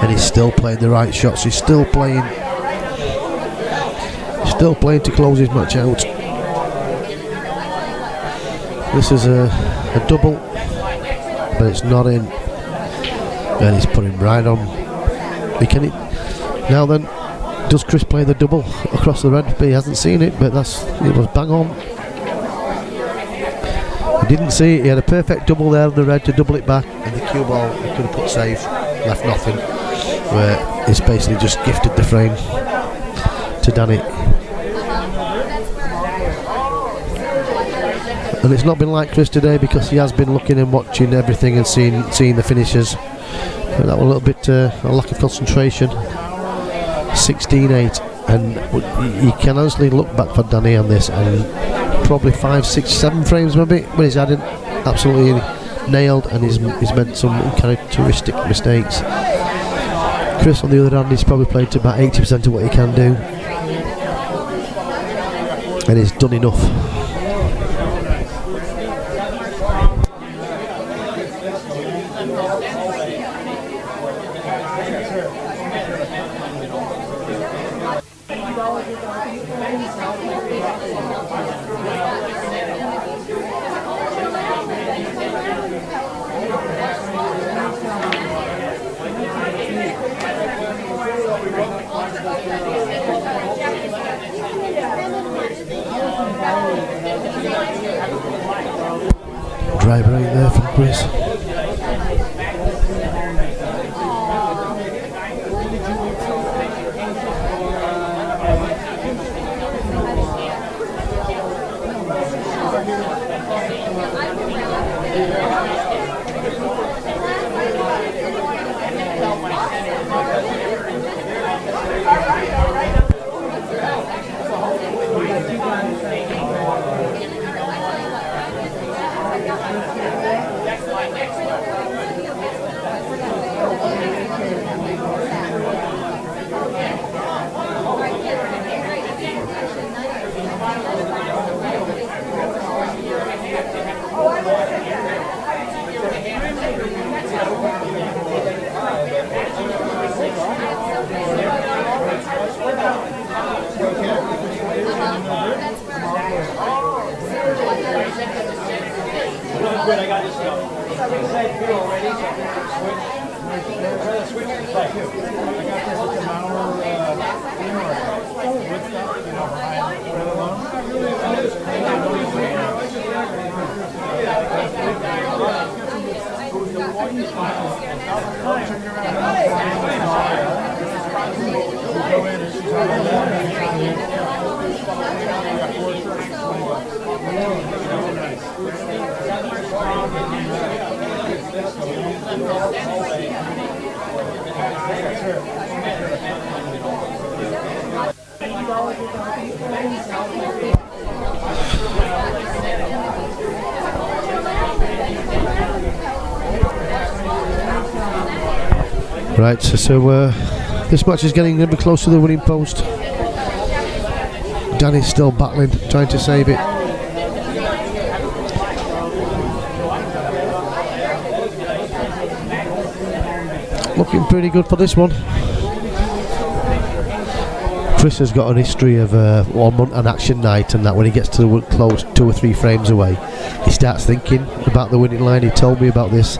And he's still playing the right shots. He's still playing to close his match out. This is a double, but it's not in. And he's put him right on. Now then, does Chris play the double across the red? But he hasn't seen it, but it was bang on. He didn't see it. He had a perfect double there on the red to double it back, and the cue ball he could have put safe, left nothing. Where he's basically just gifted the frame to Danny. And it's not been like Chris today, because he has been looking and watching everything and seeing the finishes. But that was a little bit a lack of concentration. 16-8, and you can honestly look back for Danny on this, and probably 5, 6, 7 frames maybe when he's had it absolutely nailed, and he's made some uncharacteristic mistakes. Chris, on the other hand, he's probably played to about 80% of what he can do, and he's done enough. Driver right there from Chris. Good, I got this stuff. Side view already, so switch. Rather switch to the side view. I got this at the Mauer, with stuff, behind the alone. Go in and she's on the left. Right, so this match is getting a bit close to the winning post. Danny's still battling, trying to save it. Looking pretty good for this one. Chris has got an history of an action night, and that when he gets to close 2 or 3 frames away, he starts thinking about the winning line. He told me about this,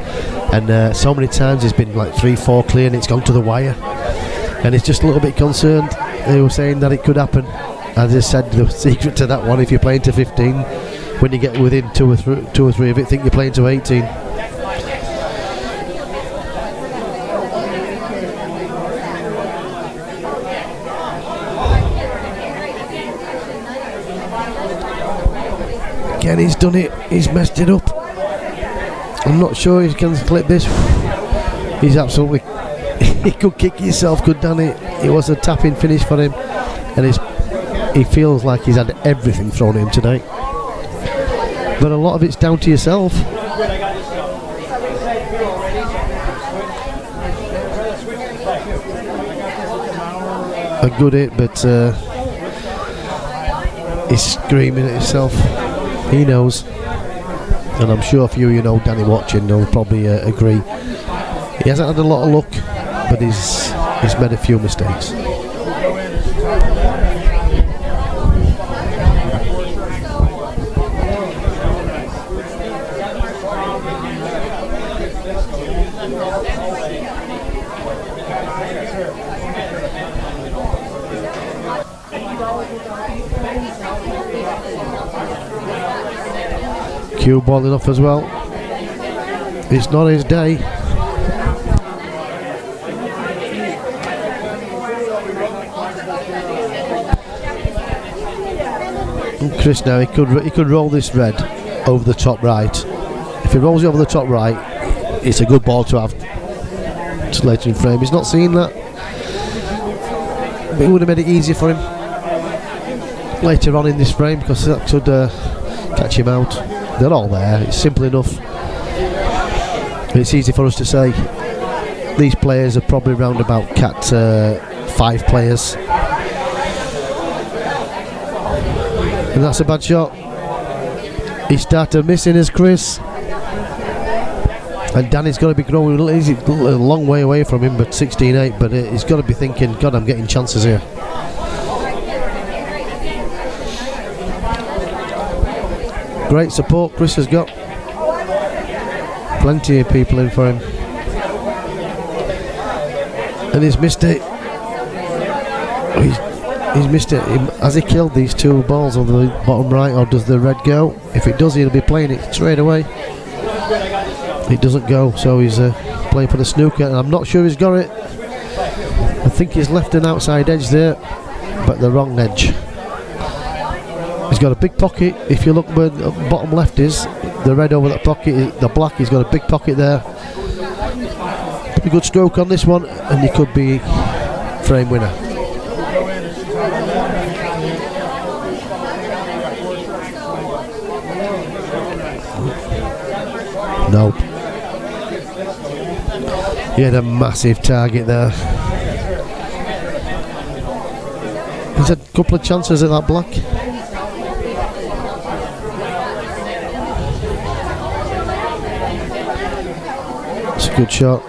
and so many times he's been like 3-4 clear and it's gone to the wire, and he's just a little bit concerned. They were saying that it could happen. As I said, the secret to that one, if you're playing to 15, when you get within 2 or 3 of it, think you're playing to 18. Again, he's done it. He's messed it up. I'm not sure he can clip this. He's absolutely... he could kick himself, could Danny. It was a tapping finish for him, and he feels like he's had everything thrown at him today. But a lot of it's down to yourself. A good hit, but he's screaming at himself. He knows, and I'm sure a few of you know Danny watching will probably agree. He hasn't had a lot of luck, but he's made a few mistakes. Cue balling off as well. It's not his day. And Chris now, he could roll this red over the top right. If he rolls it over the top right, it's a good ball to have to later in frame. He's not seeing that. But it would have made it easier for him later on in this frame, because that could catch him out. They're all there. It's simple enough. It's easy for us to say. These players are probably round about cat 5 players, and that's a bad shot. He started missing as Chris, and Danny's got to be growing a long way away from him, but 16-8. But he's got to be thinking, God, I'm getting chances here. Great support Chris has got. Plenty of people in for him, and he's missed it. He's missed it. Has he killed these 2 balls on the bottom right, or does the red go? If it does, he'll be playing it straight away. It doesn't go, so he's playing for the snooker, and I'm not sure he's got it. I think he's left an outside edge there, but the wrong edge. He's got a big pocket. If you look where the bottom left is, the red over that pocket, the black, he's got a big pocket there. Pretty good stroke on this one, and he could be frame winner. Nope. He had a massive target there. He's had a couple of chances at that black. It's a good shot.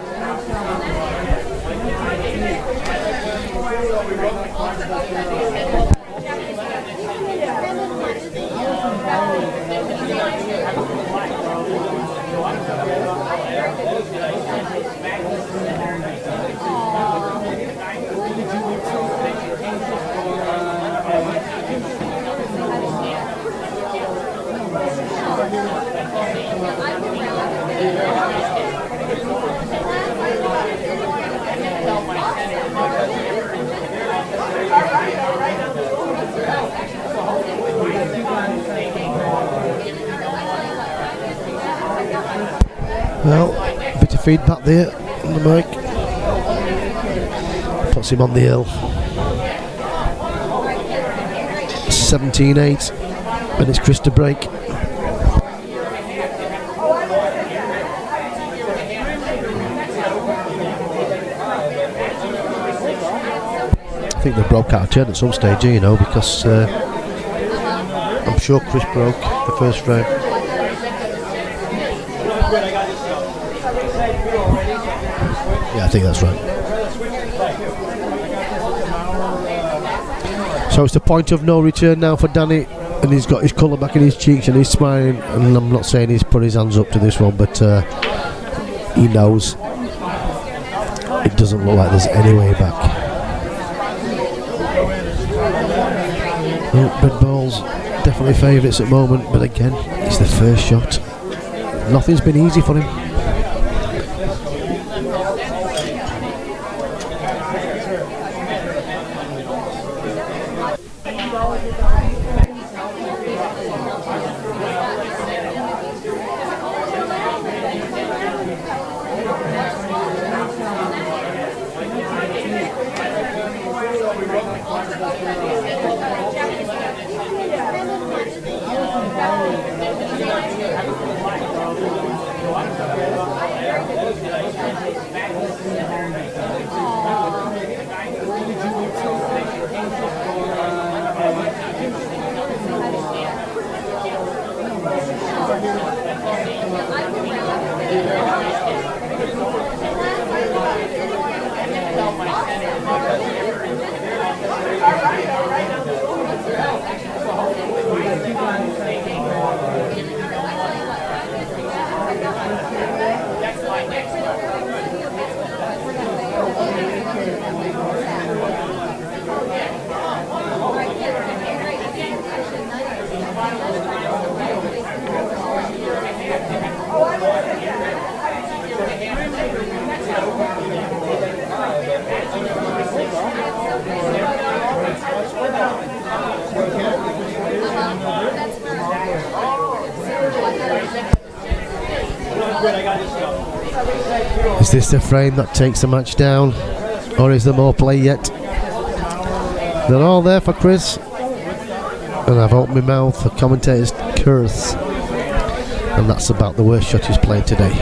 Well, a bit of feedback there on the mic. Puts him on the hill. 17-8, and it's Chris to break. I think they broke out of turn at some stage, you know, because I'm sure Chris broke the first frame. Yeah, I think that's right. So it's the point of no return now for Danny, and he's got his colour back in his cheeks and he's smiling, and I'm not saying he's put his hands up to this one, but he knows it doesn't look like there's any way back. Red Balls definitely favourites at the moment, but again, it's the first shot. Nothing's been easy for him. Is this the frame that takes the match down, or is there more play yet? They're all there for Chris, and I've opened my mouth for commentators' curse, and that's about the worst shot he's played today.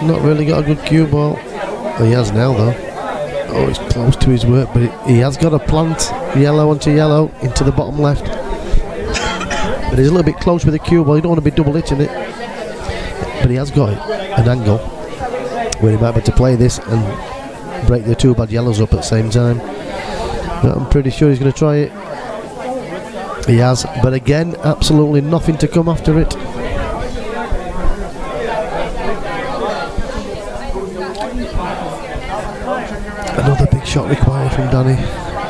Not really got a good cue ball. Well, he has now though. Oh, he's close to his work, but he has got to plant yellow onto yellow into the bottom left. But he's a little bit close with the cue ball. You don't want to be double hitting it. But he has got an angle where he might be able to play this and break the two bad yellows up at the same time. But I'm pretty sure he's going to try it. He has, but again, absolutely nothing to come after it. Another big shot required from Danny.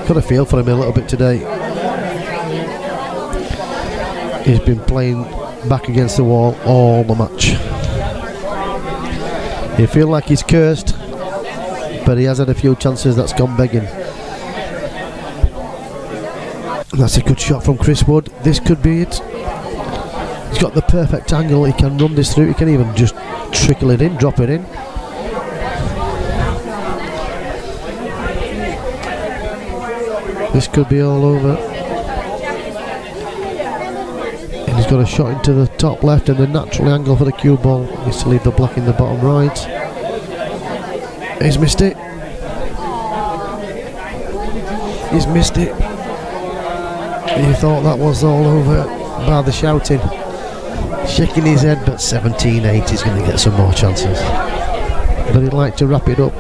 Got a feel for him a little bit today. He's been playing back against the wall all the match. You feel like he's cursed, but he has had a few chances that's gone begging. That's a good shot from Chris Wood. This could be it. He's got the perfect angle. He can run this through. He can even just trickle it in, drop it in. This could be all over. And he's got a shot into the top left and the natural angle for the cue ball. He needs to leave the black in the bottom right. He's missed it. He's missed it. He thought that was all over by the shouting. Shaking his head, but 17-8, he's going to get some more chances. But he'd like to wrap it up.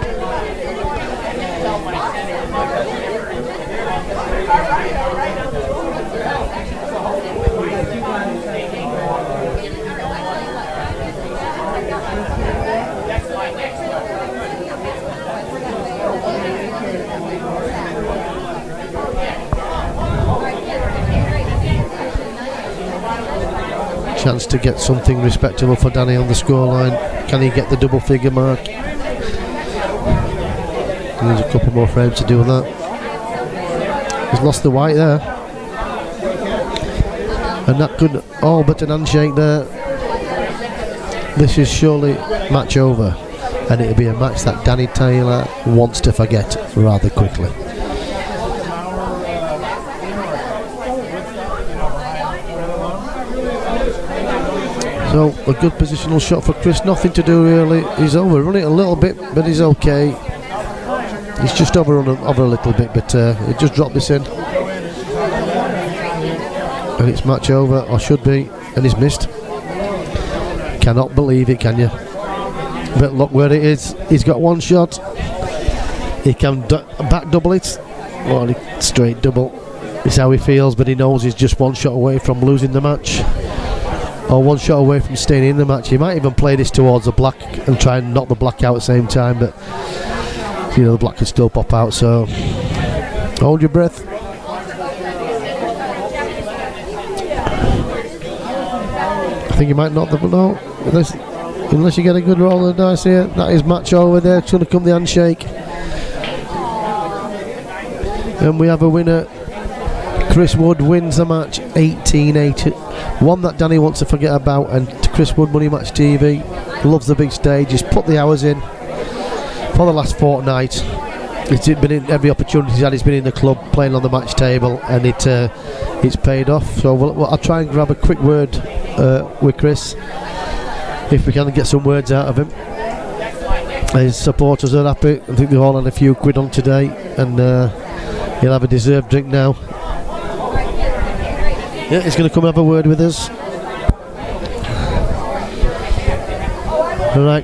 Chance to get something respectable for Danny on the scoreline. Can he get the double figure mark? There's a couple more frames to do on that. He's lost the white there, and that could all but an handshake there. This is surely match over, and it'll be a match that Danny Taylor wants to forget rather quickly. So a good positional shot for Chris, nothing to do really. He's overrun it a little bit, but he's okay. He's just overrun over a little bit, but he just dropped this in. And it's match over, or should be, and he's missed. Cannot believe it, can you? But look where it is. He's got one shot. He can back double it. Well, straight double. It's how he feels, but he knows he's just one shot away from losing the match. Or one shot away from staying in the match. He might even play this towards the black and try and knock the black out at the same time, but you know the black could still pop out, so hold your breath. I think he might knock the no, unless you get a good roll of the dice here. That is match over there. It's going to come the handshake, and we have a winner. Chris Wood wins the match 18-8. One that Danny wants to forget about, and Chris Wood, Money Match TV, loves the big stage. He's put the hours in for the last fortnight. He's been in every opportunity he's had. He's been in the club playing on the match table, and it's paid off. So I'll try and grab a quick word with Chris if we can get some words out of him. His supporters are happy. I think they've all had a few quid on today, and he'll have a deserved drink now. Yeah, he's going to come have a word with us. Alright,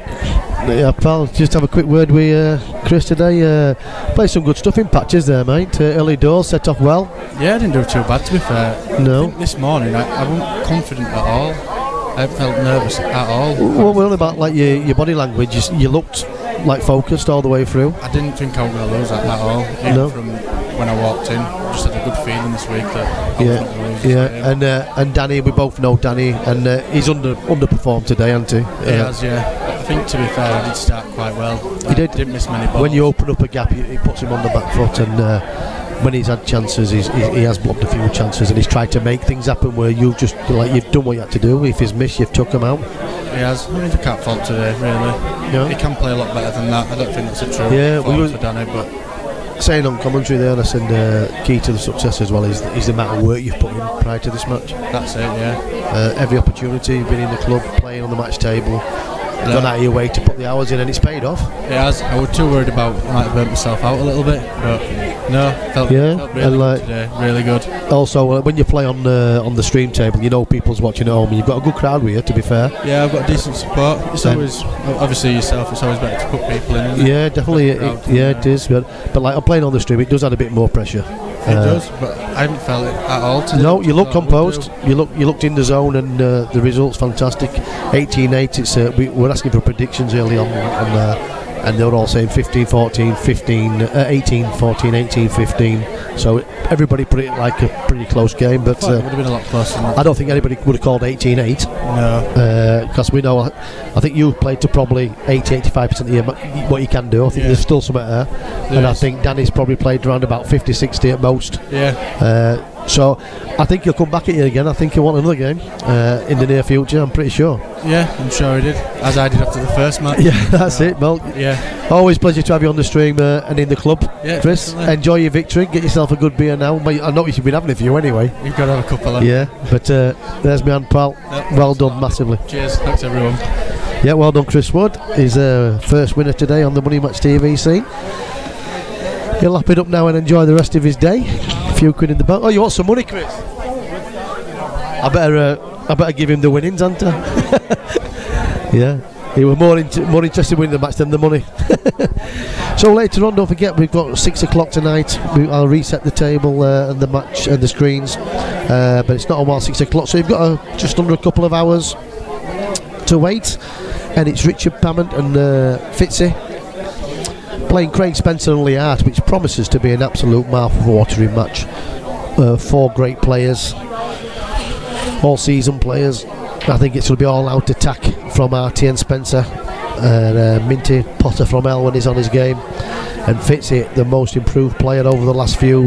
yeah, pal, just have a quick word with Chris today. Played some good stuff in patches there, mate. Early doors, set off well. Yeah, I didn't do too bad, to be fair. No. I think this morning I wasn't confident at all. I felt nervous at all. Well, we're on about like your body language. You looked like focused all the way through. I didn't think I was going to lose at all. Even No. From when I walked in, I just had a good feeling this week that I was not going to lose. And Danny, we both know Danny, and he's underperformed today, hasn't he? He has, yeah. I think, to be fair, I did start quite well. He did. Didn't miss many balls. When you open up a gap, he puts him on the back foot, and when he's had chances, he has blocked a few chances, and he's tried to make things happen where you've done what you had to do. If he's missed, you've took him out. He has. I mean, I can't fault today, really. Yeah. He can play a lot better than that. I don't think that's a true fault for Danny, but saying on commentary there, I said key to the success as well is the amount of work you've put in prior to this match. That's it, yeah. Every opportunity, you've been in the club, playing on the match table, gone out of your way to put the hours in, and it's paid off. It has. I was too worried about I might have burnt myself out a little bit, but no, felt really good today, really good. Also, when you play on the stream table, you know people's watching at home, and you've got a good crowd with you, to be fair. Yeah, I've got decent support. It's always, obviously yourself, it's always better to put people in, isn't it? Yeah, definitely. It is. But like I'm playing on the stream, it does add a bit more pressure. It does, but I haven't felt it at all today. No, you look composed. You looked in the zone, and the results fantastic. 18-8. It's we're asking for predictions early on, and they were all saying 15-14, 18-14, 18-15. So everybody put it like a pretty close game, but it would have been a lot closer than that. I don't think anybody would have called 18-8. No, because we know. I think you played to probably 80-85% of what you can do. I think there's still something there, and I think Danny's probably played around about 50-60 at most. Yeah. So I think he'll come back at you again. I think he'll want another game in the near future. I'm pretty sure. Yeah, I'm sure he did, as I did after the first match. Yeah, that's it. Well, yeah. Always pleasure to have you on the stream and in the club. Yeah, Chris, definitely. enjoy your victory. Get yourself a good beer now. I know you've been having a few anyway. You've got to have a couple of. Yeah, but there's my hand, pal. Yep. Well done, massively. Cheers, thanks everyone. Yeah, well done, Chris Wood. He's first winner today on the Money Match TV scene. He'll lap it up now and enjoy the rest of his day. Few quid in the bank. Oh, you want some money, Chris? I better give him the winnings, hadn't I? Yeah, he was more interested in winning the match than the money. So later on, don't forget, we've got 6 o'clock tonight. I'll reset the table and the match and the screens, but it's not on while 6 o'clock. So you've got just under a couple of hours to wait, and it's Richard Pammond and Fitzy playing Craig Spencer and Lee Hart, which promises to be an absolute mouth-watering match. 4 great players, all season players. I think it's going to be all out attack from Artie and Spencer, and Minty Potter from Elwyn is on his game, and Fitzy, the most improved player over the last few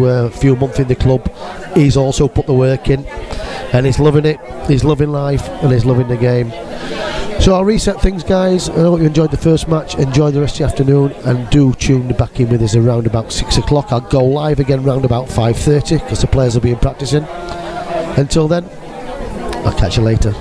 months in the club. He's also put the work in, and he's loving it. He's loving life, and he's loving the game. So I'll reset things, guys. I hope you enjoyed the first match. Enjoy the rest of the afternoon, and do tune back in with us around about 6 o'clock. I'll go live again around about 5:30 because the players will be practicing. Until then, I'll catch you later.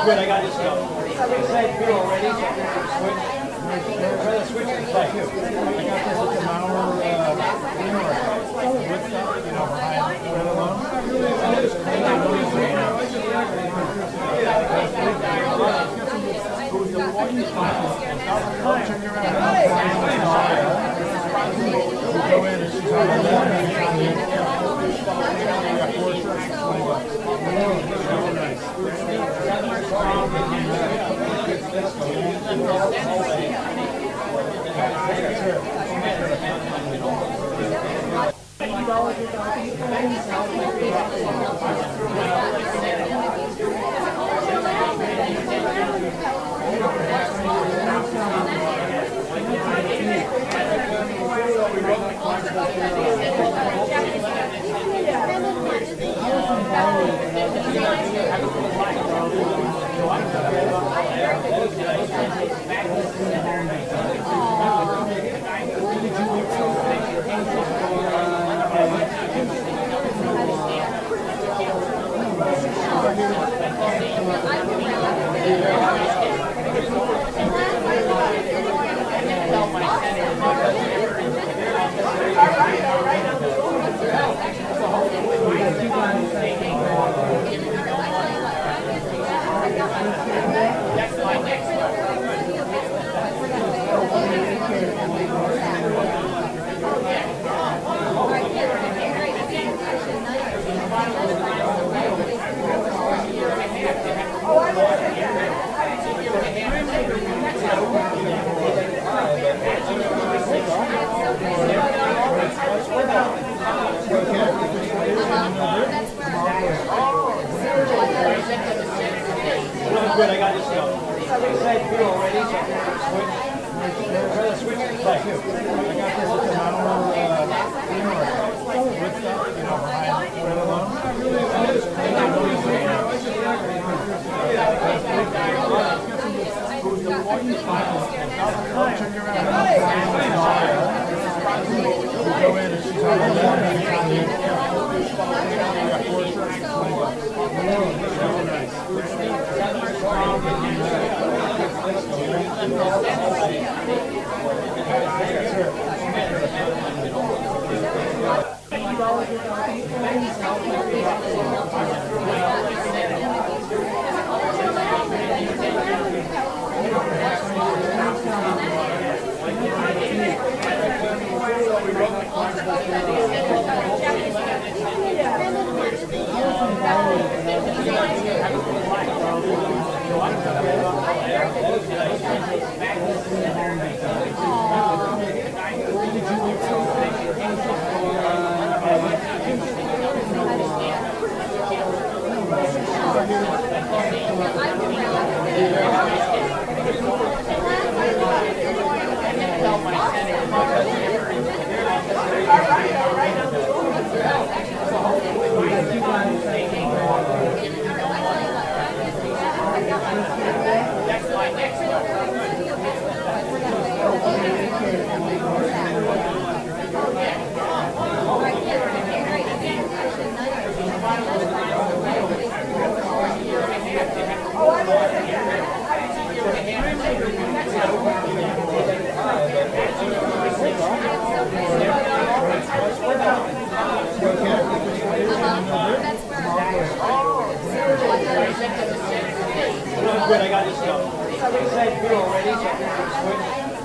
Good, I got this stuff. Say feel already, so switch. Switch to play. I got this at the Mauer, Good, I got this stuff. Say feel already, so switch to play. I got this at the Mauer,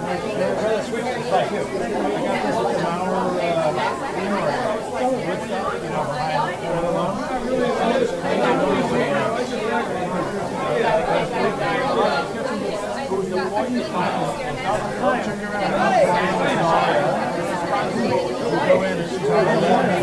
rather switch to the side too. I got this at the Mauer, Woodstock, you know, go in and she's on the left